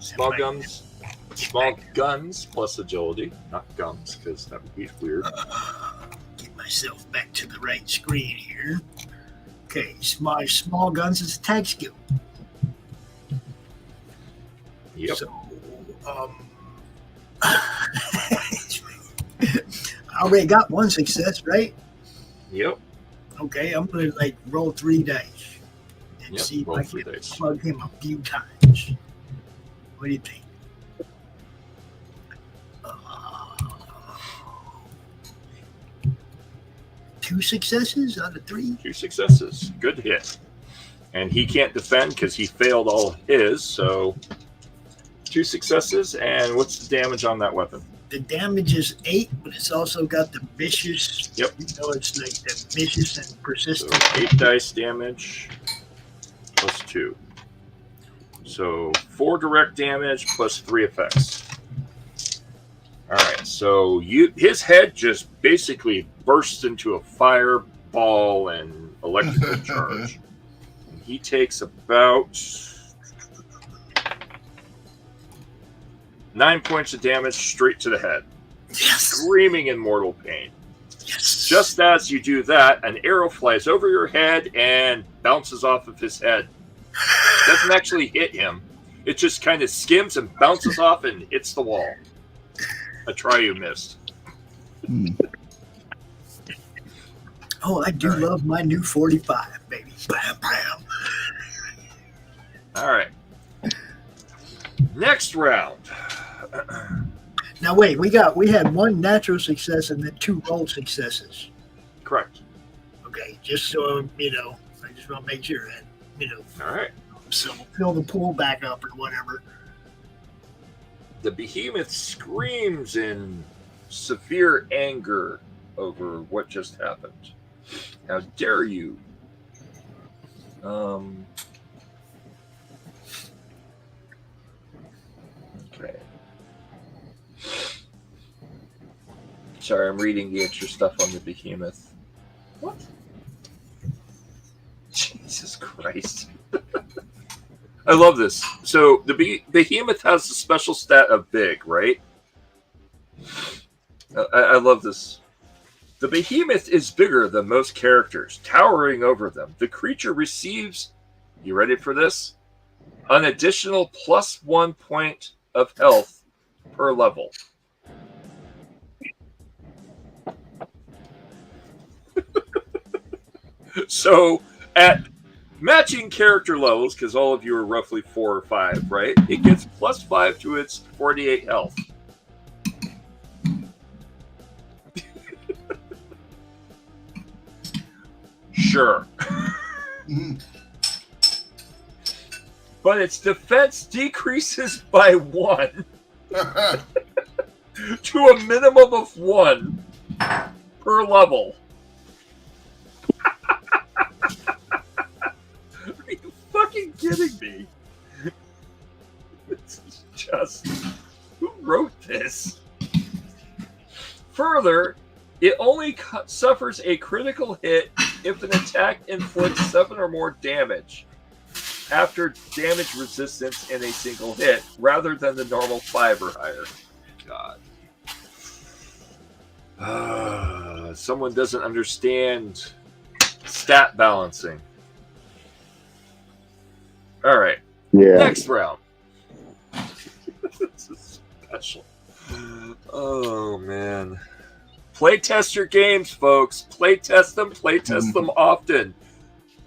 Small guns plus agility, not guns, because that would be weird. Get myself back to the right screen here. Okay, small guns is attack skill. Yep. So, I already got 1 success, right? Yep. Okay, I'm gonna roll 3 dice and see if I can plug him a few times. What do you think? 2 successes out of 3. 2 successes. Good hit. And he can't defend because he failed all his, so 2 successes. And what's the damage on that weapon? The damage is 8, but it's also got the vicious. Yep. It's like the vicious and persistent. So 8 dice damage plus 2. So 4 direct damage plus 3 effects. All right, so his head just basically bursts into a fireball and electrical charge. And he takes about 9 points of damage straight to the head, screaming in mortal pain. Yes. Just as you do that, an arrow flies over your head and bounces off of his head. Doesn't actually hit him. It just kind of skims and bounces off and hits the wall. A try you missed. Oh, I do love my new 45, baby. Bam, bam. All right. Next round. Now wait, we had 1 natural success and then 2 rolled successes. Correct. Okay, just so you know, I just want to make sure that All right. So fill the pool back up or whatever. The behemoth screams in severe anger over what just happened. How dare you? Okay. Sorry, I'm reading the extra stuff on the behemoth. What? Jesus Christ. I love this. So the behemoth has a special stat of big, right? I love this. The behemoth is bigger than most characters, towering over them. The creature receives, you ready for this? An additional +1 point of health per level. So at matching character levels, because all of you are roughly 4 or 5, right? It gets +5 to its 48 health. Sure. But its defense decreases by 1 to a minimum of 1 per level. Are you fucking kidding me? This is just... Who wrote this? Further, it only suffers a critical hit if an attack inflicts 7 or more damage after damage resistance in a single hit, rather than the normal 5 or higher. God. Someone doesn't understand stat balancing. All right. Yeah. Next round. This is special. Oh, man. Play test your games, folks. Play test them. Play test them often.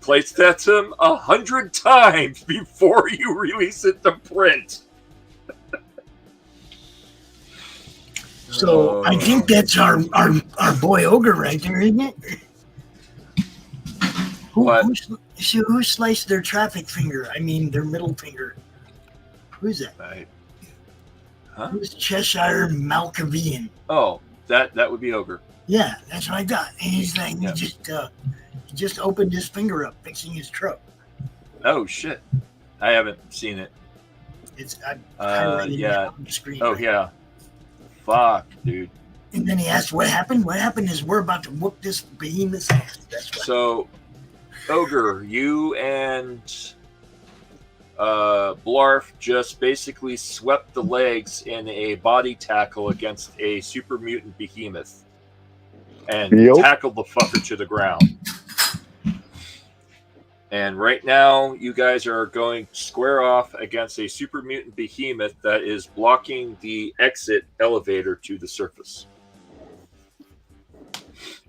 Play test them 100 times before you release it to print. So I think that's our boy Ogre right there, isn't it? Who sliced their traffic finger? I mean, their middle finger. Who's that? Right. Huh? Who's Cheshire Malkavian? Oh, that would be Ogre. Yeah, that's what I got. And he's like, he just opened his finger up, fixing his truck. Oh shit! I haven't seen it. It's yeah. on the screen. Oh yeah. Fuck, dude. And then he asked, "What happened? What happened is we're about to whoop this behemoth's ass." That's what. So, Ogre, you and Blarf just basically swept the legs in a body tackle against a super mutant behemoth and tackled the fucker to the ground. And right now, you guys are going square off against a super mutant behemoth that is blocking the exit elevator to the surface.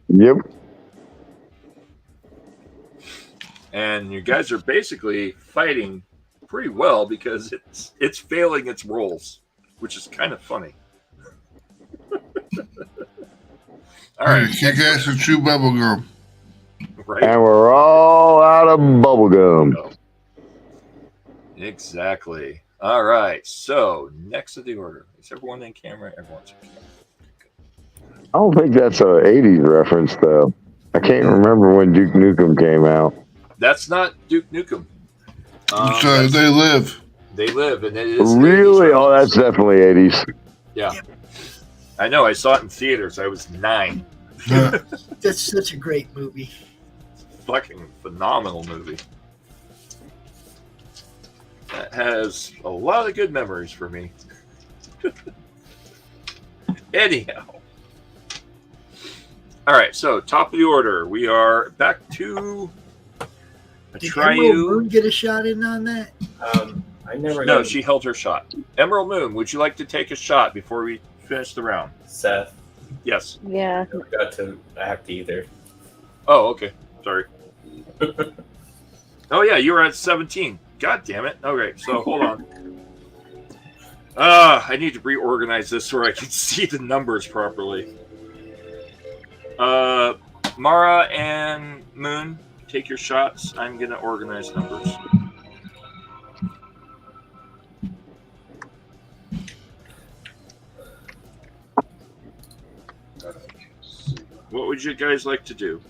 Yep. And you guys are basically fighting pretty well because it's failing its rolls, which is kind of funny. All right, kick ass and chew bubblegum. Right. And we're all out of bubblegum. Exactly. All right. So next of the order is everyone in camera. Everyone's in camera. I don't think that's a 80s reference, though. I can't remember when Duke Nukem came out. That's not Duke Nukem. They Live. They Live, and it is really. Oh, that's definitely 80s. Yeah, I know. I saw it in theaters. I was 9. That's such a great movie. Fucking phenomenal movie. That has a lot of good memories for me. Anyhow. All right, so top of the order. We are back to Did Emerald Moon get a shot in on that? I never. No, she held her shot. Emerald Moon, would you like to take a shot before we finish the round? Seth. Yes. Yeah. Never got to act either. Oh, okay. Sorry. Oh yeah, you were at 17. God damn it. Okay, so hold on. I need to reorganize this so I can see the numbers properly. Mara and Moon, take your shots. I'm going to organize numbers. What would you guys like to do?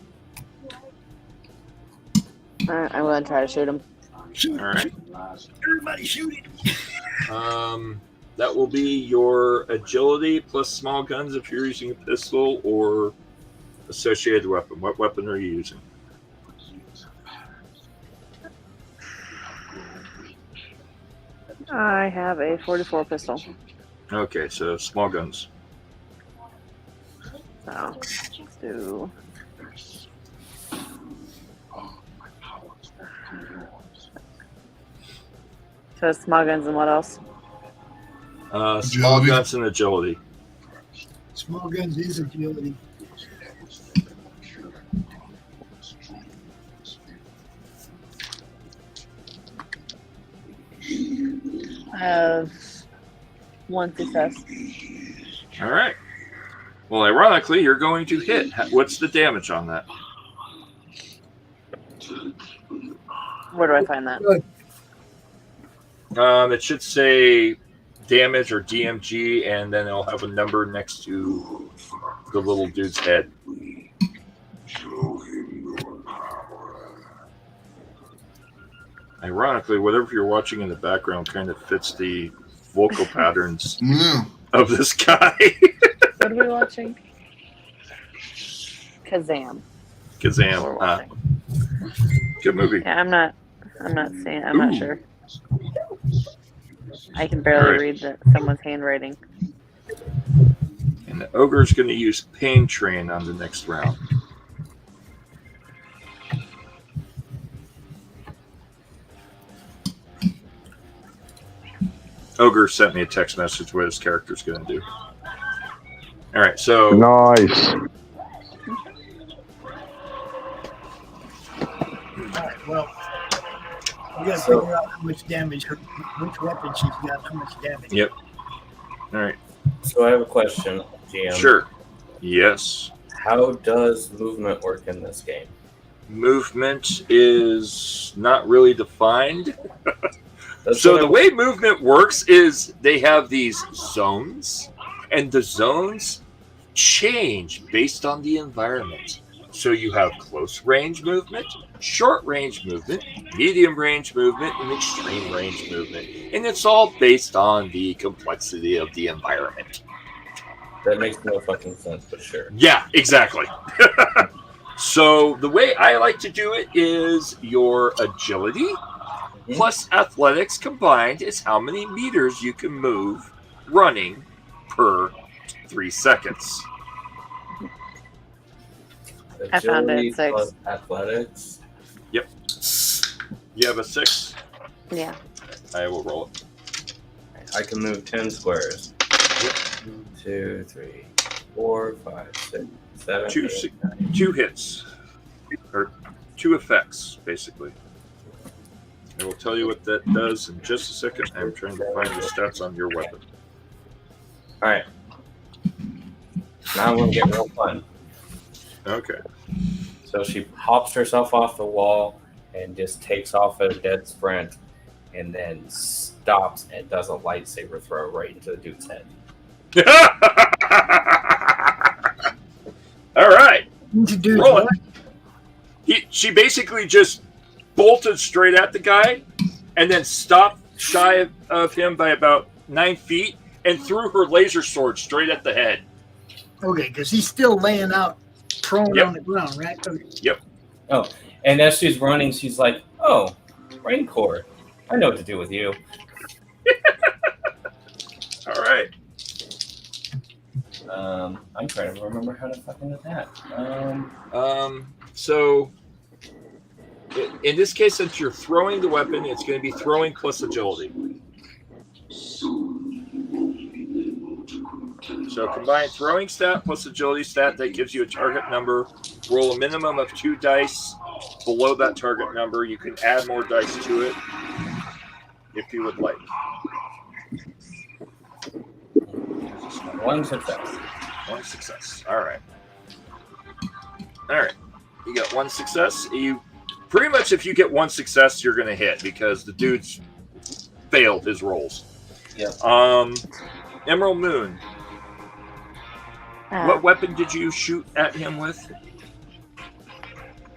I'm going to try to shoot him. Shoot. All right. Everybody shoot it. That will be your agility plus small guns if you're using a pistol or associated weapon. What weapon are you using? I have a 44 pistol. Okay, so small guns. So let's do. So small guns and what else? Small guns and agility. Small guns is agility. I have 1 success. All right. Well, ironically, you're going to hit. What's the damage on that? Where do I find that? It should say damage or DMG, and then it'll have a number next to the little dude's head. Ironically, whatever you're watching in the background kind of fits the vocal patterns of this guy. What are we watching? Kazam. Kazam. Good movie. Yeah, I'm not seeing. I'm not sure. I can barely read someone's handwriting. And the ogre's going to use Pain Train on the next round. Ogre sent me a text message what his character's going to do. All right, so nice. Alright, well, we got to figure out how much damage, which weapon she's got, how much damage. Yep. All right. So I have a question, GM. Sure. Yes. How does movement work in this game? Movement is not really defined. So the way movement works is they have these zones, and the zones change based on the environment. So you have close range movement, short range movement, medium range movement, and extreme range movement. And it's all based on the complexity of the environment. That makes no fucking sense, but sure. Yeah, exactly. So the way I like to do it is your agility plus athletics combined is how many meters you can move running per 3 seconds. I found it 6. Plus athletics. Yep. You have a 6? Yeah. I will roll it. I can move 10 squares. Yep. 2, 3, 4, 5, 6, 7, 8, 9. 2 hits. Or 2 effects, basically. I will tell you what that does in just a second. I'm trying to find the stats on your weapon. Alright. Now I'm going to get real fun. Okay. So she hops herself off the wall and just takes off at a dead sprint and then stops and does a lightsaber throw right into the dude's head. All right. Roll it. She basically just bolted straight at the guy and then stopped shy of him by about 9 feet and threw her laser sword straight at the head. Okay, because he's still laying out prone on the ground, right? Okay. Yep. Oh, and as she's running, she's like, "Oh, Raincore, I know what to do with you." All right. I'm trying to remember how to fucking attack. So in this case, since you're throwing the weapon, it's going to be throwing plus agility. So combine throwing stat plus agility stat. That gives you a target number. Roll a minimum of 2 dice below that target number. You can add more dice to it if you would like. 1 success. 1 success. All right. All right. You got one success. You pretty much, if you get one success, you're going to hit because the dude's failed his rolls. Yeah. Emerald Moon. What weapon did you shoot at him with?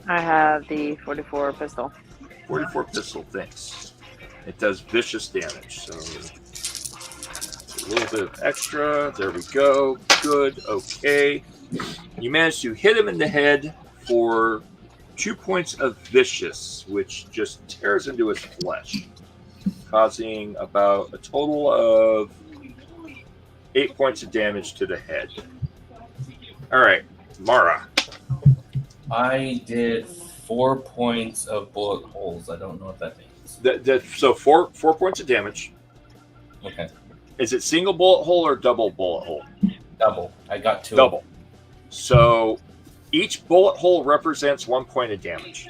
I have the 44 pistol. 44 pistol, thanks. It does vicious damage, so it's a little bit of extra. There we go. Good. Okay. You managed to hit him in the head for 2 points of vicious, which just tears into his flesh, causing about a total of 8 points of damage to the head. All right, Mara. I did 4 points of bullet holes. I don't know what that means. So four points of damage. Okay. Is it single bullet hole or double bullet hole? Double. I got 2. Double. So each bullet hole represents 1 point of damage.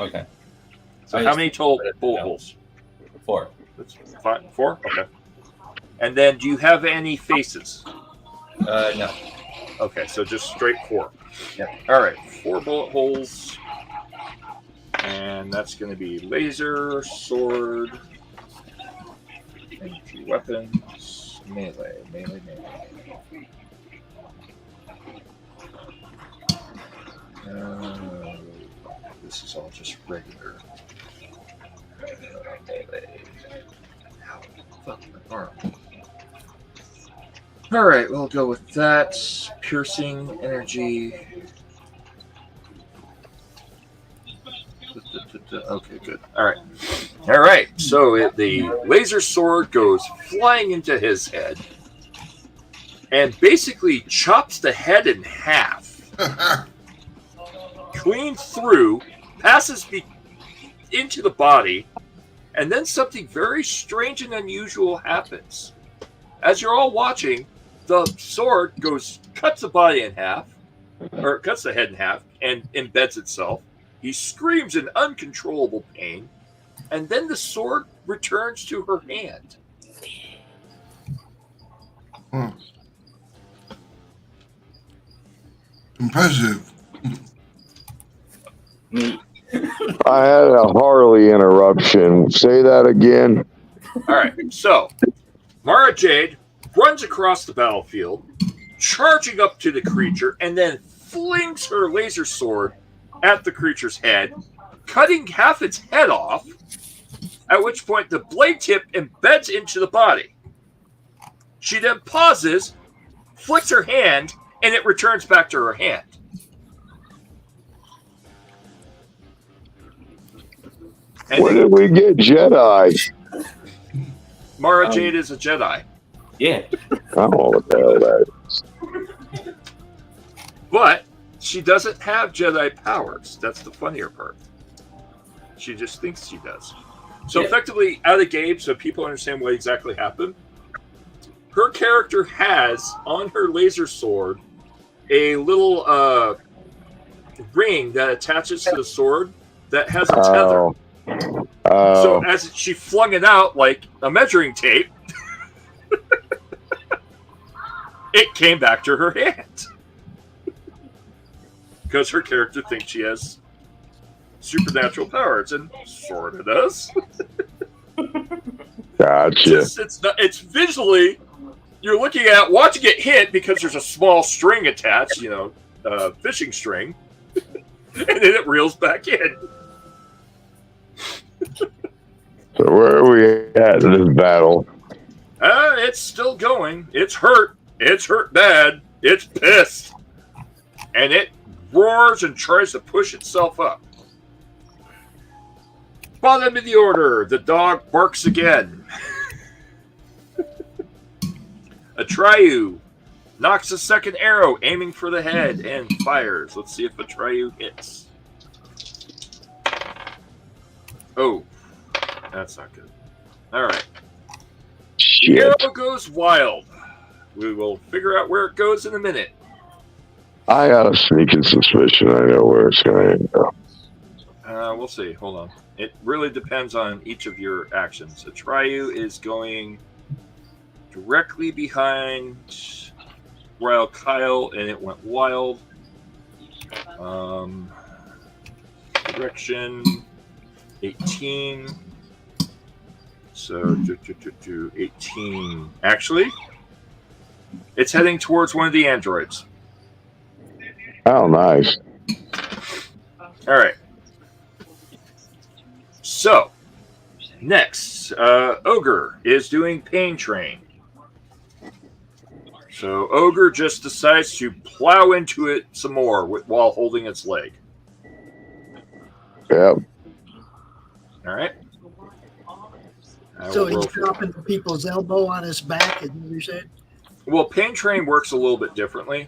Okay. So how many total bullet holes? 4. That's fine. 4? Okay. And then do you have any faces? No. Okay, so just straight 4. Yep. All right, 4 bullet holes. And that's going to be laser, sword, energy weapons, melee. This is all just regular. Melee. Ow, fuck my arm. All right, we'll go with that. Piercing, energy. Okay, good. All right. So the laser sword goes flying into his head and basically chops the head in half, clean through, passes into the body, and then something very strange and unusual happens. As you're all watching, the sword cuts the body in half, or cuts the head in half, and embeds itself. He screams in uncontrollable pain, and then the sword returns to her hand. Impressive. I had a Harley interruption. Say that again. All right, so Mara Jade runs across the battlefield, charging up to the creature, and then flings her laser sword at the creature's head, cutting half its head off, at which point the blade tip embeds into the body. She then pauses, flicks her hand, and it returns back to her hand. And where did we get Jedi? Mara Jade is a Jedi. Yeah. I don't know what the hell that is. But she doesn't have Jedi powers. That's the funnier part. She just thinks she does. So effectively, out of the gate, so people understand what exactly happened, her character has, on her laser sword, a little ring that attaches to the sword that has a tether. So as she flung it out like a measuring tape, it came back to her hand. Because her character thinks she has supernatural powers, and sort of does. Gotcha. It's visually, you're looking at watching it hit because there's a small string attached, fishing string, and then it reels back in. So where are we at in this battle? It's still going. It's hurt. It's hurt bad. It's pissed. And it roars and tries to push itself up. Bottom of the order, the dog barks again. Atreyu knocks a second arrow, aiming for the head, and fires. Let's see if Atreyu hits. Oh, that's not good. All right. The arrow goes wild. We will figure out where it goes in a minute. I got a sneaking suspicion I know where it's going to go. We'll see. Hold on. It really depends on each of your actions. Atreyu is going directly behind Royal Kyle, and it went wild. direction. 18. So 18. Actually, it's heading towards one of the androids. Oh, nice. All right. So next, Ogre is doing Pain Train. So Ogre just decides to plow into it some more while holding its leg. Yep. All right. So he's dropping people's elbow on his back, is what you said? Well, Pain Train works a little bit differently.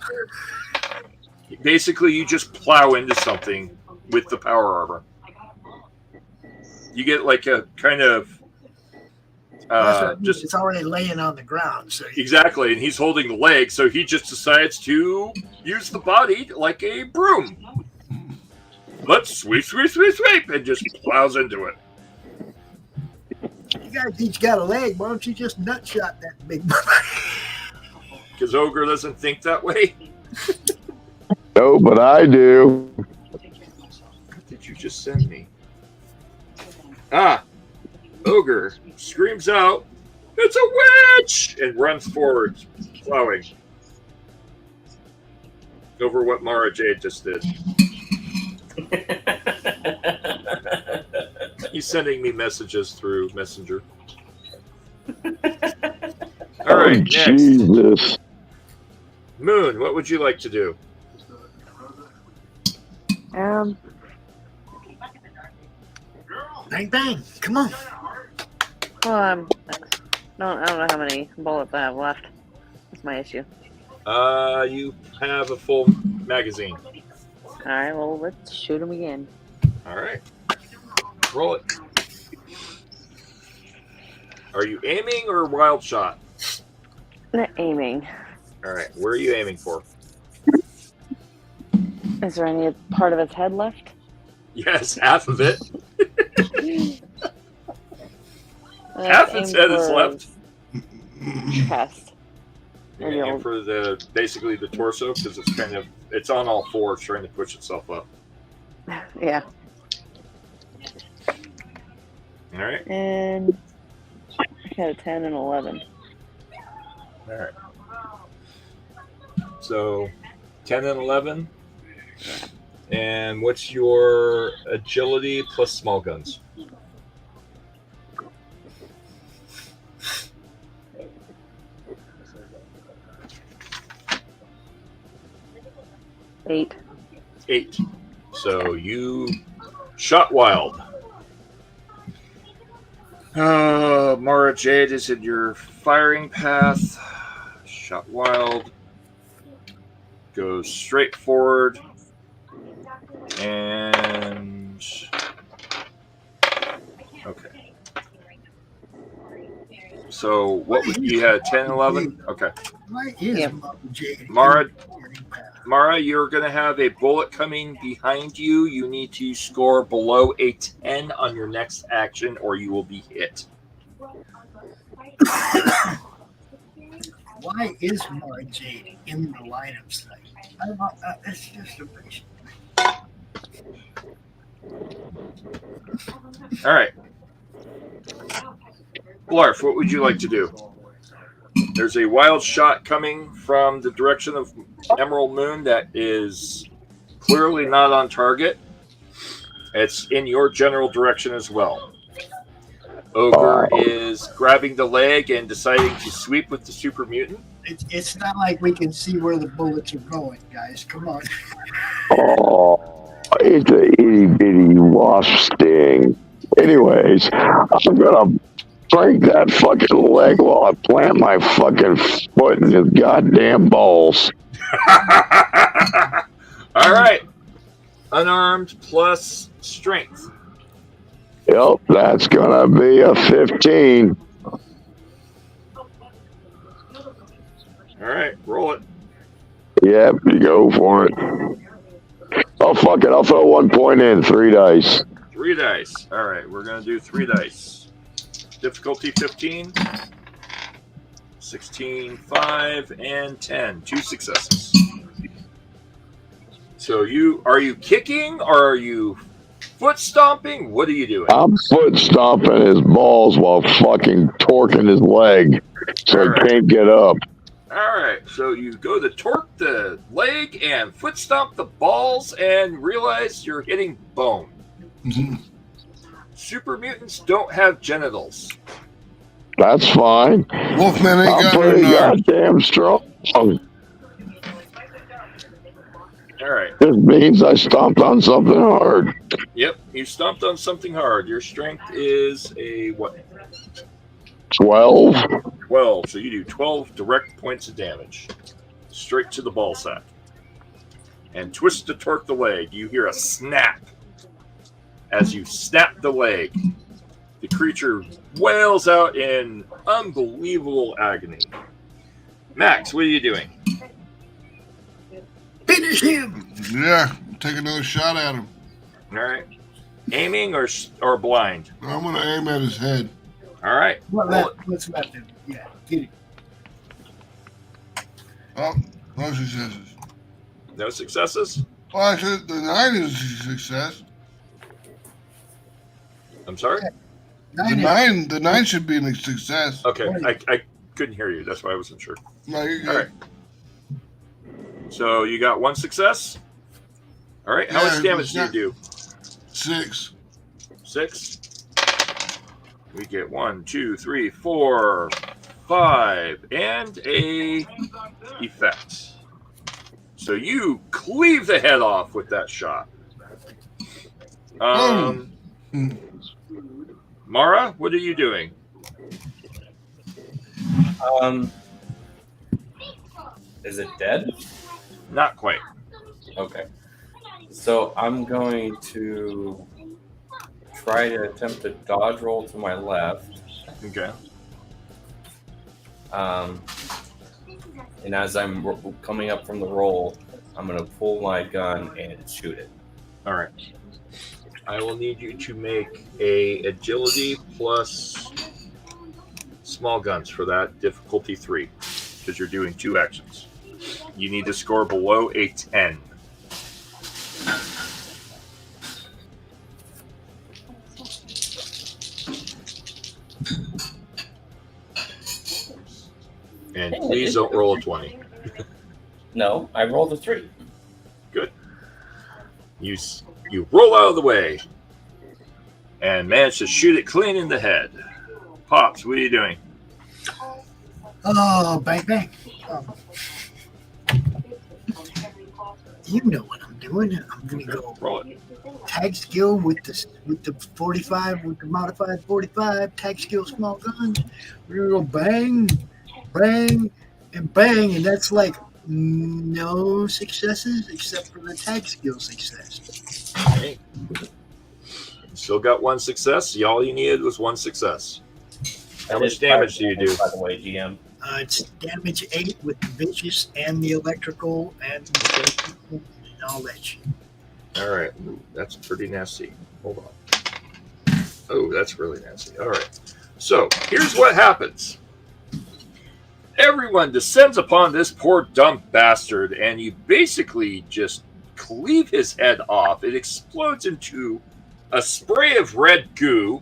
Basically, you just plow into something with the power armor. You get like a kind of it's already laying on the ground. So exactly, and he's holding the leg, so he just decides to use the body like a broom. Let's sweep, and just plows into it. You guys each got a leg. Why don't you just nut shot that big boy? Because Ogre doesn't think that way. No, but I do. What did you just send me? Ogre screams out, "It's a witch!" and runs forward, plowing over what Mara Jade just did. He's sending me messages through Messenger. All right, next. Jesus. Moon, what would you like to do? Bang, bang. Come on. Well, I don't know how many bullets I have left. That's my issue. You have a full magazine. All right, well, let's shoot him again. All right. Roll it. Are you aiming or wild shot? Not aiming. All right. Where are you aiming for? Is there any part of his head left? Yes, half of it. Half its head is left. Chest. You're gonna aim for basically the torso because it's on all fours trying to push itself up. Yeah. All right. And I got a 10 and 11. All right. So 10 and 11. And what's your agility plus small guns? Eight. So you shot wild. Mara Jade is in your firing path. Shot wild. Goes straight forward. And okay. So what would you had 10, 11? Okay. Yep. Mara, you're going to have a bullet coming behind you. You need to score below a 10 on your next action or you will be hit. Why is Mara Jade in the line of sight? That's just a bitch. All right. Blarf, what would you like to do? There's a wild shot coming from the direction of Emerald Moon that is clearly not on target. It's in your general direction as well. Ogre is grabbing the leg and deciding to sweep with the super mutant. It's not like we can see where the bullets are going, guys. Come on. Oh, it's a itty bitty wasp sting. Anyways, I'm gonna break that fucking leg while I plant my fucking foot in his goddamn balls. All right. Unarmed plus strength. Yep, that's gonna be a 15. All right, roll it. Yep, you go for it. Oh, fuck it. I'll throw 1 point in. 3 dice. 3 dice. All right, we're going to do 3 dice. Difficulty 15, 16, 5, and 10. 2 successes. So are you kicking or are you foot stomping? What are you doing? I'm foot stomping his balls while fucking torquing his leg so he can't get up. All right, so you go to torque the leg and foot stomp the balls and realize you're hitting bone. Super mutants don't have genitals. That's fine. Wolfman ain't I'm got pretty no knob. goddamn strong. All right. This means I stomped on something hard. Yep, you stomped on something hard. Your strength is a what? 12. 12. So you do 12 direct points of damage. Straight to the ball sack. And twist to torque the leg. You hear a snap. As you snap the leg, the creature wails out in unbelievable agony. Max, what are you doing? Finish him! Yeah, take another shot at him. All right. Aiming or blind? I'm going to aim at his head. All right. What's left of it? Yeah, get it. Oh, no successes. No successes? Well, actually, the 9 is a success. I'm sorry? The 9 should be a success. Okay, I couldn't hear you. That's why I wasn't sure. No, you're good. All right. So you got 1 success? All right. How much damage do you do? 6. 6? We get 1, 2, 3, 4, 5, and a effect. So you cleave the head off with that shot. Mara, what are you doing? Is it dead? Not quite. Okay. So I'm going to try to attempt to dodge roll to my left. Okay. And as I'm coming up from the roll, I'm going to pull my gun and shoot it. All right. I will need you to make a agility plus small guns for that, difficulty 3, because you're doing 2 actions. You need to score below a 10. And please don't roll a 20. No, I rolled a 3. Good. You roll out of the way and manage to shoot it clean in the head. Pops, what are you doing? Oh, bang, bang. You know what I'm doing. I'm going to go roll it. Tag skill with the 45, with the modified 45, tag skill small guns. We're going to go bang, bang, and bang, and that's like no successes except for the tag skill success. Okay. Still got 1 success. All you needed was 1 success. How much damage do you do? By the way, GM. It's damage 8 with the vicious and the electrical and all that shit. All right. Ooh, that's pretty nasty. Hold on. Oh, that's really nasty. All right. So here's what happens. Everyone descends upon this poor dumb bastard, and you basically just cleave his head off. It explodes into a spray of red goo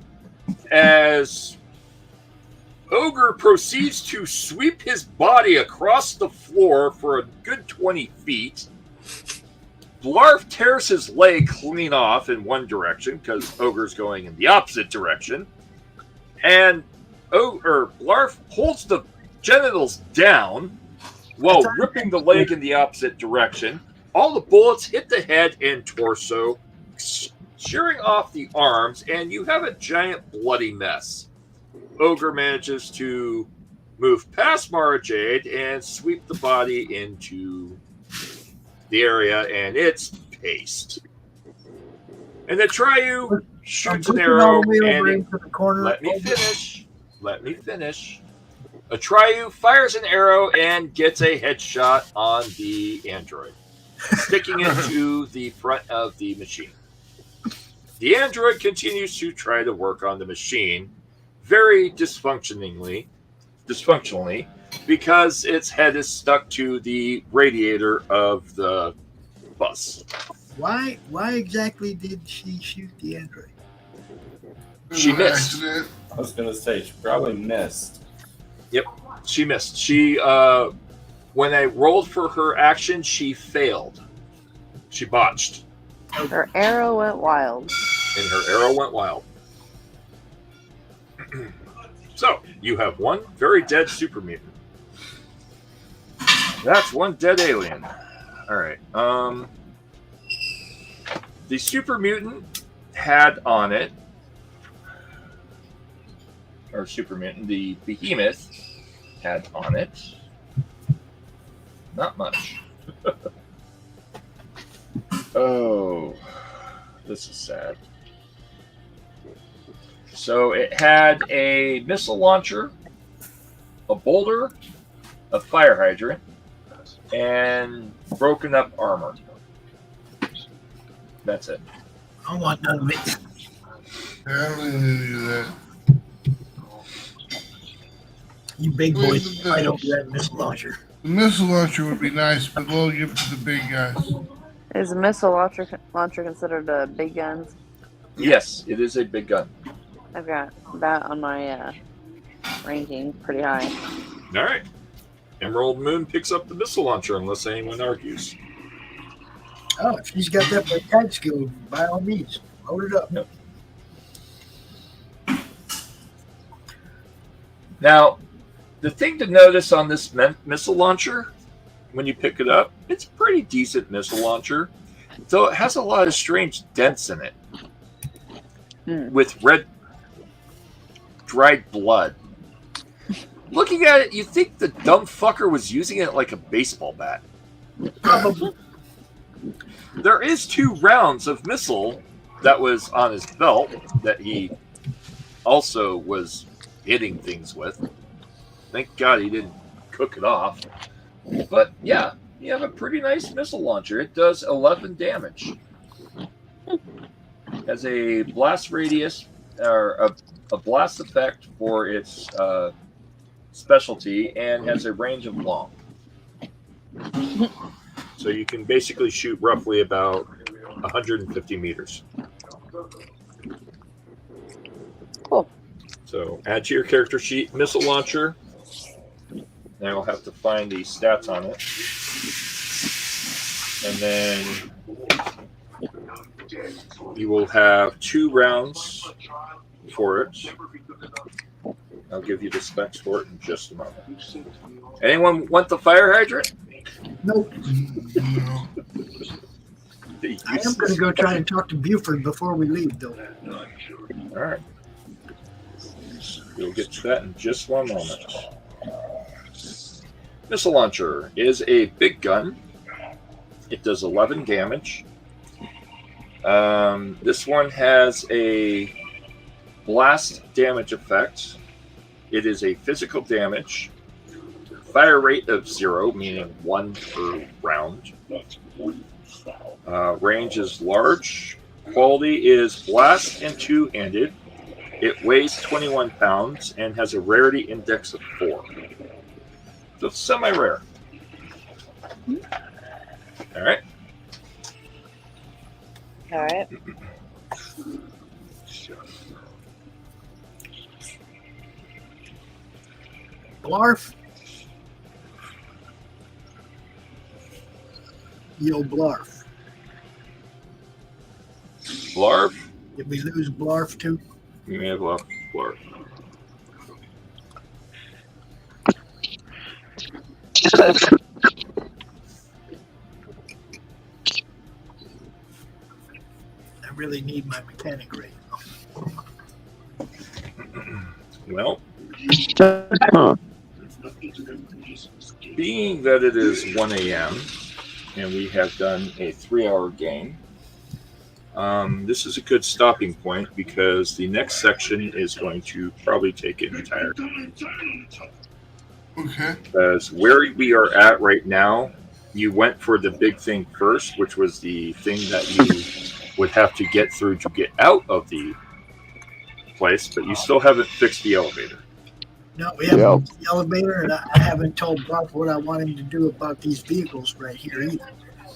as Ogre proceeds to sweep his body across the floor for a good 20 feet. Blarf tears his leg clean off in one direction because Ogre's going in the opposite direction. And Blarf holds the genitals down while ripping the leg in the opposite direction. All the bullets hit the head and torso, shearing off the arms, and you have a giant bloody mess. Ogre manages to move past Mara Jade and sweep the body into the area, and it's paste. And then Triu shoots an arrow, and let me finish. Triu fires an arrow and gets a headshot on the android, sticking it to the front of the machine. The android continues to try to work on the machine, very dysfunctionally, because its head is stuck to the radiator of the bus. Why exactly did she shoot the android? She missed. Accident. I was gonna say she probably missed. Yep, she missed. She when I rolled for her action, she failed. She botched, Her arrow went wild. and her arrow went wild. So you have one very dead super mutant. That's one dead alien. All right. The super mutant had on it, or super mutant, the behemoth had on it. Not much. Oh, this is sad. So it had a missile launcher, a boulder, a fire hydrant, and broken up armor. That's it. I want none of it. Yeah, I don't really need to do that. You big boys fight over that missile launcher. The missile launcher would be nice, but we'll give it to the big guys. Is a missile launcher considered a big gun? Yes, it is a big gun. I've got that on my ranking pretty high. All right. Emerald Moon picks up the missile launcher unless anyone argues. Oh, if she's got that attack skill, by all means, load it up. Yep. Now, the thing to notice on this missile launcher, when you pick it up, it's a pretty decent missile launcher, though it has a lot of strange dents in it with red, dried blood. Looking at it, you think the dumb fucker was using it like a baseball bat. Probably. There is 2 rounds of missile that was on his belt that he also was hitting things with. Thank God he didn't cook it off. But yeah, you have a pretty nice missile launcher. It does 11 damage. Has a blast radius, or a blast effect for its specialty, and has a range of long. So you can basically shoot roughly about 150 meters. Cool. So add to your character sheet, missile launcher. Now you'll have to find the stats on it. And then you will have 2 rounds for it. I'll give you the specs for it in just a moment. Anyone want the fire hydrant? Nope. No. I am going to go try and talk to Buford before we leave, though. All right. We'll get to that in just one moment. Missile launcher is a big gun. It does 11 damage. This one has a blast damage effect. It is a physical damage. Fire rate of 0, meaning 1 per round. Range is large. Quality is blast and 2-handed. It weighs 21 pounds and has a rarity index of 4. So it's semi-rare. All right. All right. Blarf. Yo, Blarf. Blarf? Did we lose Blarf too? You may have lost Blarf. I really need my mechanic ray. Well, being that it is 1 a.m. and we have done a 3-hour game, this is a good stopping point because the next section is going to probably take an entire time. Okay. Because where we are at right now, you went for the big thing first, which was the thing that you would have to get through to get out of the place, but you still haven't fixed the elevator. No, we haven't fixed the elevator, and I haven't told Blarf what I want him to do about these vehicles right here either.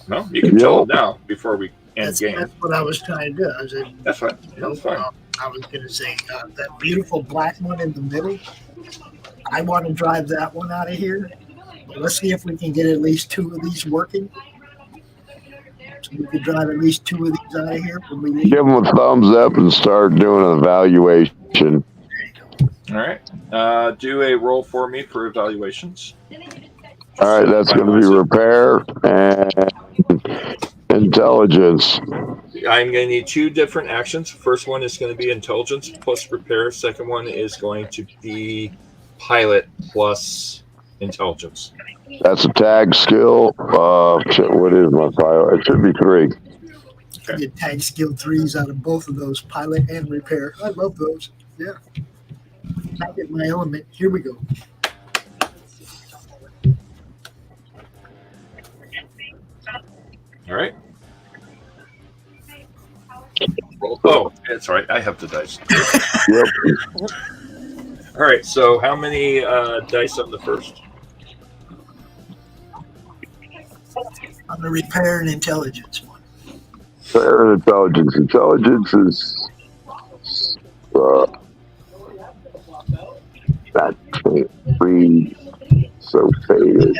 No, you can tell it now before we end game. That's what I was trying to do. I was That's fine. That's fine. I was going to say that beautiful black one in the middle. I want to drive that one out of here. But let's see if we can get at least 2 of these working. So we could drive at least 2 of these out of here when we leave. Give them a thumbs up and start doing an evaluation. All right. Do a roll for me for evaluations. All right, that's going to be repair and intelligence. I'm going to need 2 different actions. First one is going to be intelligence plus repair. Second one is going to be pilot plus intelligence. That's a tag skill. What is my pilot? It should be 3. Okay. Get tag skill 3s out of both of those, pilot and repair. I love those. Yeah. I get my element. Here we go. All right. Oh, that's right. I have the dice. Yep. All right. So, how many dice on the first? On the repair and intelligence one. Repair and intelligence. Intelligence is that can't read. So faded.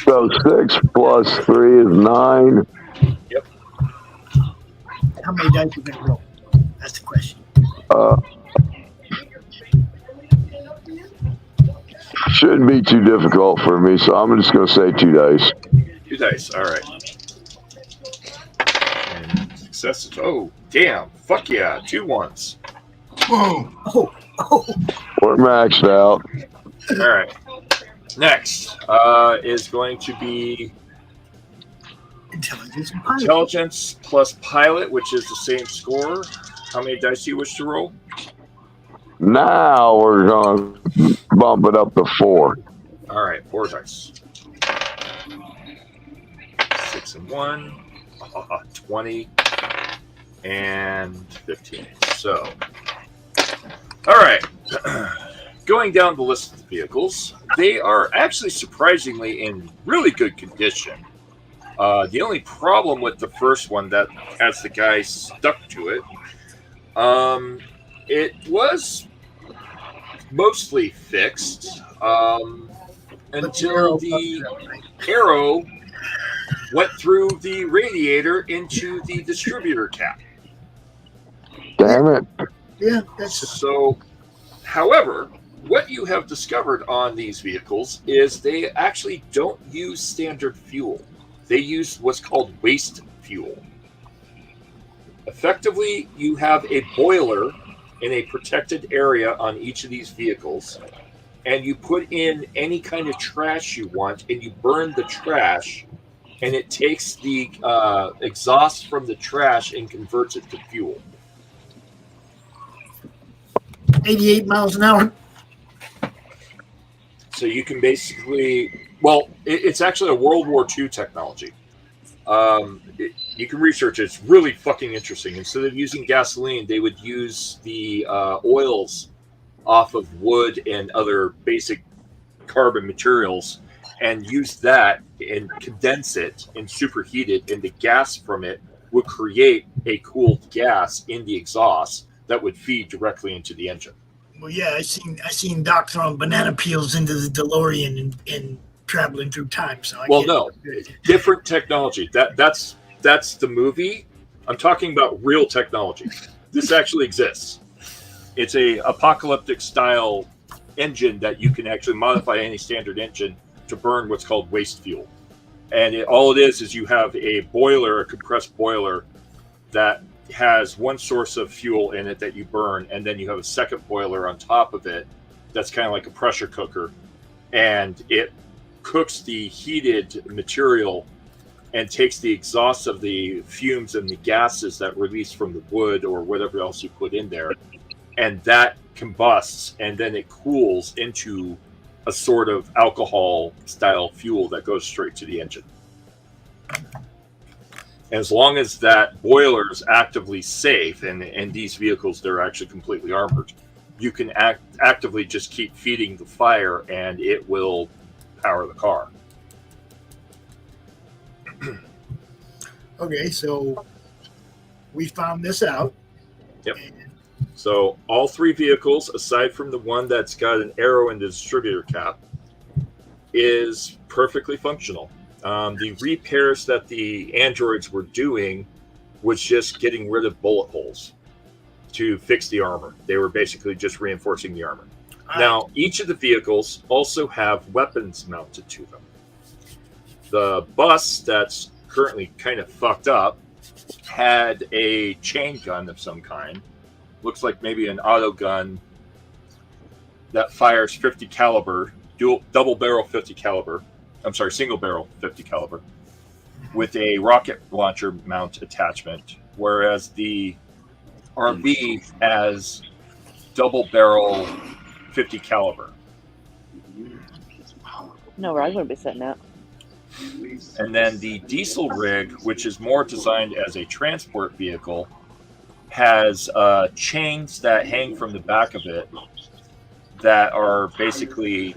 So 6 plus 3 is 9. Yep. How many dice you gonna roll? That's the question. Shouldn't be too difficult for me, so I'm just going to say 2 dice. 2 dice. All right. And success. Oh, damn. Fuck yeah. 2 ones. Whoa. Oh. We're maxed out. All right. Next is going to be intelligence and pilot. Intelligence plus pilot, which is the same score. How many dice do you wish to roll? Now we're going to bump it up to 4. All right, 4 dice. 6 and 1, 20, and 15. So, all right. Going down the list of the vehicles, they are actually surprisingly in really good condition. The only problem with the first one that has the guy stuck to it, it was mostly fixed until the arrow went through the radiator into the distributor cap. Damn it. Yeah, that's so. However, what you have discovered on these vehicles is they actually don't use standard fuel. They use what's called waste fuel. Effectively, you have a boiler in a protected area on each of these vehicles, and you put in any kind of trash you want, and you burn the trash, and it takes the exhaust from the trash and converts it to fuel. 88 miles an hour. So you can basically, well, it's actually a World War II technology. You can research it. It's really fucking interesting. Instead of using gasoline, they would use the oils off of wood and other basic carbon materials and use that and condense it and superheat it, and the gas from it would create a cooled gas in the exhaust that would feed directly into the engine. Well, yeah, I seen Doc throwing banana peels into the DeLorean and traveling through time. So different technology. That's the movie. I'm talking about real technology. This actually exists. It's a apocalyptic style engine that you can actually modify any standard engine to burn what's called waste fuel. And all it is you have a boiler, a compressed boiler that has one source of fuel in it that you burn, and then you have a second boiler on top of it that's kind of like a pressure cooker, and it cooks the heated material and takes the exhaust of the fumes and the gases that release from the wood or whatever else you put in there, and that combusts, and then it cools into a sort of alcohol style fuel that goes straight to the engine. As long as that boiler is actively safe, and these vehicles, they're actually completely armored, you can actively just keep feeding the fire and it will power the car. Okay, so we found this out. Yep. So all 3 vehicles, aside from the one that's got an arrow in the distributor cap, is perfectly functional. The repairs that the androids were doing was just getting rid of bullet holes to fix the armor. They were basically just reinforcing the armor. Now, each of the vehicles also have weapons mounted to them. The bus that's currently kind of fucked up had a chain gun of some kind. Looks like maybe an auto gun that fires 50 caliber, double barrel 50 caliber. I'm sorry, single barrel 50 caliber with a rocket launcher mount attachment, whereas the RV has double barrel 50 caliber. No, I wouldn't be setting up. And then the diesel rig, which is more designed as a transport vehicle, has chains that hang from the back of it that are basically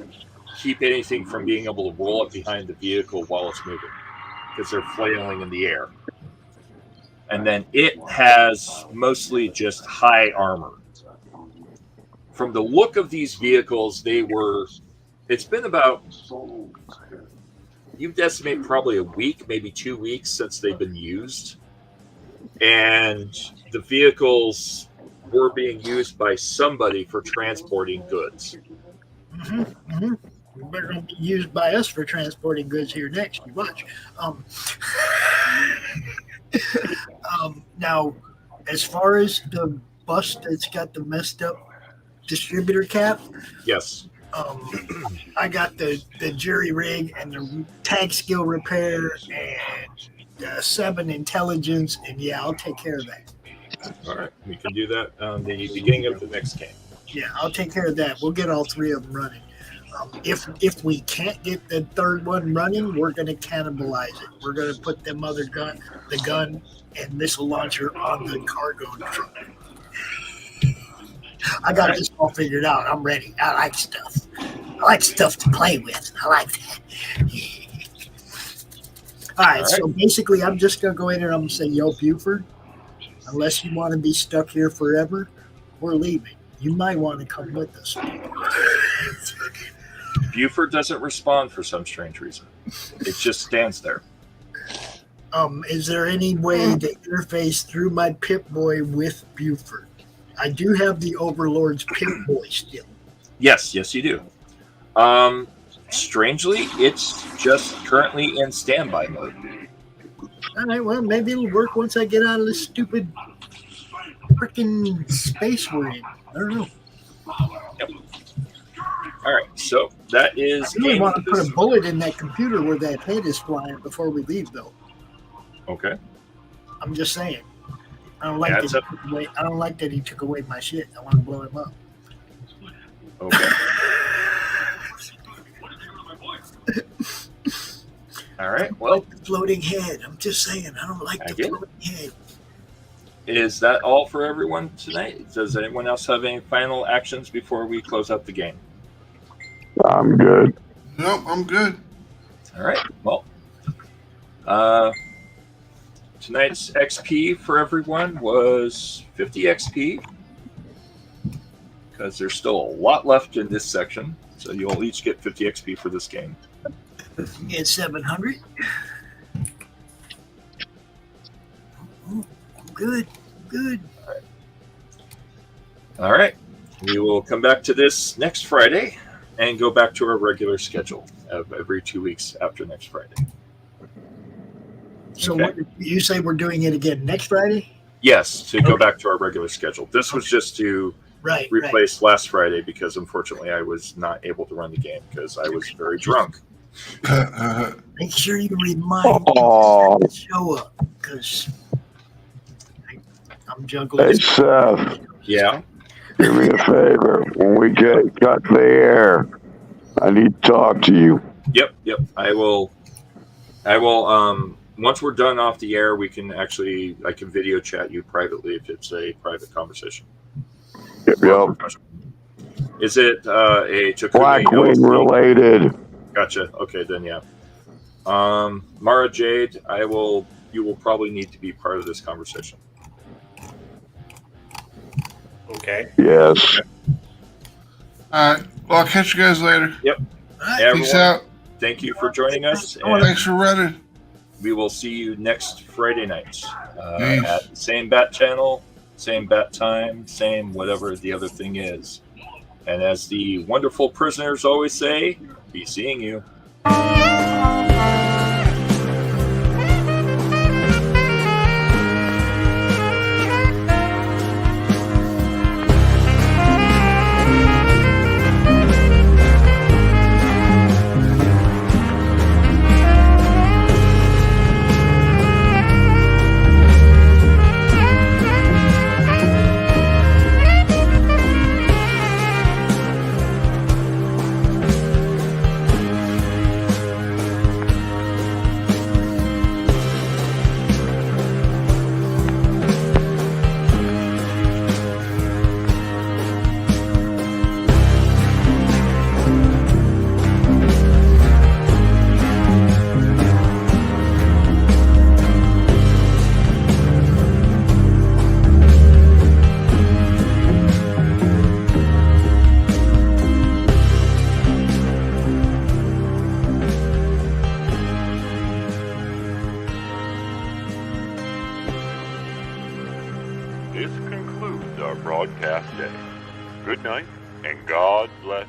keep anything from being able to roll up behind the vehicle while it's moving because they're flailing in the air. And then it has mostly just high armor. From the look of these vehicles, it's been about, you'd estimate probably a week, maybe 2 weeks since they've been used. And the vehicles were being used by somebody for transporting goods. They're going to be used by us for transporting goods here next. You watch. Now, as far as the bus that's got the messed up distributor cap, yes, I got the jury rig and the tank skill repair and 7 intelligence, and yeah, I'll take care of that. All right, we can do that on the beginning of the next game. Yeah, I'll take care of that. We'll get all 3 of them running. If we can't get the 3rd one running, we're going to cannibalize it. We're going to put them other the gun and missile launcher on the cargo truck. I got this all figured out. I'm ready. I like stuff. I like stuff to play with. I like that. All right, so basically I'm just going to go in and I'm going to say, yo, Buford, unless you want to be stuck here forever, we're leaving. You might want to come with us. Buford doesn't respond for some strange reason. It just stands there. Is there any way to interface through my Pip-Boy with Buford? I do have the Overlord's Pip-Boy still. Yes, you do. Strangely, it's just currently in standby mode. All right, well, maybe it'll work once I get out of this stupid freaking space we're in. I don't know. Yep. All right, so that is. I really want to put a bullet in that computer where that head is flying before we leave, though. Okay. I'm just saying. I don't like that he took away my shit. I want to blow him up. Okay. All right. Well, the floating head. I'm just saying. I don't like the floating head. Is that all for everyone tonight? Does anyone else have any final actions before we close out the game? I'm good. Nope, I'm good. All right. Well, tonight's XP for everyone was 50 XP because there's still a lot left in this section. So you'll each get 50 XP for this game. You get 700. Good. All right. We will come back to this next Friday and go back to our regular schedule of every 2 weeks after next Friday. So what, you say we're doing it again next Friday? Yes, to go back to our regular schedule. This was just to replace last Friday because unfortunately I was not able to run the game because I was very drunk. Make sure you remind me to show up because I'm juggling. Hey, Seth. Yeah? Do me a favor. When we cut the air, I need to talk to you. Yep. I will, once we're done off the air, I can video chat you privately if it's a private conversation. Yep. Is it a Chakune Blackwing related? Gotcha. Okay, then yeah. Mara Jade, I will you will probably need to be part of this conversation. Okay. Yes. All right. Well, I'll catch you guys later. Yep. Peace Everyone, out. thank you for joining us. And Thanks for running. we will see you next Friday night Peace. at the same bat channel, same bat time, same whatever the other thing is. And as the wonderful prisoners always say, be seeing you. This concludes our broadcast day. Good night, and God bless